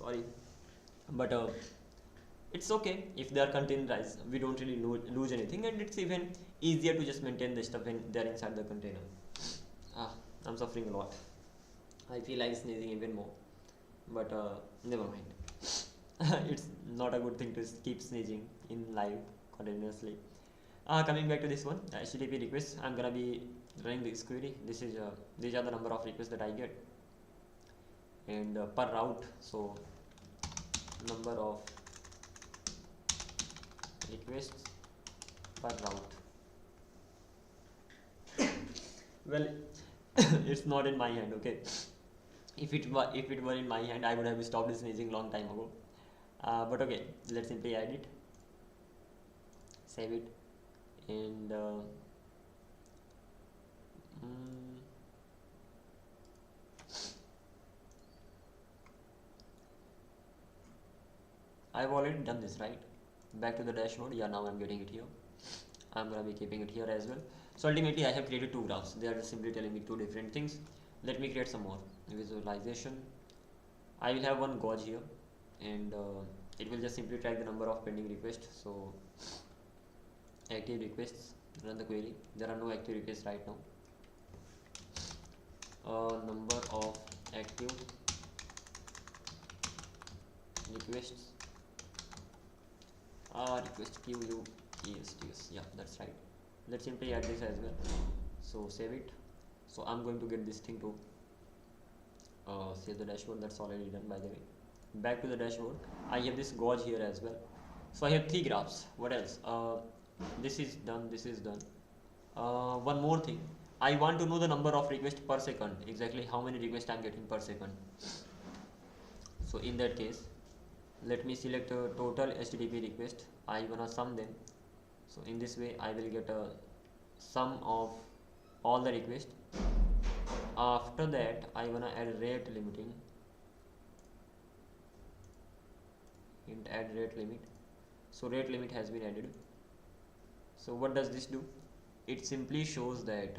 sorry, but it's okay if they are containerized. We don't really lose anything, and it's even easier to just maintain the stuff when they're inside the container. Ah, I'm suffering a lot. I feel like sneezing even more, but never mind. It's not a good thing to keep sneezing in live continuously. Coming back to this one, HTTP requests. I'm gonna be running this query. These are the number of requests that I get, and per route. So number of requests per route. Well, it's not in my hand. Okay, if it were in my hand, I would have stopped sneezing long time ago. But okay, let's simply add it, save it, and mm, I've already done this, right? Back to the dashboard. Yeah, now I'm getting it here. I'm gonna be keeping it here as well. So ultimately, I have created two graphs. They are just simply telling me two different things. Let me create some more visualization. I will have one gauge here, and it will just simply track the number of pending requests. So active requests, run the query. There are no active requests right now. Number of active requests. Request queue. Yes, yeah, that's right. Let's simply add this as well. So save it. So I'm going to get this thing to save the dashboard. That's already done, by the way. Back to the dashboard. I have this gauge here as well. So I have three graphs. What else? This is done. This is done. One more thing. I want to know the number of requests per second. Exactly how many requests I'm getting per second. So in that case, let me select a total HTTP request. I wanna sum them. So in this way, I will get a sum of all the requests. After that, I wanna add rate limiting. Int add rate limit. So rate limit has been added. So what does this do? It simply shows that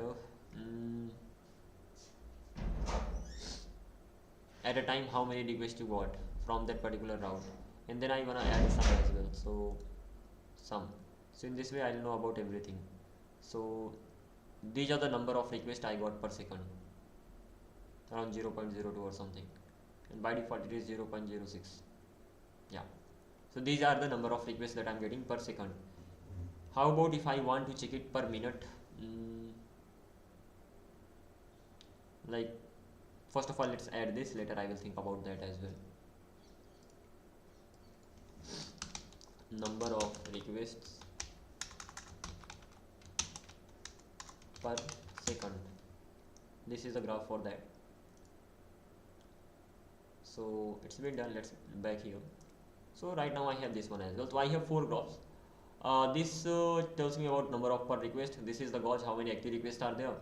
at a time how many requests you got from that particular route, and then I wanna add sum as well. So sum. So in this way, I'll know about everything. So these are the number of requests I got per second, around 0.02 or something, and by default it is 0.06. Yeah. So these are the number of requests that I'm getting per second. How about if I want to check it per minute? Like, first of all, let's add this. Later I will think about that as well. Number of requests per second. This is the graph for that. So it's been done. Let's back here. So right now I have this one as well. So I have four graphs. This tells me about number of per request. This is the gauge, how many active requests are there.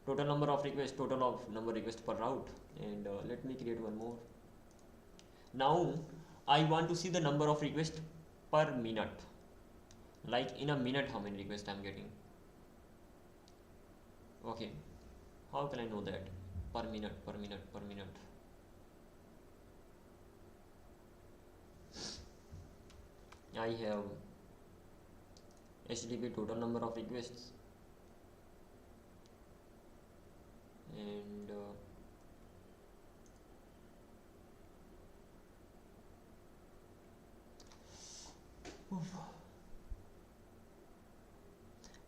Total number of requests, total of number of requests per route. And let me create one more. Now I want to see the number of requests per minute. Like in a minute, how many requests I'm getting. Okay, how can I know that? Per minute, per minute, per minute. I have HTTP total number of requests, and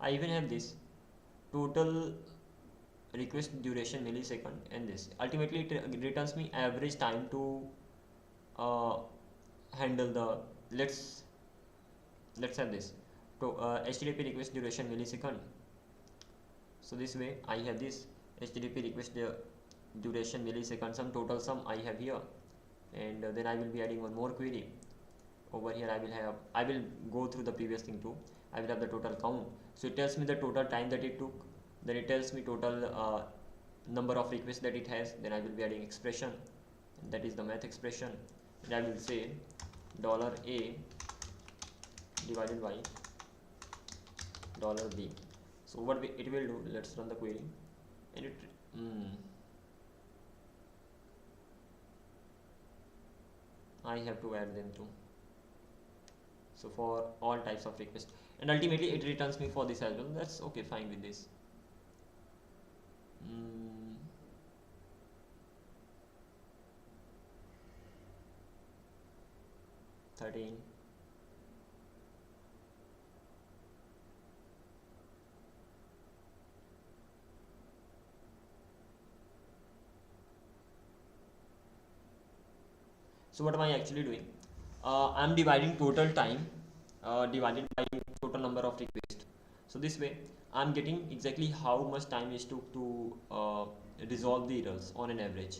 I even have this total request duration millisecond, and this ultimately it returns me average time to handle the let's have this to HTTP request duration millisecond. So this way I have this HTTP request duration millisecond, some total sum I have here, and then I will be adding one more query over here. I will go through the previous thing too. I will have the total count. So it tells me the total time that it took, then it tells me total number of requests that it has. Then I will be adding expression, that is the math expression, and I will say $A divided by $B. So what it will do, let's run the query, and it I have to add them too. So for all types of requests, and ultimately it returns me for this as well. That's okay, fine with this. mm, 13. So what am I actually doing? I'm dividing total time divided by total number of requests. So this way I'm getting exactly how much time it took to resolve the errors on an average.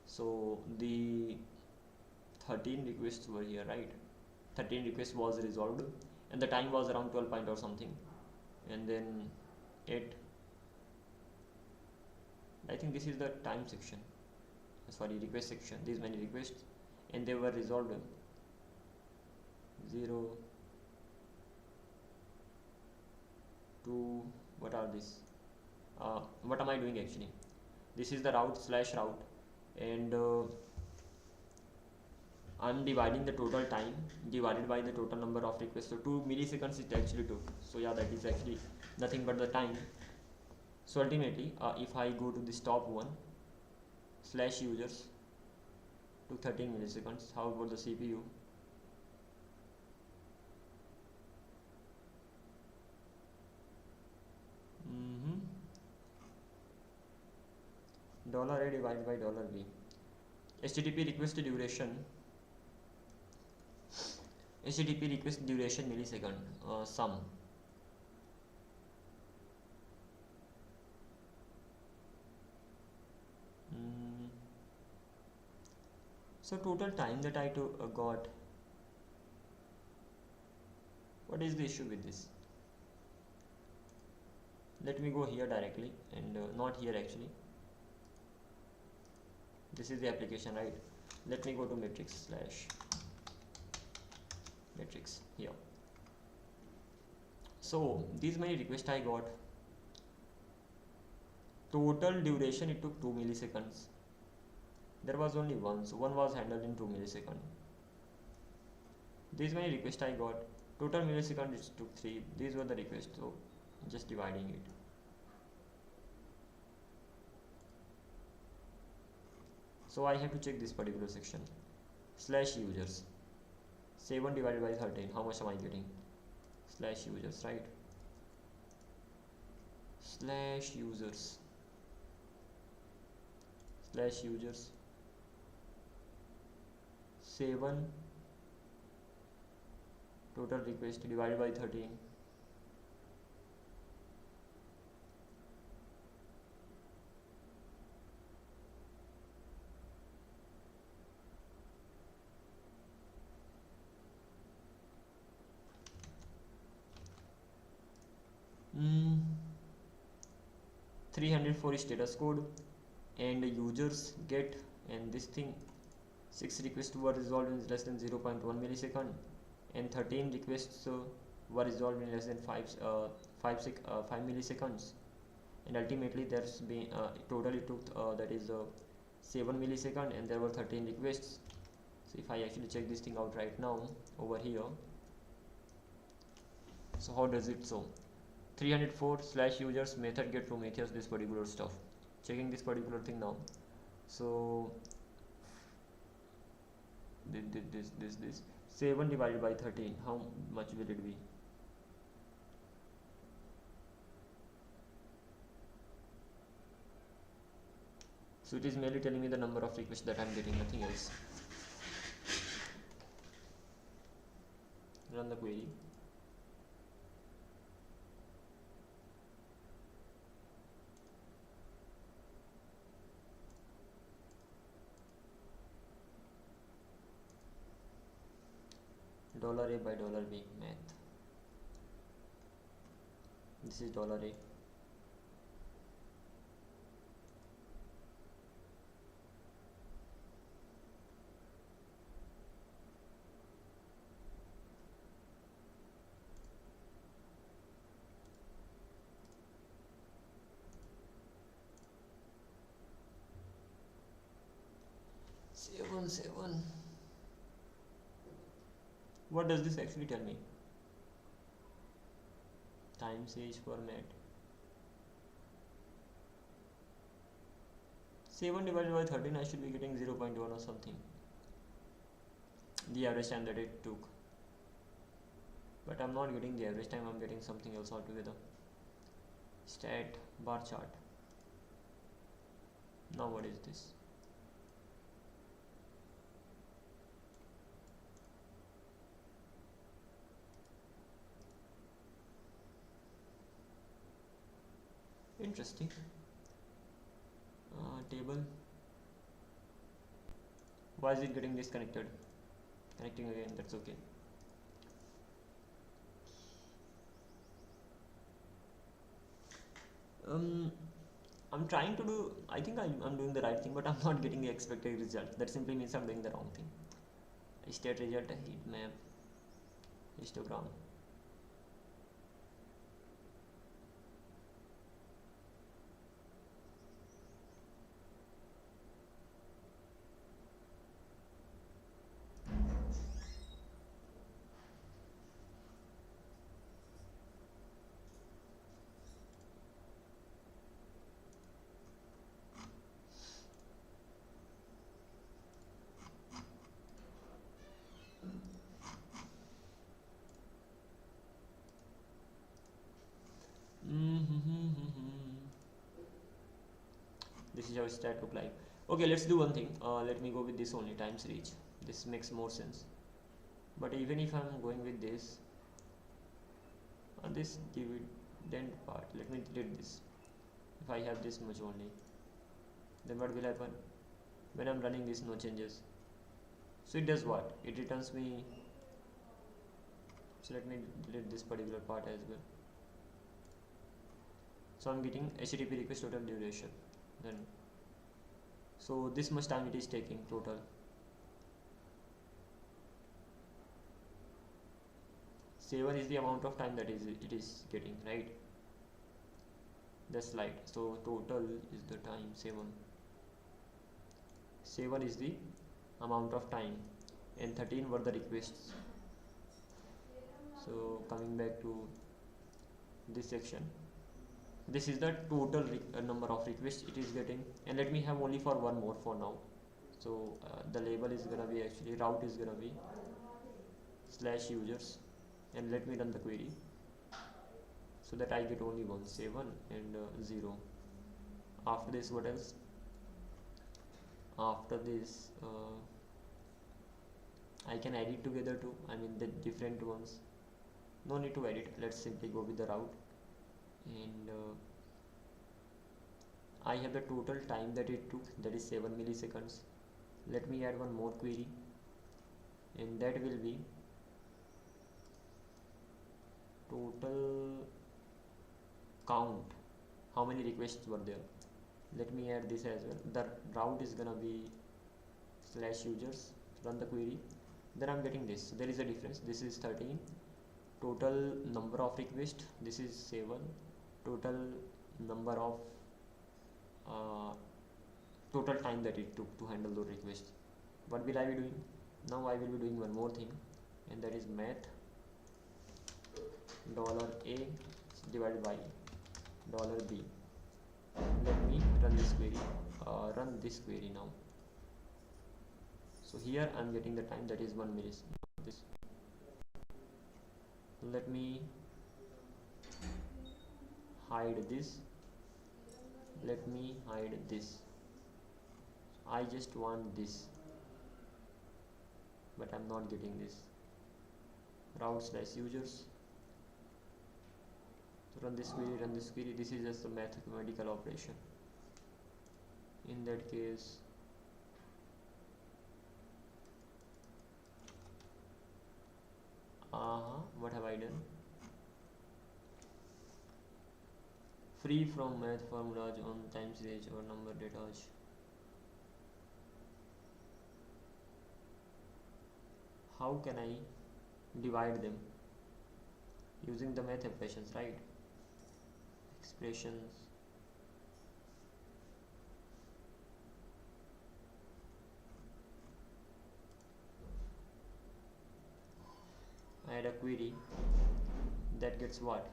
So the 13 requests were here, right? 13 requests was resolved and the time was around 12 point or something, and then 8. I think this is the time section, sorry, request section. These many requests and they were resolved. 0 2, what are these? What am I doing actually? This is the route/route, and I'm dividing the total time divided by the total number of requests. So 2 milliseconds it actually took. So yeah, that is actually nothing but the time. So ultimately if I go to this top one /users to 13 milliseconds, how about the CPU? $A divided by $B. HTTP request duration. HTTP request duration millisecond. Sum. So total time that I got. What is the issue with this? Let me go here directly, and not here actually. This is the application, right? Let me go to matrix here. So these many requests I got. Total duration it took 2 milliseconds. There was only one, so one was handled in 2 milliseconds. These many requests I got. Total milliseconds it took 3. These were the requests, so just dividing it. So I have to check this particular section. /users. 7 divided by 13. How much am I getting? /users, right? /users. /users. 7 total request divided by 13. Mm. 304 status code, and users get, and this thing 6 requests were resolved in less than 0.1 millisecond, and 13 requests were resolved in less than 5 milliseconds, and ultimately there's been totally took that is 7 millisecond, and there were 13 requests. So if I actually check this thing out right now over here, so how does it? So 304 /users method get Prometheus this particular stuff. Checking this particular thing now. So this 7 divided by 13, how much will it be? So it is merely telling me the number of requests that I'm getting, nothing else. Run the query. $A by $B math. This is $A. Seven. What does this actually tell me? Time series format. 7 divided by 13, I should be getting 0.1 or something. The average time that it took. But I'm not getting the average time, I'm getting something else altogether. Stat bar chart. Now what is this? Interesting. Table. Why is it getting disconnected? Connecting again, that's okay. I'm trying to do, I think I'm doing the right thing, but I'm not getting the expected result. That simply means I'm doing the wrong thing. State result, heat map, histogram. This is how stat look like. Okay, let's do one thing. Let me go with this only, times reach. This makes more sense. But even if I'm going with this, this dividend part, let me delete this. If I have this much only, then what will happen? When I'm running this, no changes. So it does what? It returns me. So let me delete this particular part as well. So I'm getting HTTP request total duration. Then so this much time it is taking total. Seven is the amount of time that it is getting, right? The slide. So total is the time 7. 7 is the amount of time, and 13 were the requests. So coming back to this section, this is the total number of requests it is getting, and let me have only for one more for now. So the label is gonna be, actually route is gonna be /users, and let me run the query so that I get only 1, 7 and 0. After this, what else? After this, I can edit together too, I mean the different ones. No need to edit, let's simply go with the route, and I have the total time that it took, that is 7 milliseconds. Let me add one more query, and that will be total count, how many requests were there. Let me add this as well. The route is gonna be /users, run the query, then I'm getting this. So there is a difference. This is 13, total number of requests, this is 7, total number of total time that it took to handle those requests. What will I be doing? Now I will be doing one more thing, and that is math $a divided by $b. Let me run this query, now. So here I'm getting the time that is 1 millisecond. This. Let me hide this. Let me hide this. I just want this, but I'm not getting this. Route /users. Run this query. This is just a mathematical operation. In that case, what have I done? Free from math formulas on time series or number data. How can I divide them? Using the math expressions, right? Expressions. I add a query that gets what?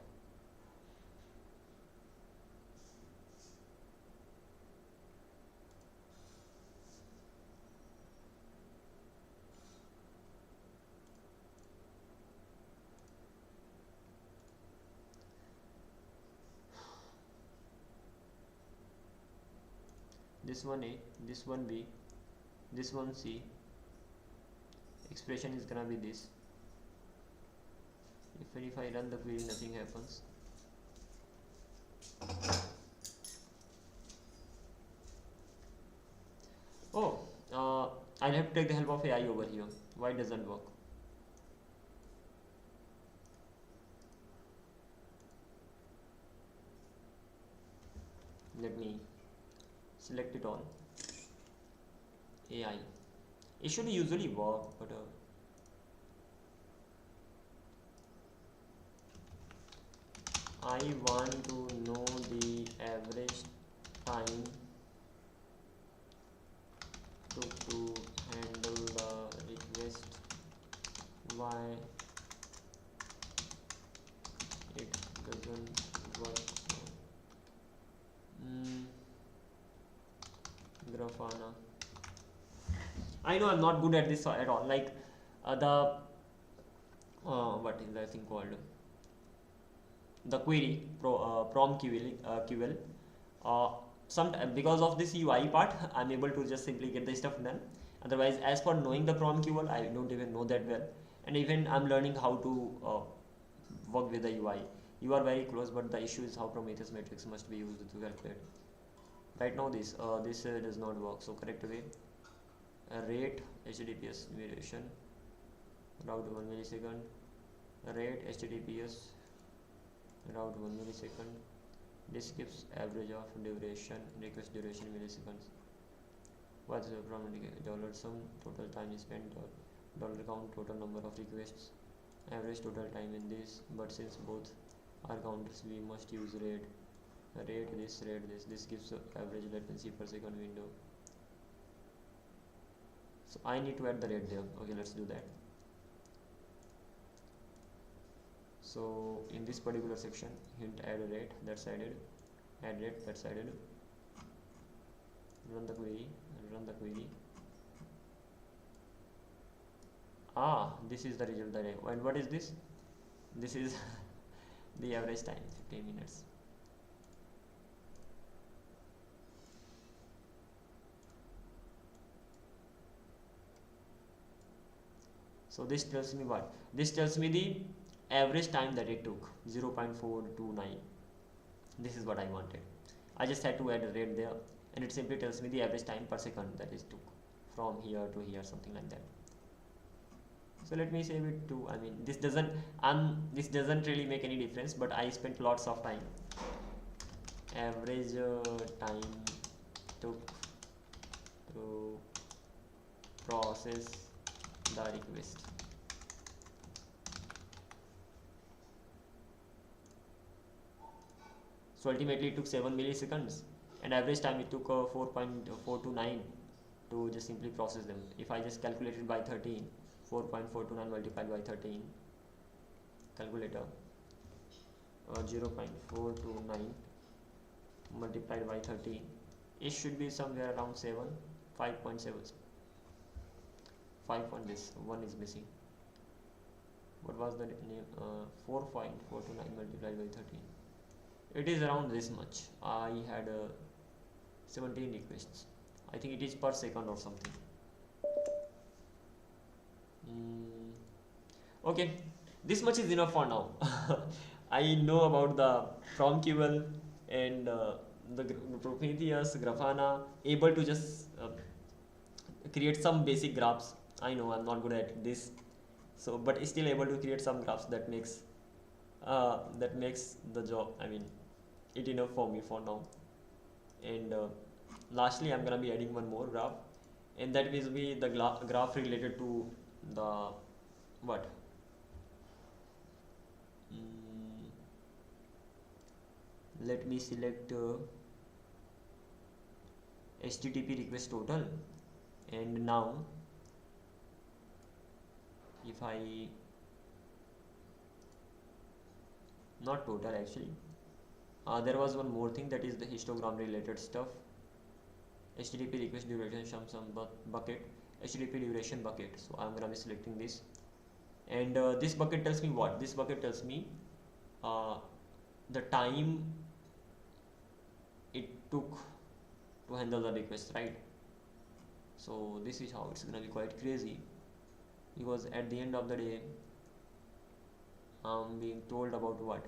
This one A, this one B, this one C. Expression is gonna be this. If I run the query, nothing happens. Oh, I'll have to take the help of AI over here. Why it doesn't work? Let me select it all. AI. It should usually work, but I want to know the average time to handle the request. Why it doesn't work? Grafana. I know I'm not good at this at all. Like what is that thing called? The query prom QL. Because of this UI part, I'm able to just simply get the stuff done. Otherwise, as for knowing the prom QL, I don't even know that well. And even I'm learning how to work with the UI. You are very close, but the issue is how Prometheus matrix must be used to calculate. Right now, this does not work. So correct way. Rate HTTPS duration route 1 millisecond. Rate HTTPS route 1 millisecond. This gives average of duration, request duration milliseconds. What's the from $sum, total time spent, dollar count, total number of requests, average total time in this. But since both are counters, we must use rate. Rate this. This gives average latency per second window. So I need to add the rate there. Okay, let's do that. So in this particular section, hint add a rate, that's added. Add rate, that's added. Run the query. This is the result that and what is this? This is the average time, 15 minutes. So this tells me what? This tells me the average time that it took, 0.429. This is what I wanted. I just had to add a rate there, and it simply tells me the average time per second that it took from here to here, something like that. So let me save it to, I mean, this doesn't really make any difference, but I spent lots of time. Average time took to process the request. So ultimately it took 7 milliseconds, and average time it took 4.429 to just simply process them. If I just calculate it by 13, 4.429 multiplied by 13, calculator, 0.429 multiplied by 13, it should be somewhere around 5.7. 5 on this, 1 is missing. What was the name? 4.429 multiplied by 13. It is around this much. I had 17 requests. I think it is per second or something. Okay, this much is enough for now. I know about the from QL and the Prometheus, Grafana, able to just create some basic graphs. I know I'm not good at this, so but still able to create some graphs that makes the job, I mean, it enough for me for now. And lastly, I'm gonna be adding one more graph, and that will be the graph related to the what? Let me select HTTP request total, and now if I not total actually. There was one more thing, that is the histogram related stuff. HTTP request duration some bucket, HTTP duration bucket. So I'm gonna be selecting this, and this bucket tells me what? This bucket tells me uh, the time it took to handle the request, right? So this is how it's gonna be quite crazy, because at the end of the day I'm being told about what?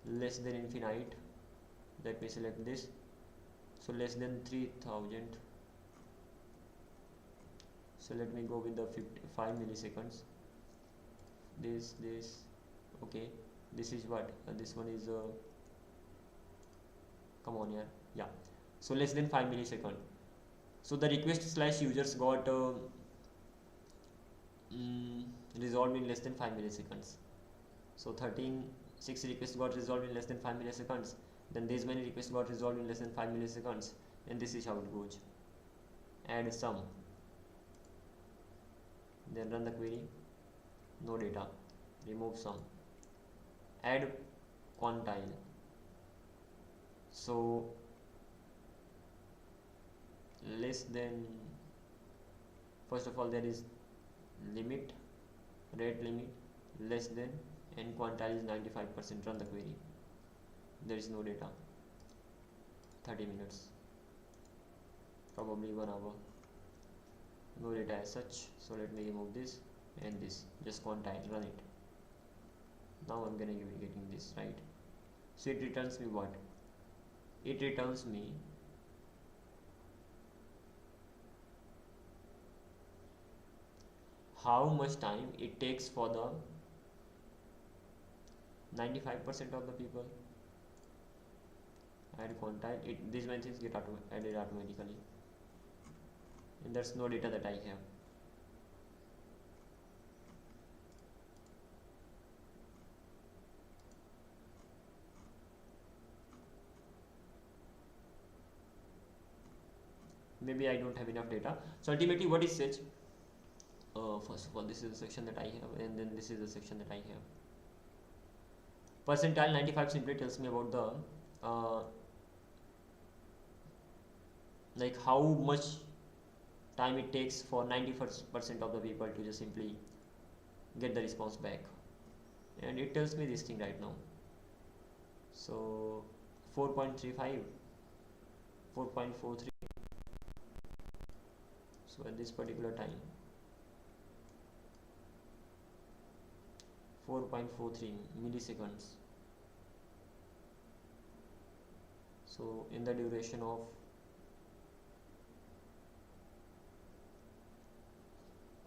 Less than infinite. Let me select this. So less than 3000. So let me go with the 55 milliseconds. This okay. This is what? This one is come on here. Yeah. So less than 5 millisecond. So the request slash users got resolved in less than 5 milliseconds. So 6 requests got resolved in less than 5 milliseconds. Then these many requests got resolved in less than 5 milliseconds. And this is how it goes. Add sum. Then run the query. No data. Remove sum. Add quantile. So less than, first of all there is limit, rate limit, less than, and quantile is 95%. Run the query. There is no data. 30 minutes, probably 1 hour, no data as such. So let me remove this and this, just quantile, run it. Now I'm gonna be getting this, right? So it returns me what? It returns me how much time it takes for the 95% of the people. Add quantile. These many things get added automatically, and there's no data that I have. Maybe I don't have enough data. So ultimately what is such? First of all, this is the section that I have, and then this is the section that I have. Percentile 95 simply tells me about the like how much time it takes for 91% of the people to just simply get the response back, and it tells me this thing right now. So 4.35, 4.43. So at this particular time 4.43 milliseconds. So in the duration of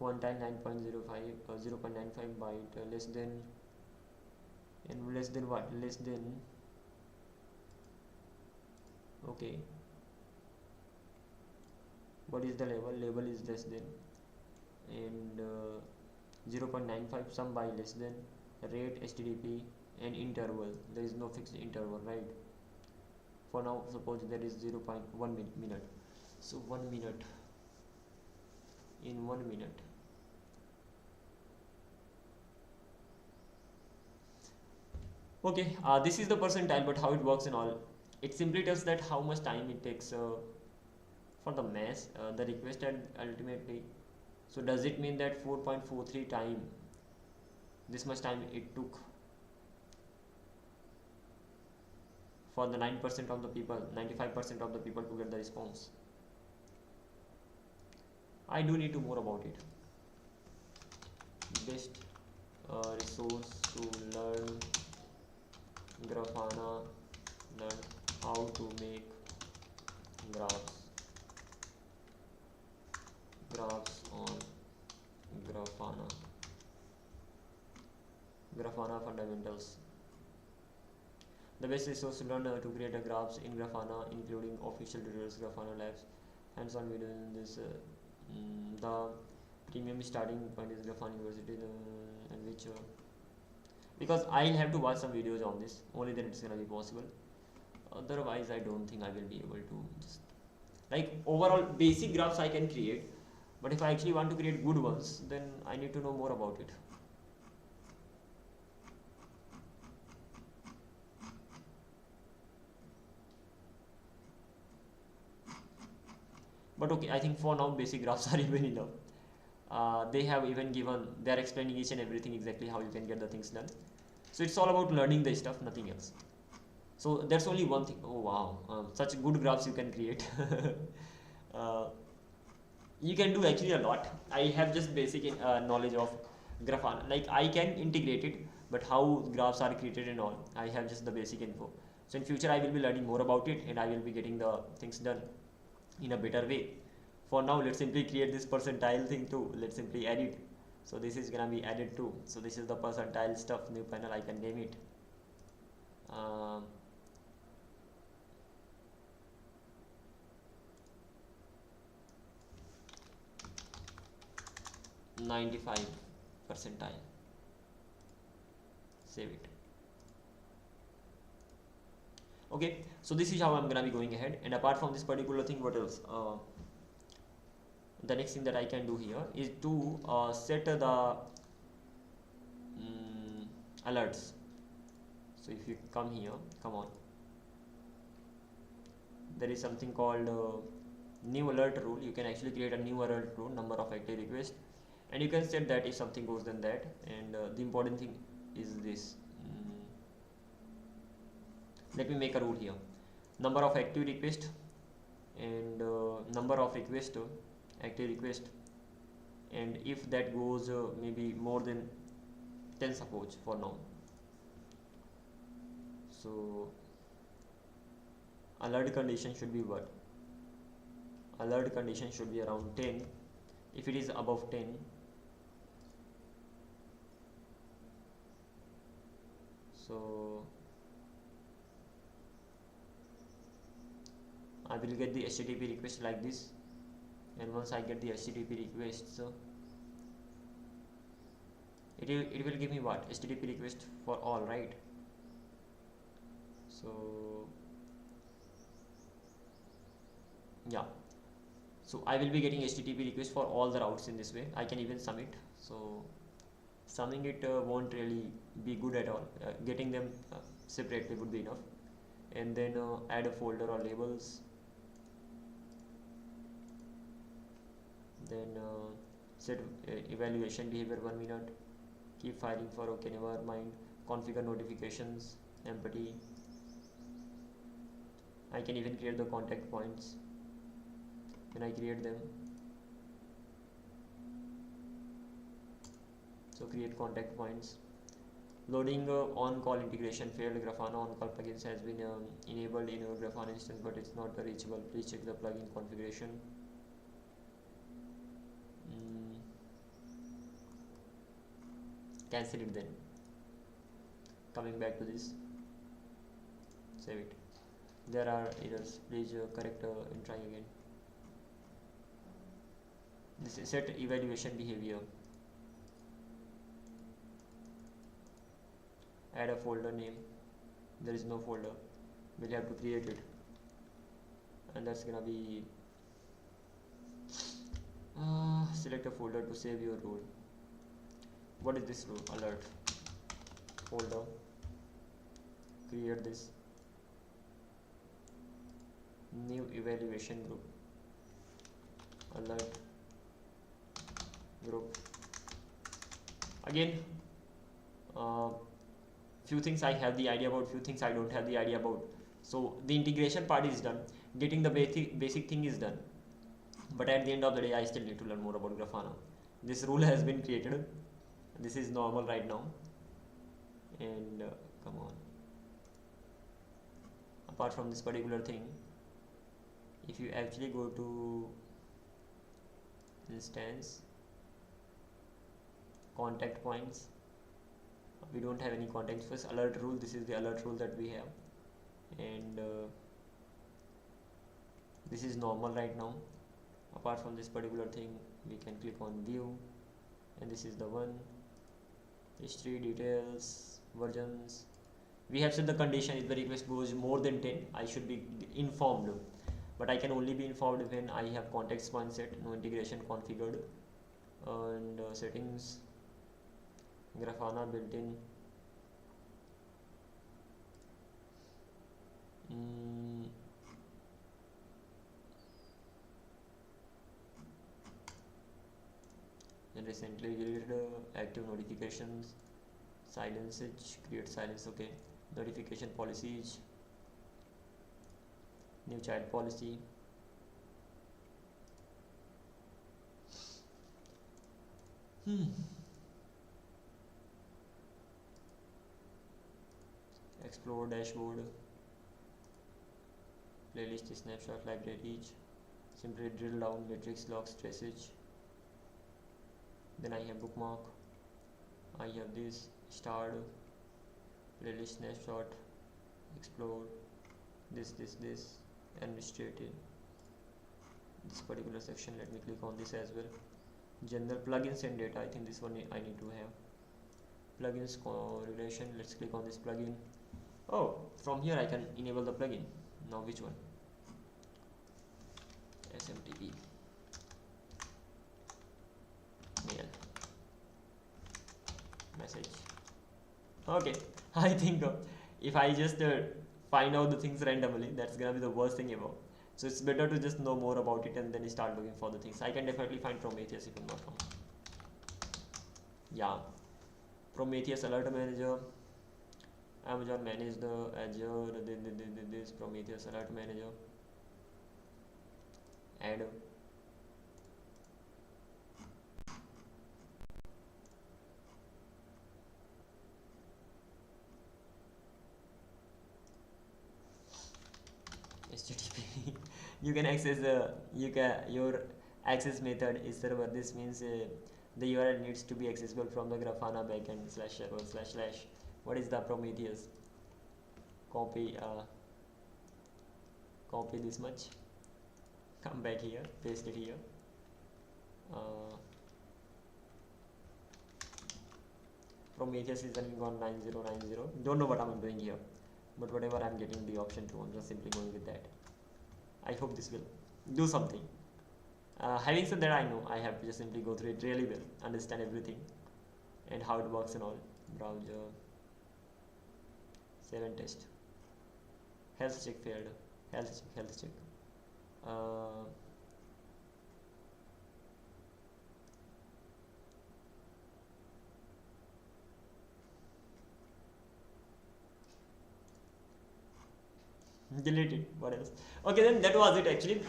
quantile 9.05 0.95 byte, less than, and less than what? Less than, okay, what is the label? Label is less than, and 0.95 some by less than, rate HTTP, and interval. There is no fixed interval, right? For now, suppose there is 0.1 minute. So 1 minute, in 1 minute, okay, this is the percentile, but how it works and all, it simply tells that how much time it takes for the mass, the request ultimately. So does it mean that 4.43 time, this much time it took for the 9% of the people, 95% of the people to get the response? I do need to more about it. Best resource to learn Grafana, learn how to make graphs on Grafana fundamentals. The best resource to learn to create a graphs in Grafana, including official tutorials, Grafana labs, hands-on videos in this. The premium starting point is Grafana University, and which because I'll have to watch some videos on this, only then it's gonna be possible. Otherwise I don't think I will be able to just, like, overall basic graphs I can create, but if I actually want to create good ones, then I need to know more about it. But okay, I think for now basic graphs are even enough. They have even given, they are explaining each and everything exactly how you can get the things done. So it's all about learning the stuff, nothing else. So that's only one thing. Oh wow, such good graphs you can create. uh, you can do actually a lot. I have just basic knowledge of Grafana. Like I can integrate it, but how graphs are created and all, I have just the basic info. So in future I will be learning more about it and I will be getting the things done in a better way. For now, let's simply create this percentile thing too. Let's simply add it. So this is gonna be added too. So this is the percentile stuff, new panel, I can name it. Um, 95 percentile. Save it. Okay, so this is how I'm gonna be going ahead. And apart from this particular thing, what else? The next thing that I can do here is to set the alerts. So if you come here, come on, there is something called new alert rule. You can actually create a new alert rule, number of active requests, and you can set that if something goes then that. And the important thing is this. Let me make a rule here: number of active request and number of request active request, and if that goes maybe more than 10, suppose for now. So alert condition should be what? Alert condition should be around 10. If it is above 10, so I will get the HTTP request like this, and once I get the HTTP request, so it will give me what? HTTP request for all, right? So yeah, so I will be getting HTTP request for all the routes in this way. I can even sum it. So summing it won't really be good at all. Getting them separately would be enough. And then add a folder or labels. Then set evaluation behavior 1 minute. Keep firing for okay, never mind. Configure notifications, empty. I can even create the contact points when I create them. So create contact points. Loading on-call integration failed. Grafana on-call plugins has been enabled in your Grafana instance, but it's not reachable. Please check the plugin configuration. Cancel it then. Coming back to this, save it. There are errors. Please correct and try again. This is set evaluation behavior. Add a folder name. There is no folder. We'll have to create it, and that's gonna be select a folder to save your rule. What is this rule? Alert folder. Create this new evaluation group. Alert group. Again, few things I have the idea about, few things I don't have the idea about. So the integration part is done, getting the basic thing is done, but at the end of the day I still need to learn more about Grafana. This rule has been created. This is normal right now, and come on, apart from this particular thing, if you actually go to instance contact points, we don't have any contacts. First alert rule, this is the alert rule that we have, and this is normal right now. Apart from this particular thing, we can click on view, and this is the one. History, details, versions. We have set the condition if the request goes more than 10, I should be informed, but I can only be informed when I have context point set, no integration configured, and settings, Grafana built-in. recently deleted active notifications, silence it, create silence. Okay, notification policies, new chat policy. Explore dashboard, playlist, snapshot, libraries. Simply drill down matrix logs traces. Then I have bookmark. I have this start, playlist, snapshot, explore, this, and restricted. This particular section, let me click on this as well. General plugins and data. I think this one I need to have. Plugins correlation. Let's click on this plugin. Oh, from here I can enable the plugin. Now which one? SMTP. Mail. Message. Okay, I think if I just find out the things randomly, that's gonna be the worst thing ever. So it's better to just know more about it and then start looking for the things. I can definitely find Prometheus if I'm not wrong. Yeah, Prometheus Alert Manager. Amazon manage the Azure. This Prometheus Alert Manager. Add. HTTP. You can access your access method is server. This means the URL needs to be accessible from the Grafana backend // What is the Prometheus? Copy this much. Come back here, paste it here. Prometheus is running on 9090. Don't know what I'm doing here, but whatever I'm getting the option to, I'm just simply going with that. I hope this will do something. Having said that, I know I have to just simply go through it really well, understand everything and how it works and all. Browser, save and test. Health check failed. Health check. Delete it. What else? Okay, then that was it actually.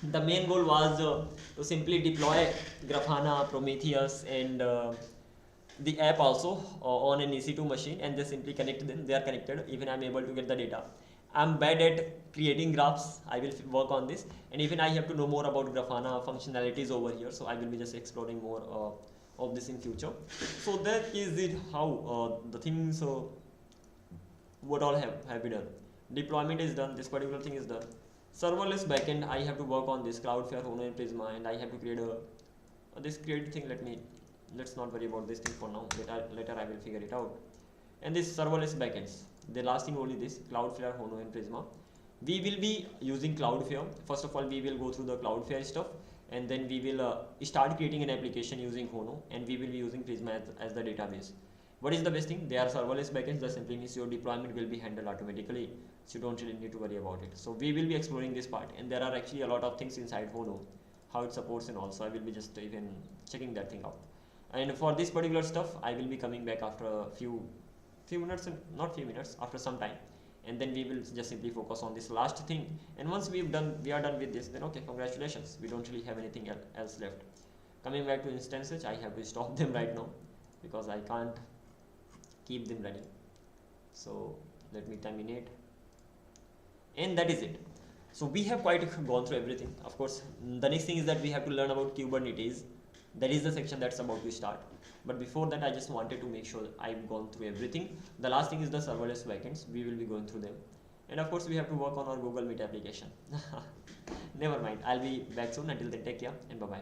The main goal was to simply deploy Grafana, Prometheus, and the app also on an EC2 machine, and just simply connect them. They are connected. Even I'm able to get the data. I'm bad at creating graphs. I will work on this, and even I have to know more about Grafana functionalities over here. So I will be just exploring more of this in future. So that is it. How the things what all have been done. Deployment is done. This particular thing is done. Serverless backend. I have to work on this Cloudflare, Hono, and Prisma, and I have to create this create thing. Let's not worry about this thing for now. Later I will figure it out. And this serverless backends. The last thing only this Cloudflare, Hono, and Prisma. We will be using Cloudflare. First of all, we will go through the Cloudflare stuff, and then we will start creating an application using Hono, and we will be using Prisma as the database. What is the best thing? They are serverless backends. That simply means your deployment will be handled automatically, so you don't really need to worry about it. So we will be exploring this part, and there are actually a lot of things inside Hono, how it supports and all. So I will be just even checking that thing out. And for this particular stuff, I will be coming back after a few minutes, and not few minutes, after some time, and then we will just simply focus on this last thing. And once we are done with this, then okay, congratulations, we don't really have anything else left. Coming back to instances, I have to stop them right now because I can't keep them running. So let me terminate, and that is it. So we have quite gone through everything. Of course, the next thing is that we have to learn about Kubernetes. That is the section that's about to start. But before that, I just wanted to make sure I've gone through everything. The last thing is the serverless backends. We will be going through them. And of course, we have to work on our Google Meet application. Never mind. I'll be back soon. Until then, take care and bye-bye.